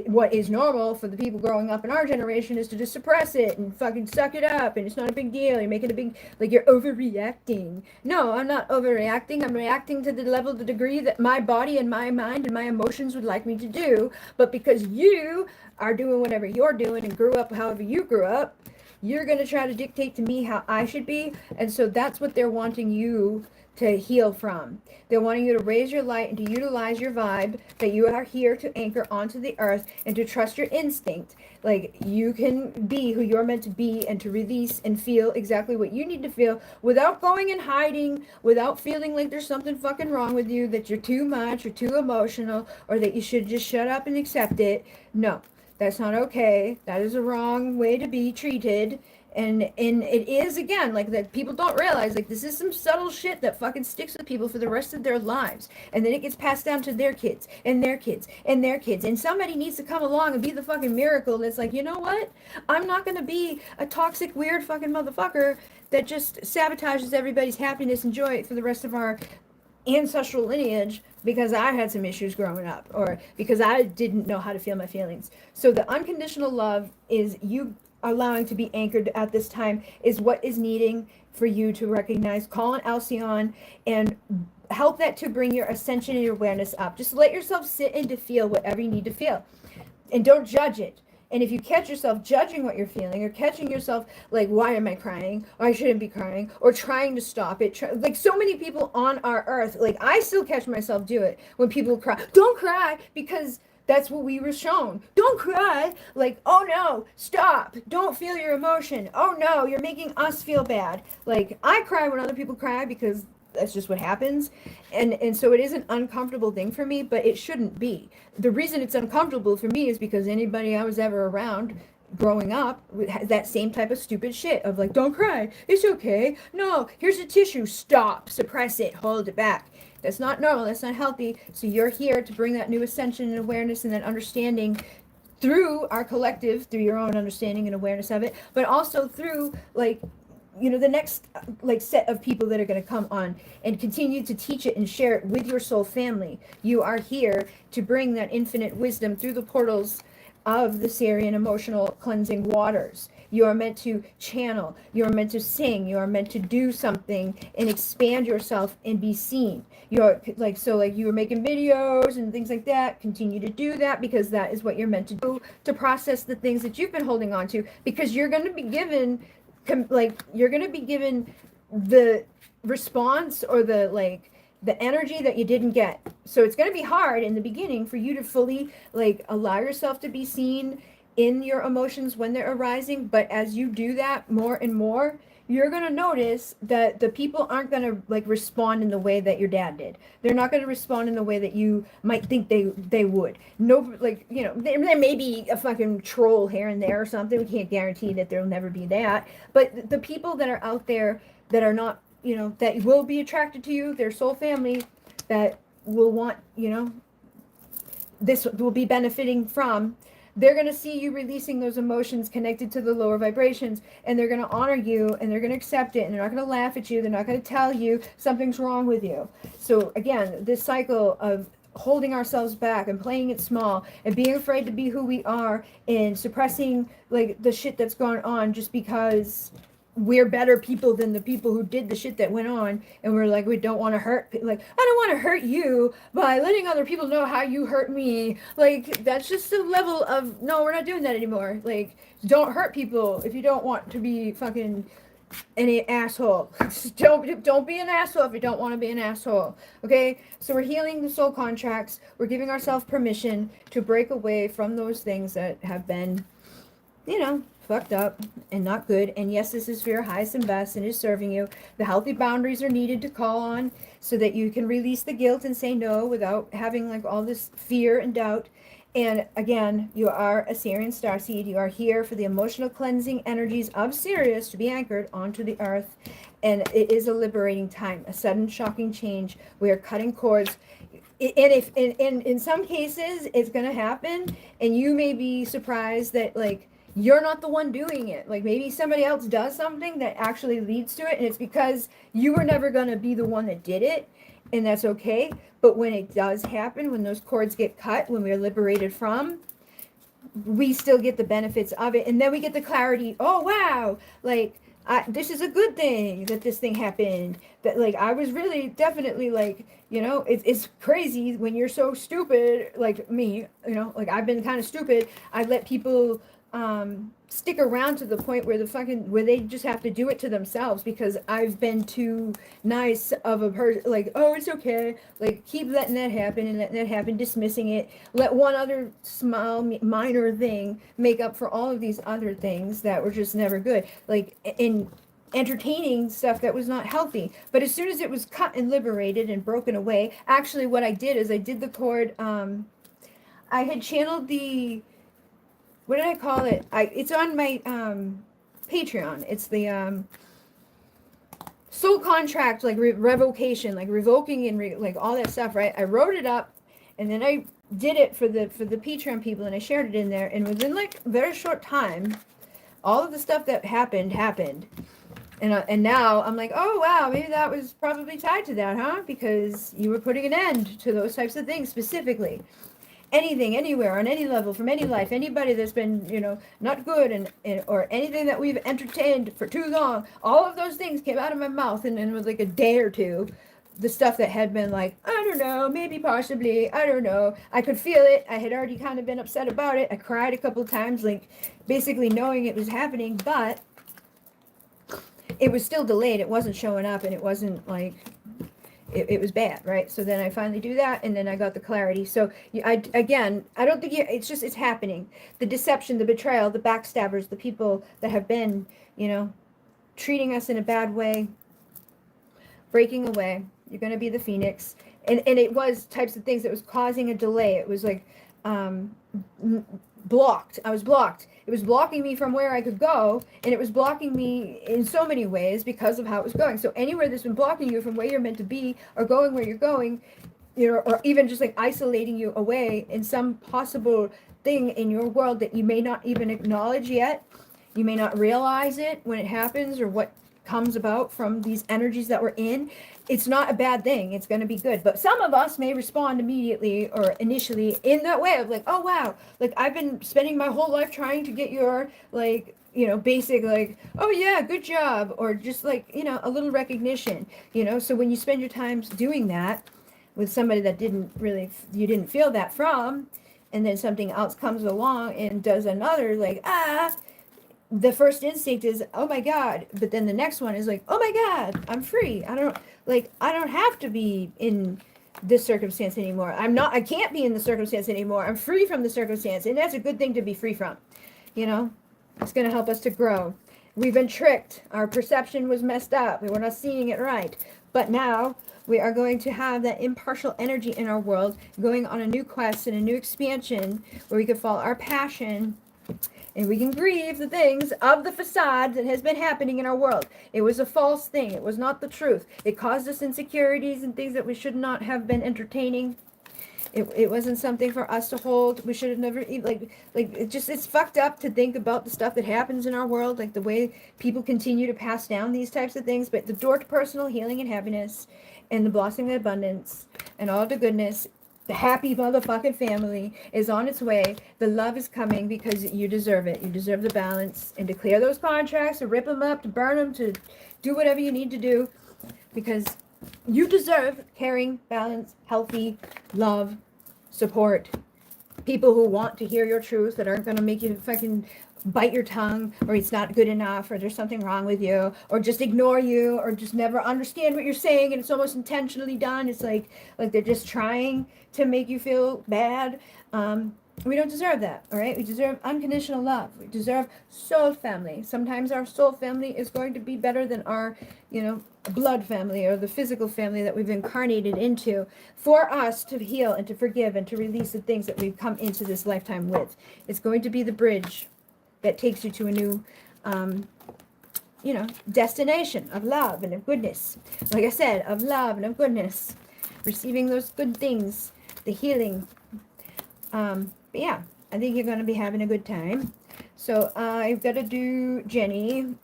S1: What is normal for the people growing up in our generation is to just suppress it and fucking suck it up, and it's not a big deal. You're making a big, like, you're overreacting. No, I'm not overreacting. I'm reacting to the level, the degree that my body and my mind and my emotions would like me to do. But because you are doing whatever you're doing and grew up however you grew up, you're going to try to dictate to me how I should be. And so that's what they're wanting you to heal from. They're wanting you to raise your light and to utilize your vibe, that you are here to anchor onto the earth and to trust your instinct. Like, you can be who you're meant to be, and to release and feel exactly what you need to feel without going and hiding, without feeling like there's something fucking wrong with you, that you're too much or too emotional, or that you should just shut up and accept it. No, that's not okay. That is a wrong way to be treated. And it is, again, like, that people don't realize, like, this is some subtle shit that fucking sticks with people for the rest of their lives. And then it gets passed down to their kids and their kids and their kids. And somebody needs to come along and be the fucking miracle that's like, you know what? I'm not going to be a toxic, weird fucking motherfucker that just sabotages everybody's happiness and joy for the rest of our ancestral lineage because I had some issues growing up, or because I didn't know how to feel my feelings. So the unconditional love is you allowing to be anchored at this time is what is needing for you to recognize. Call on Alcyon and help that to bring your ascension and your awareness up. Just let yourself sit and to feel whatever you need to feel, and don't judge it. And if you catch yourself judging what you're feeling, or catching yourself like, why am I crying, or I shouldn't be crying, or trying to stop it, like so many people on our earth, like I still catch myself do it when people cry. Don't cry, because that's what we were shown. Don't cry. Like, oh no, stop. Don't feel your emotion. Oh no, you're making us feel bad. Like, I cry when other people cry because that's just what happens. And so it is an uncomfortable thing for me, but it shouldn't be. The reason it's uncomfortable for me is because anybody I was ever around growing up has that same type of stupid shit of like, don't cry. It's okay. No, here's a tissue. Stop. Suppress it. Hold it back. That's not normal. That's not healthy. So you're here to bring that new ascension and awareness and that understanding through our collective, through your own understanding and awareness of it, but also through, like, you know, the next like set of people that are going to come on and continue to teach it and share it with your soul family. You are here to bring that infinite wisdom through the portals of the Syrian emotional cleansing waters. You are meant to channel. You are meant to sing. You are meant to do something and expand yourself and be seen. You're like, so like you were making videos and things like that. Continue to do that, because that is what you're meant to do, to process the things that you've been holding on to, because you're going to be given, like, you're going to be given the response or the, like, the energy that you didn't get. So it's going to be hard in the beginning for you to fully, like, allow yourself to be seen in your emotions when they're arising, but as you do that more and more, you're going to notice that the people aren't going to like respond in the way that your dad did. They're not going to respond in the way that you might think they would. No, like, you know, there may be a fucking troll here and there or something. We can't guarantee that there'll never be that. But the people that are out there that are not, you know, that will be attracted to you, their soul family, that will want, you know, this will be benefiting from, they're going to see you releasing those emotions connected to the lower vibrations, and they're going to honor you, and they're going to accept it, and they're not going to laugh at you, they're not going to tell you something's wrong with you. So again, this cycle of holding ourselves back and playing it small and being afraid to be who we are and suppressing like the shit that's going on just because we're better people than the people who did the shit that went on, and we're like, we don't want to hurt, like, I don't want to hurt you by letting other people know how you hurt me. Like, that's just the level of, no, we're not doing that anymore. Like, don't hurt people if you don't want to be fucking any asshole. Don't be an asshole if you don't want to be an asshole. Okay, so we're healing the soul contracts. We're giving ourselves permission to break away from those things that have been, you know, fucked up and not good. And yes, this is for your highest and best and is serving you. The healthy boundaries are needed to call on so that you can release the guilt and say no without having like all this fear and doubt. And again, you are a Sirian starseed. You are here for the emotional cleansing energies of Sirius to be anchored onto the earth. And it is a liberating time, a sudden shocking change. We are cutting cords. And if in some cases it's going to happen, and you may be surprised that like you're not the one doing it. Like maybe somebody else does something that actually leads to it, and it's because you were never going to be the one that did it, and that's okay. But when it does happen, when those cords get cut, when we're liberated from, we still get the benefits of it. And then we get the clarity, oh wow, like this is a good thing that this thing happened. That like I was really definitely like, you know, it's crazy when you're so stupid like me, you know, like I've been kind of stupid. I let people stick around to the point where where they just have to do it to themselves because I've been too nice of a person, like, oh, it's okay, like keep letting that happen and letting that happen, dismissing it, let one other small minor thing make up for all of these other things that were just never good, like in entertaining stuff that was not healthy. But as soon as it was cut and liberated and broken away, actually what I did is I did the cord, I had channeled the, what did I call it? It's on my Patreon. It's the soul contract, like revocation, like revoking and like all that stuff, right? I wrote it up, and then I did it for the Patreon people, and I shared it in there. And within like a very short time, all of the stuff that happened. And now I'm like, oh wow, maybe that was probably tied to that, huh? Because you were putting an end to those types of things specifically. Anything, anywhere, on any level, from any life, anybody that's been, you know, not good and or anything that we've entertained for too long, all of those things came out of my mouth, and then with like a day or two, the stuff that had been like, I don't know, maybe possibly, I don't know, I could feel it, I had already kind of been upset about it, I cried a couple of times, like basically knowing it was happening, but it was still delayed, it wasn't showing up, and it wasn't like, it was bad, right? So then I finally do that, and then I got the clarity. So I don't think it's happening. The deception, the betrayal, the backstabbers, the people that have been, you know, treating us in a bad way, breaking away. You're going to be the phoenix. And it was types of things that was causing a delay. It was like blocked. I was blocked. It was blocking me from where I could go, and it was blocking me in so many ways because of how it was going. So anywhere that's been blocking you from where you're meant to be or going where you're going, you know, or even just like isolating you away in some possible thing in your world that you may not even acknowledge yet, you may not realize it when it happens or what comes about from these energies that we're in, it's not a bad thing. It's going to be good. But some of us may respond immediately or initially in that way of like, oh, wow, like I've been spending my whole life trying to get your like, you know, basic like, oh, yeah, good job. Or just like, you know, a little recognition, you know. So when you spend your time doing that with somebody that you didn't feel that from, and then something else comes along and does another like, the first instinct is, oh my God. But then the next one is like, oh my God, I'm free. I don't have to be in this circumstance anymore. I can't be in the circumstance anymore. I'm free from the circumstance. And that's a good thing to be free from. You know, it's going to help us to grow. We've been tricked. Our perception was messed up. We were not seeing it right. But now we are going to have that impartial energy in our world, going on a new quest and a new expansion where we can follow our passion and we can grieve the things of the facade that has been happening in our world. It was a false thing. It was not the truth. It caused us insecurities and things that we should not have been entertaining. It wasn't something for us to hold. We should have never, it's fucked up to think about the stuff that happens in our world, like the way people continue to pass down these types of things. But the door to personal healing and happiness and the blossoming of abundance and all the goodness, the happy motherfucking family is on its way. The love is coming because you deserve it. You deserve the balance, and to clear those contracts, to rip them up, to burn them, to do whatever you need to do, because you deserve caring, balance, healthy love, support, people who want to hear your truth, that aren't going to make you fucking bite your tongue, or it's not good enough, or there's something wrong with you, or just ignore you, or just never understand what you're saying, and it's almost intentionally done. It's like they're just trying to make you feel bad. We don't deserve that, all right? We deserve unconditional love. We deserve soul family. Sometimes our soul family is going to be better than our, blood family or the physical family that we've incarnated into, for us to heal and to forgive and to release the things that we've come into this lifetime with. It's going to be the bridge that takes you to a new, destination of love and of goodness. Like I said, of love and of goodness. Receiving those good things, the healing. But yeah, I think you're going to be having a good time. So I've got to do Jenny.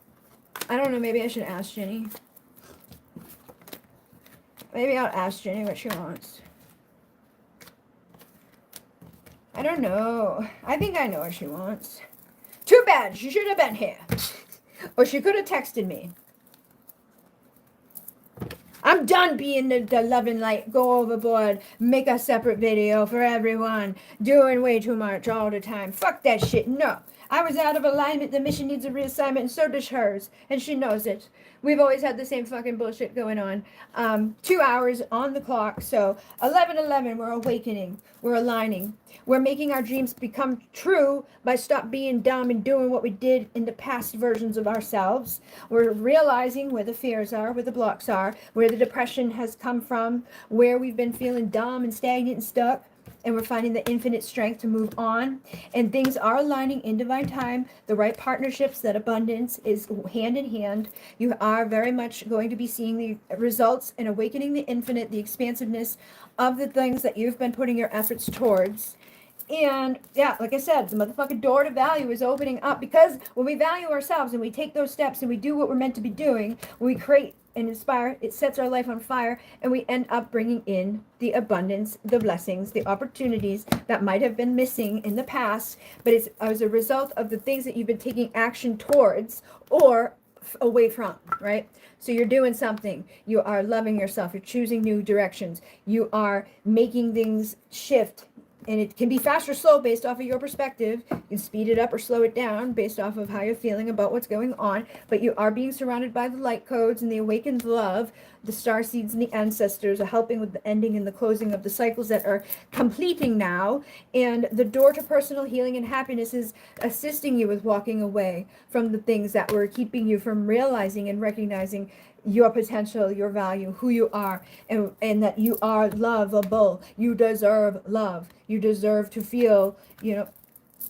S1: I don't know, maybe I should ask Jenny. Maybe I'll ask Jenny what she wants. I don't know. I think I know what she wants. Too bad. She should have been here. Or she could have texted me. I'm done being the loving light. Go overboard. Make a separate video for everyone. Doing way too much all the time. Fuck that shit. No. I was out of alignment. The mission needs a reassignment, and so does hers. And she knows it. We've always had the same fucking bullshit going on. 2 hours on the clock. So 11:11, we're awakening. We're aligning. We're making our dreams become true by stop being dumb and doing what we did in the past versions of ourselves. We're realizing where the fears are, where the blocks are, where the depression has come from, where we've been feeling dumb and stagnant and stuck. And we're finding the infinite strength to move on. And things are aligning in divine time. The right partnerships, that abundance is hand in hand. You are very much going to be seeing the results and awakening the infinite, the expansiveness of the things that you've been putting your efforts towards. And yeah, like I said, the motherfucking door to value is opening up, because when we value ourselves and we take those steps and we do what we're meant to be doing, when we create and inspire, it sets our life on fire, and we end up bringing in the abundance, the blessings, the opportunities that might have been missing in the past, but it's as a result of the things that you've been taking action towards or away from, right? So you're doing something, you are loving yourself, you're choosing new directions, you are making things shift. And it can be fast or slow based off of your perspective. You can speed it up or slow it down based off of how you're feeling about what's going on. But you are being surrounded by the light codes and the awakened love. The star seeds and the ancestors are helping with the ending and the closing of the cycles that are completing now. And the door to personal healing and happiness is assisting you with walking away from the things that were keeping you from realizing and recognizing your potential, your value, who you are, and that you are lovable. You deserve love. You deserve to feel,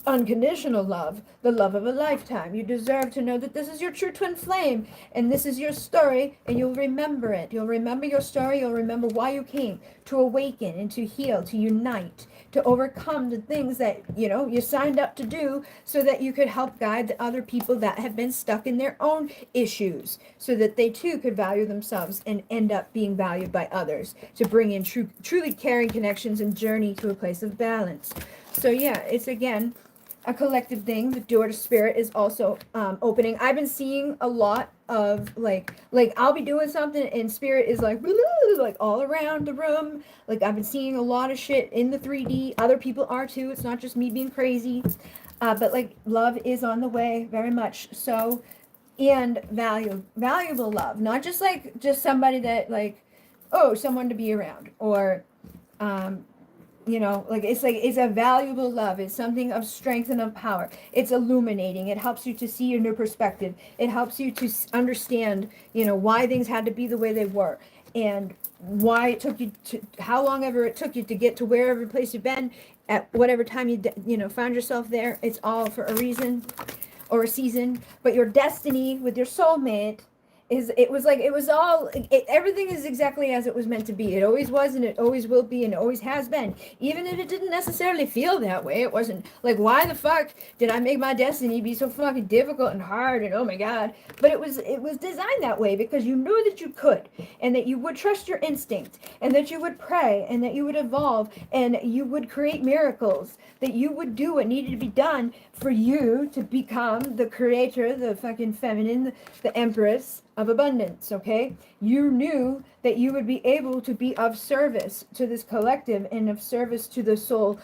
S1: unconditional love, the love of a lifetime. You deserve to know that this is your true twin flame, and this is your story, and you'll remember it. You'll remember your story. You'll remember why you came, to awaken and to heal, to unite, to overcome the things that, you signed up to do, so that you could help guide the other people that have been stuck in their own issues, so that they too could value themselves and end up being valued by others, to bring in truly caring connections and journey to a place of balance. So yeah, it's again a collective thing. The door to spirit is also opening. I've been seeing a lot of like I'll be doing something and spirit is like all around the room. Like I've been seeing a lot of shit in the 3D. Other people are too. It's not just me being crazy. But like love is on the way, very much so. And valuable love, not just somebody that someone to be around, or Um, it's a valuable love. It's something of strength and of power. It's illuminating. It helps you to see a new perspective. It helps you to understand, why things had to be the way they were, and why it took you to how long ever it took you to get to wherever place you've been at whatever time found yourself there. It's all for a reason or a season. But your destiny with your soulmate everything is exactly as it was meant to be. It always was, and it always will be, and it always has been. Even if it didn't necessarily feel that way, it wasn't like, why the fuck did I make my destiny be so fucking difficult and hard, and oh my god. But it was designed that way because you knew that you could, and that you would trust your instinct, and that you would pray, and that you would evolve, and you would create miracles, that you would do what needed to be done for you to become the creator, the fucking feminine, the empress of abundance. Okay, you knew that you would be able to be of service to this collective and of service to the soul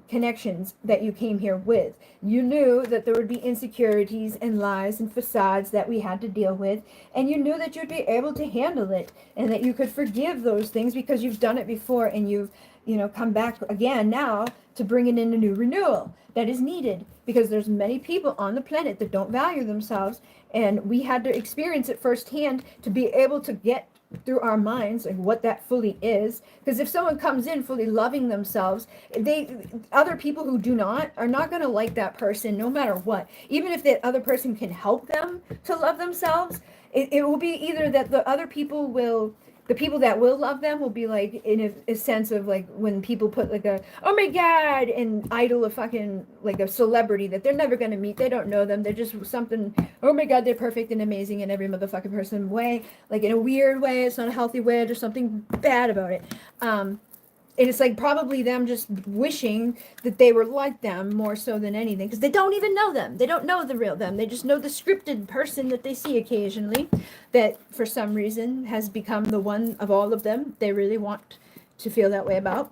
S1: connections that you came here with. You knew that there would be insecurities and lies and facades that we had to deal with, and you knew that you'd be able to handle it, and that you could forgive those things because you've done it before, and you've come back again now to bring in a new renewal that is needed, because there's many people on the planet that don't value themselves, and we had to experience it firsthand to be able to get through our minds like what that fully is. Because if someone comes in fully loving themselves, other people who do not are not going to like that person no matter what. Even if that other person can help them to love themselves, it will be either that the people that will love them will be like in a sense of like when people put like a, oh my god, and idol a fucking like a celebrity that they're never going to meet. They don't know them. They're just something, oh my god, they're perfect and amazing in every motherfucking person way, like in a weird way. It's not a healthy way. There's something bad about it. And it's like probably them just wishing that they were like them more so than anything, because they don't even know them. They don't know the real them. They just know the scripted person that they see occasionally, that for some reason has become the one of all of them they really want to feel that way about.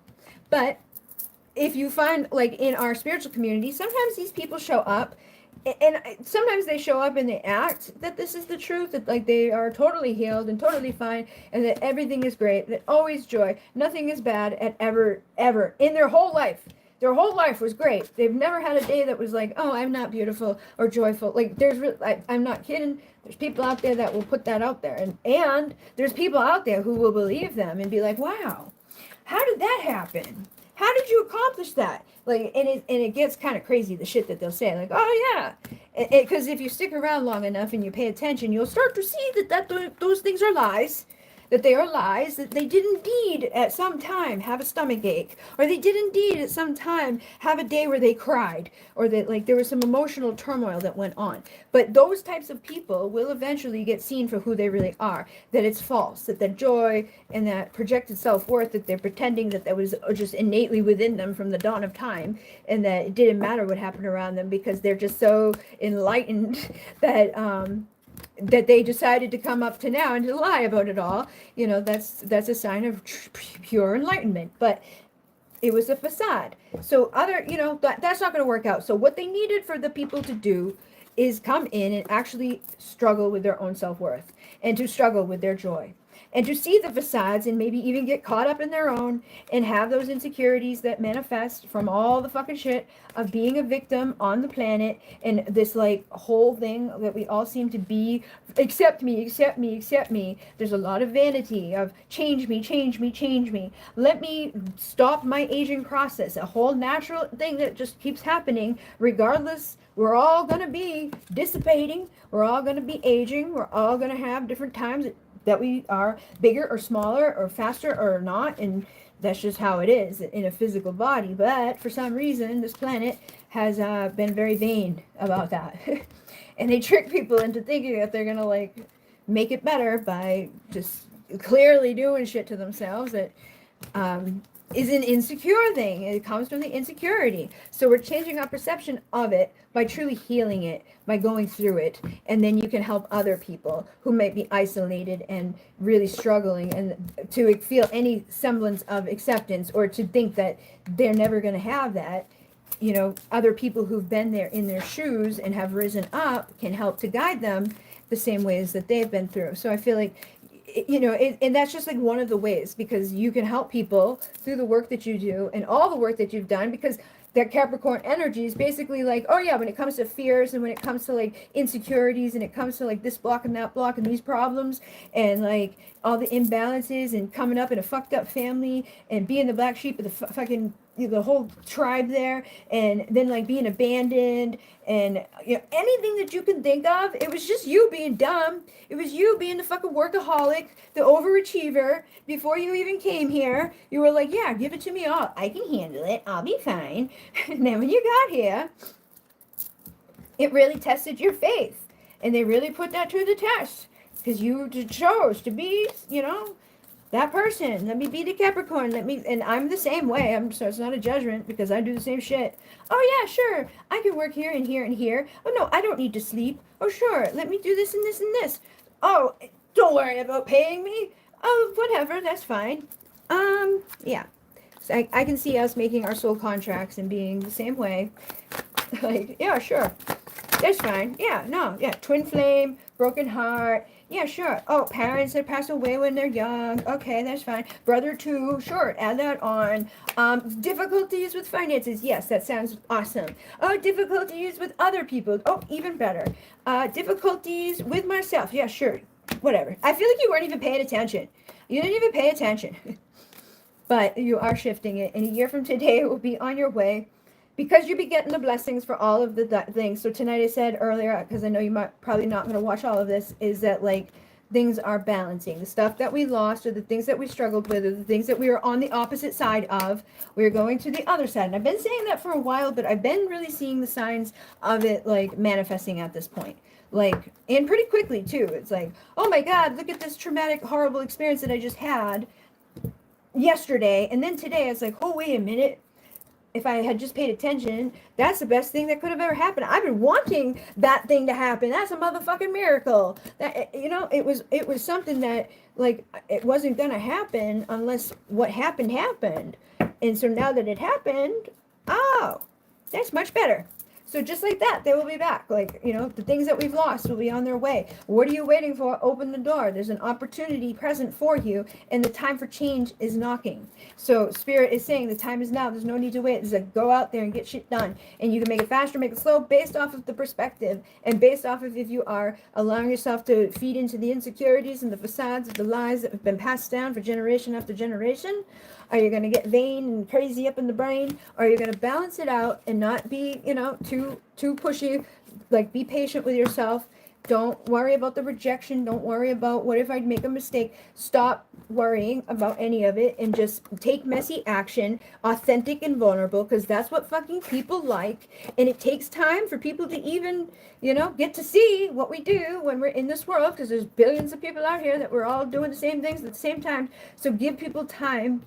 S1: But if you find, like in our spiritual community, sometimes these people show up, and sometimes they show up and they act that this is the truth, that like they are totally healed and totally fine, and that everything is great, that always joy, nothing is bad at ever in their whole life. Their whole life was great. They've never had a day that was like, oh, I'm not beautiful or joyful. Like I'm not kidding. There's people out there that will put that out there, and there's people out there who will believe them and be like, wow, how did that happen? How did you accomplish that? Like, and it gets kind of crazy, the shit that they'll say. Like, oh yeah, because if you stick around long enough and you pay attention, you'll start to see that those things are lies. That they are lies, that they did indeed at some time have a stomach ache, or they did indeed at some time have a day where they cried, or that like there was some emotional turmoil that went on. But those types of people will eventually get seen for who they really are, that it's false, that the joy and that projected self-worth that they're pretending that was just innately within them from the dawn of time, and that it didn't matter what happened around them because they're just so enlightened that they decided to come up to now and to lie about it all. That's a sign of pure enlightenment. But it was a facade. So that's not going to work out. So what they needed for the people to do is come in and actually struggle with their own self-worth, and to struggle with their joy, and to see the facades, and maybe even get caught up in their own, and have those insecurities that manifest from all the fucking shit of being a victim on the planet, and this like whole thing that we all seem to be, accept me, accept me, accept me. There's a lot of vanity of change me, change me, change me. Let me stop my aging process, a whole natural thing that just keeps happening regardless. We're all going to be dissipating. We're all going to be aging. We're all going to have different times that we are bigger or smaller or faster or not, and that's just how it is in a physical body. But for some reason this planet has been very vain about that and they trick people into thinking that they're gonna like make it better by just clearly doing shit to themselves that is an insecure thing. It comes from the insecurity. So we're changing our perception of it by truly healing it, by going through it. And then you can help other people who might be isolated and really struggling, and to feel any semblance of acceptance, or to think that they're never going to have that. Other people who've been there in their shoes and have risen up can help to guide them the same ways that they've been through. So I feel like and that's just like one of the ways, because you can help people through the work that you do and all the work that you've done, because that Capricorn energy is basically like, oh yeah, when it comes to fears and when it comes to like insecurities and it comes to like this block and that block and these problems and like all the imbalances and coming up in a fucked up family and being the black sheep of the fucking the whole tribe there, and then like being abandoned and anything that you can think of, it was just you being dumb. It was you being the fucking workaholic, the overachiever. Before you even came here, you were like, yeah, give it to me all, I can handle it, I'll be fine. And then when you got here, it really tested your faith, and they really put that to the test, because you chose to be that person. Let me be the Capricorn. And I'm the same way. So it's not a judgment, because I do the same shit. Oh yeah, sure. I can work here and here and here. Oh no, I don't need to sleep. Oh sure. Let me do this and this and this. Oh, don't worry about paying me. Oh, whatever. That's fine. Yeah. So I can see us making our soul contracts and being the same way. Like, yeah, sure. That's fine. Yeah, no, yeah. Twin flame, broken heart. Yeah, sure. Oh, parents that pass away when they're young. Okay, that's fine. Brother too. Sure, add that on. Difficulties with finances. Yes, that sounds awesome. Oh, difficulties with other people. Oh, even better. Difficulties with myself. Yeah, sure. Whatever. I feel like you weren't even paying attention. You didn't even pay attention. But you are shifting it. And a year from today, it will be on your way, because you'll be getting the blessings for all of the things. So tonight I said earlier, because I know you might probably not going to watch all of this, is that like things are balancing. The stuff that we lost, or the things that we struggled with, or the things that we were on the opposite side of, we're going to the other side. And I've been saying that for a while, but I've been really seeing the signs of it like manifesting at this point. Like, and pretty quickly too. It's like, oh my God, look at this traumatic, horrible experience that I just had yesterday. And then today it's like, oh, wait a minute. If I had just paid attention, that's the best thing that could have ever happened. I've been wanting that thing to happen. That's a motherfucking miracle. That, it was something that like it wasn't gonna happen unless what happened. And so now that it happened, oh, that's much better. So just like that, they will be back. Like, the things that we've lost will be on their way. What are you waiting for? Open the door. There's an opportunity present for you, and the time for change is knocking. So Spirit is saying the time is now. There's no need to wait. It's like, go out there and get shit done. And you can make it faster, make it slow, based off of the perspective, and based off of if you are allowing yourself to feed into the insecurities and the facades of the lies that have been passed down for generation after generation. Are you going to get vain and crazy up in the brain? Or are you going to balance it out and not be, too pushy? Like, be patient with yourself. Don't worry about the rejection. Don't worry about what if I make a mistake. Stop worrying about any of it and just take messy action, authentic and vulnerable, because that's what fucking people like. And it takes time for people to even, get to see what we do when we're in this world, because there's billions of people out here that we're all doing the same things at the same time. So give people time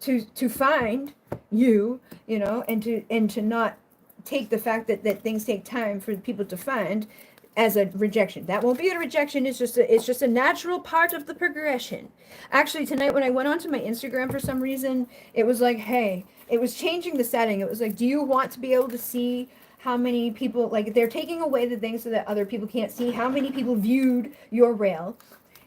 S1: to find you, and to not take the fact that things take time for people to find as a rejection. That won't be a rejection. It's just a natural part of the progression. Actually, tonight when I went onto my Instagram, for some reason, it was like, hey, it was changing the setting. It was like, do you want to be able to see how many people, like, they're taking away the things so that other people can't see how many people viewed your reel.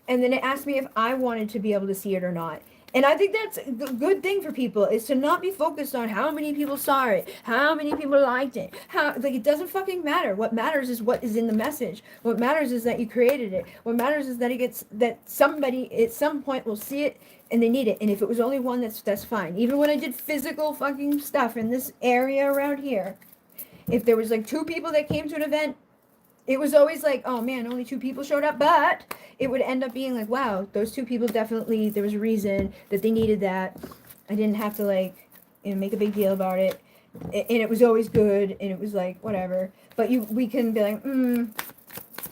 S1: And then it asked me if I wanted to be able to see it or not. And I think that's a good thing for people, is to not be focused on how many people saw it, how many people liked it. It doesn't fucking matter. What matters is what is in the message. What matters is that you created it. What matters is that somebody at some point will see it and they need it. And if it was only one, that's fine. Even when I did physical fucking stuff in this area around here, if there was like 2 people that came to an event, it was always like, oh man, only 2 people showed up, but it would end up being like, wow, those 2 people definitely, there was a reason that they needed that. I didn't have to make a big deal about it. And it was always good, and it was like, whatever. But we can be like,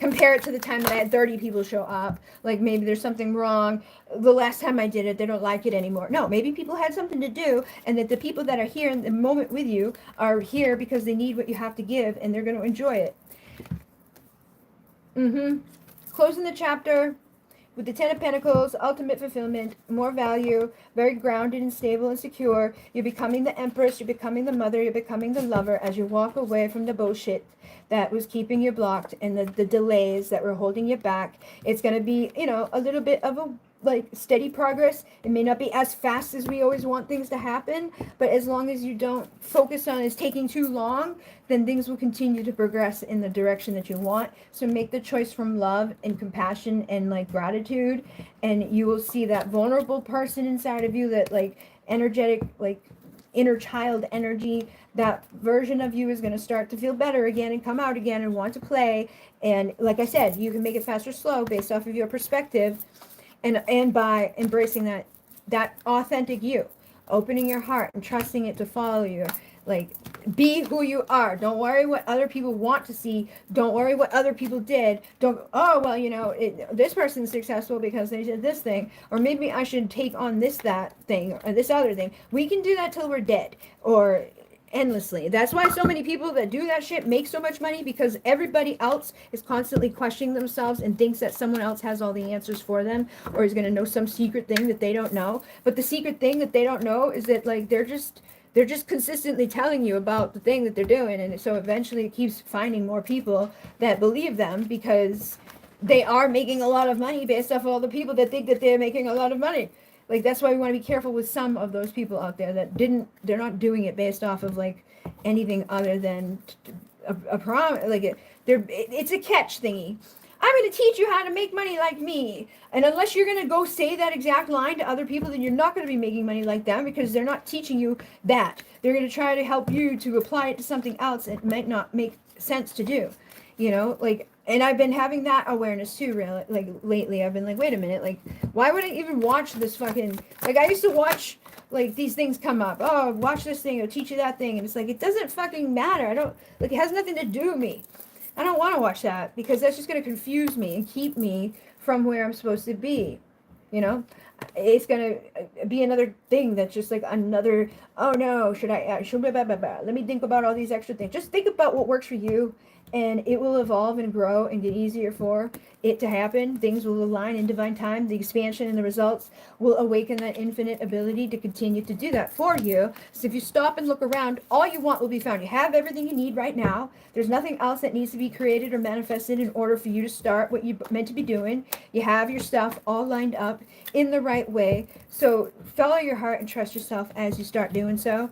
S1: compare it to the time that I had 30 people show up. Like, maybe there's something wrong. The last time I did it, they don't like it anymore. No, maybe people had something to do, and that the people that are here in the moment with you are here because they need what you have to give, and they're going to enjoy it. Closing the chapter with the 10 of Pentacles, ultimate fulfillment, more value, very grounded and stable and secure. You're becoming the Empress, you're becoming the mother, you're becoming the lover as you walk away from the bullshit that was keeping you blocked and the delays that were holding you back. It's going to be, a little bit of a like steady progress. It may not be as fast as we always want things to happen, but as long as you don't focus on it's taking too long, then things will continue to progress in the direction that you want. So make the choice from love and compassion and like gratitude, and you will see that vulnerable person inside of you, that like energetic, like inner child energy. That version of you is going to start to feel better again and come out again and want to play. And like I said, you can make it fast or slow based off of your perspective, and by embracing that authentic you, opening your heart and trusting it to follow you. Like, be who you are. Don't worry what other people want to see. Don't worry what other people did. Don't, oh well, this person's successful because they did this thing, or maybe I should take on that thing or this other thing. We can do that till we're dead, or endlessly. That's why so many people that do that shit make so much money, because everybody else is constantly questioning themselves and thinks that someone else has all the answers for them, or is going to know some secret thing that they don't know. But the secret thing that they don't know is that like they're just consistently telling you about the thing that they're doing, and so eventually it keeps finding more people that believe them, because they are making a lot of money based off all the people that think that they're making a lot of money. Like, that's why we want to be careful with some of those people out there that they're not doing it based off of like anything other than a prom, like it's a catch thingy. I'm going to teach you how to make money like me. And unless you're going to go say that exact line to other people, then you're not going to be making money like them, because they're not teaching you that. They're going to try to help you to apply it to something else that might not make sense to do. Like, and I've been having that awareness too, really, like lately. I've been like, wait a minute, like, why would I even watch this fucking, like, I used to watch like these things come up. Oh, watch this thing, it'll teach you that thing. And it's like, it doesn't fucking matter. It has nothing to do with me. I don't want to watch that, because that's just going to confuse me and keep me from where I'm supposed to be. It's going to be another thing that's just like another, oh no, let me think about all these extra things. Just think about what works for you, and it will evolve and grow and get easier for it to happen. Things will align in divine time. The expansion and the results will awaken that infinite ability to continue to do that for you. So if you stop and look around, all you want will be found. You have everything you need right now. There's nothing else that needs to be created or manifested in order for you to start what you're meant to be doing. You have your stuff all lined up in the right way. So follow your heart and trust yourself as you start doing so.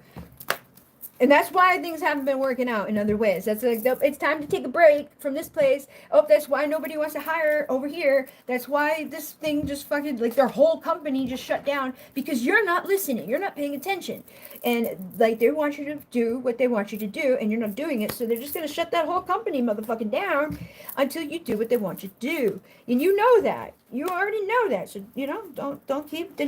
S1: And that's why things haven't been working out in other ways. That's like, it's time to take a break from this place. Oh, that's why nobody wants to hire over here. That's why this thing just fucking, like, their whole company just shut down, because you're not listening. You're not paying attention. And, like, they want you to do what they want you to do, and you're not doing it. So they're just going to shut that whole company motherfucking down until you do what they want you to do. And you know that. You already know that. So, don't keep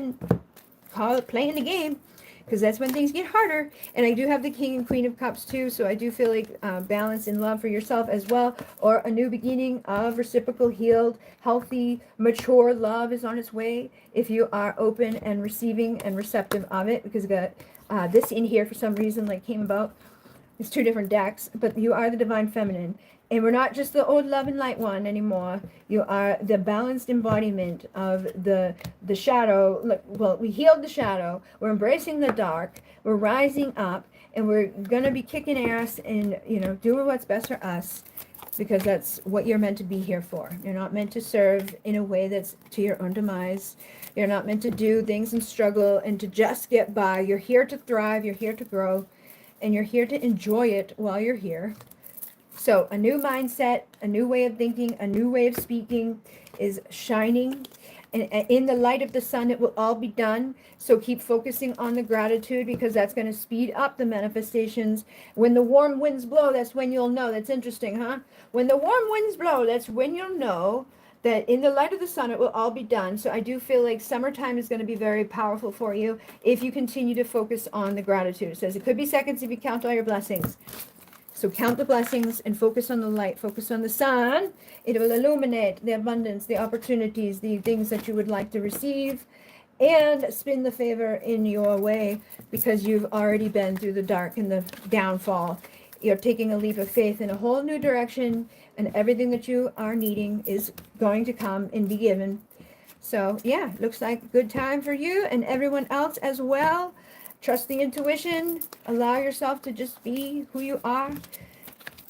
S1: call it playing the game. Because that's when things get harder. And I do have the King and Queen of Cups too, so I do feel like balance and love for yourself as well, or a new beginning of reciprocal, healed, healthy, mature love is on its way if you are open and receiving and receptive of it. Because I got this in here for some reason, like, came about. It's two different decks, but you are the divine feminine. And we're not just the old love and light one anymore. You are the balanced embodiment of the shadow. Well, we healed the shadow. We're embracing the dark. We're rising up. And we're going to be kicking ass and, doing what's best for us. Because that's what you're meant to be here for. You're not meant to serve in a way that's to your own demise. You're not meant to do things and struggle and to just get by. You're here to thrive. You're here to grow. And you're here to enjoy it while you're here. So a new mindset, a new way of thinking, a new way of speaking is shining. And in the light of the sun, it will all be done. So keep focusing on the gratitude, because that's going to speed up the manifestations. When the warm winds blow, that's when you'll know. That's interesting, huh? When the warm winds blow, that's when you'll know that in the light of the sun, it will all be done. So I do feel like summertime is going to be very powerful for you if you continue to focus on the gratitude. It says it could be seconds if you count all your blessings. So count the blessings and focus on the light. Focus on the sun. It will illuminate the abundance, the opportunities, the things that you would like to receive, and spin the favor in your way, because you've already been through the dark and the downfall. You're taking a leap of faith in a whole new direction, and everything that you are needing is going to come and be given. So, yeah, looks like a good time for you and everyone else as well. Trust the intuition. Allow yourself to just be who you are.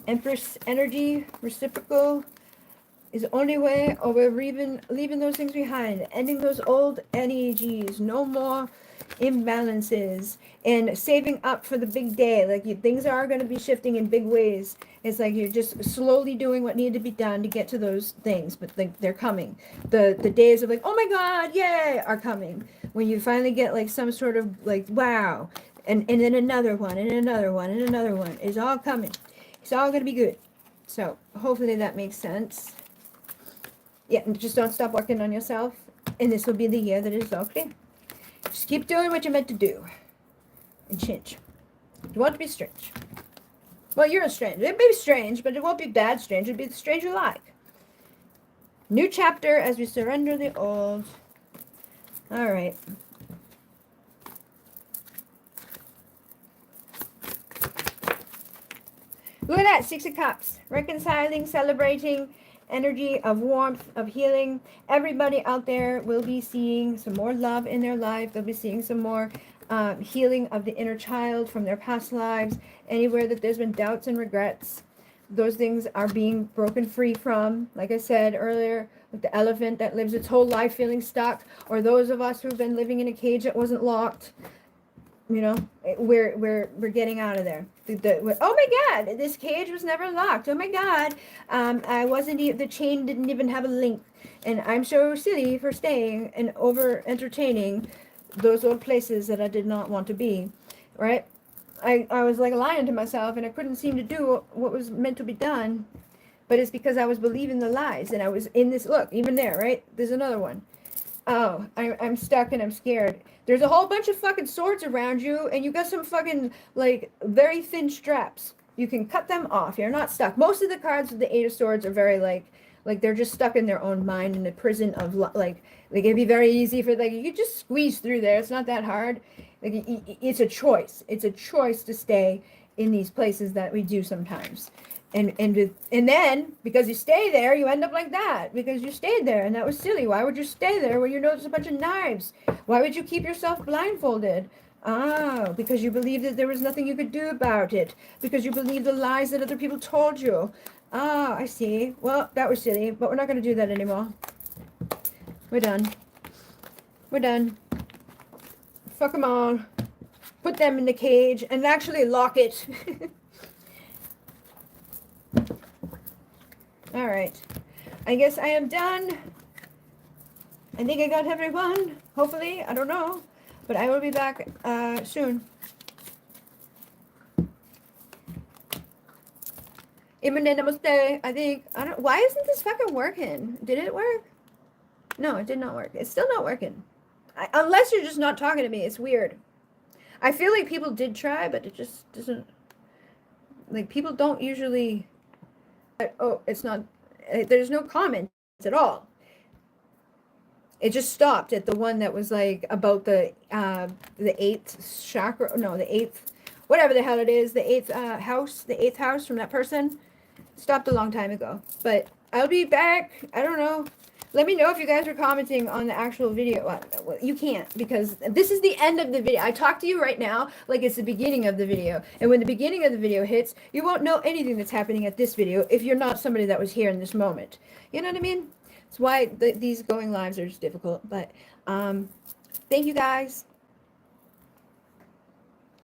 S1: Empress energy, reciprocal, is the only way, or we're leaving those things behind, ending those old energies, no more imbalances, and saving up for the big day. Like things are going to be shifting in big ways. It's like you're just slowly doing what needed to be done to get to those things, but they're coming. The days of like, oh my God, yay, are coming. When you finally get like some sort of like, wow, and then another one, and another one, and another one is all coming. It's all going to be good. So hopefully that makes sense. Yeah, and just don't stop working on yourself, and this will be the year that is all clear. Just keep doing what you're meant to do, and change. You want to be strange. Well, you're a strange. It may be strange, but it won't be bad strange. It'll be the strange you like. New chapter as we surrender the old. All right. Look at that, 6 of Cups. Reconciling, celebrating, energy of warmth, of healing. Everybody out there will be seeing some more love in their life. They'll be seeing some more healing of the inner child from their past lives. Anywhere that there's been doubts and regrets, those things are being broken free from. Like I said earlier, with the elephant that lives its whole life feeling stuck, or those of us who've been living in a cage that wasn't locked. You know, we're getting out of there. Oh my God, this cage was never locked. Oh my God, I wasn't. The chain didn't even have a link, and I'm so silly for staying and over entertaining those old places that I did not want to be. Right? I was like lying to myself, and I couldn't seem to do what was meant to be done. But it's because I was believing the lies, and I was in this. Look, even there, right? There's another one. Oh, I'm stuck and I'm scared. There's a whole bunch of fucking swords around you, and you got some fucking, like, very thin straps. You can cut them off. You're not stuck. Most of the cards with the 8 of Swords are very, like they're just stuck in their own mind in a prison of, like it'd be very easy for, like, you could just squeeze through there. It's not that hard. Like, it's a choice. It's a choice to stay in these places that we do sometimes. And then because you stay there, you end up like that because you stayed there, and that was silly. Why would you stay there when you know there's a bunch of knives? Why would you keep yourself blindfolded? Ah, because you believed that there was nothing you could do about it. Because you believed the lies that other people told you. Ah, I see. Well, that was silly, but we're not going to do that anymore. We're done. We're done. Fuck them all. Put them in the cage and actually lock it. All right. I guess I am done. I think I got everyone. Hopefully. I don't know. But I will be back soon. Namaste. I think. I don't. Why isn't this fucking working? Did it work? No, it did not work. It's still not working. Unless you're just not talking to me. It's weird. I feel like people did try, but it just doesn't. Like, people don't usually. Oh, it's not. There's no comments at all. It just stopped at the one that was like about the 8th chakra. No, the 8th, whatever the hell it is, the 8th house, the 8th house from that person. Stopped a long time ago. But I'll be back. I don't know. Let me know if you guys are commenting on the actual video. Well, you can't, because this is the end of the video. I talk to you right now like it's the beginning of the video. And when the beginning of the video hits, you won't know anything that's happening at this video if you're not somebody that was here in this moment. You know what I mean? It's why these going lives are just difficult. But thank you guys.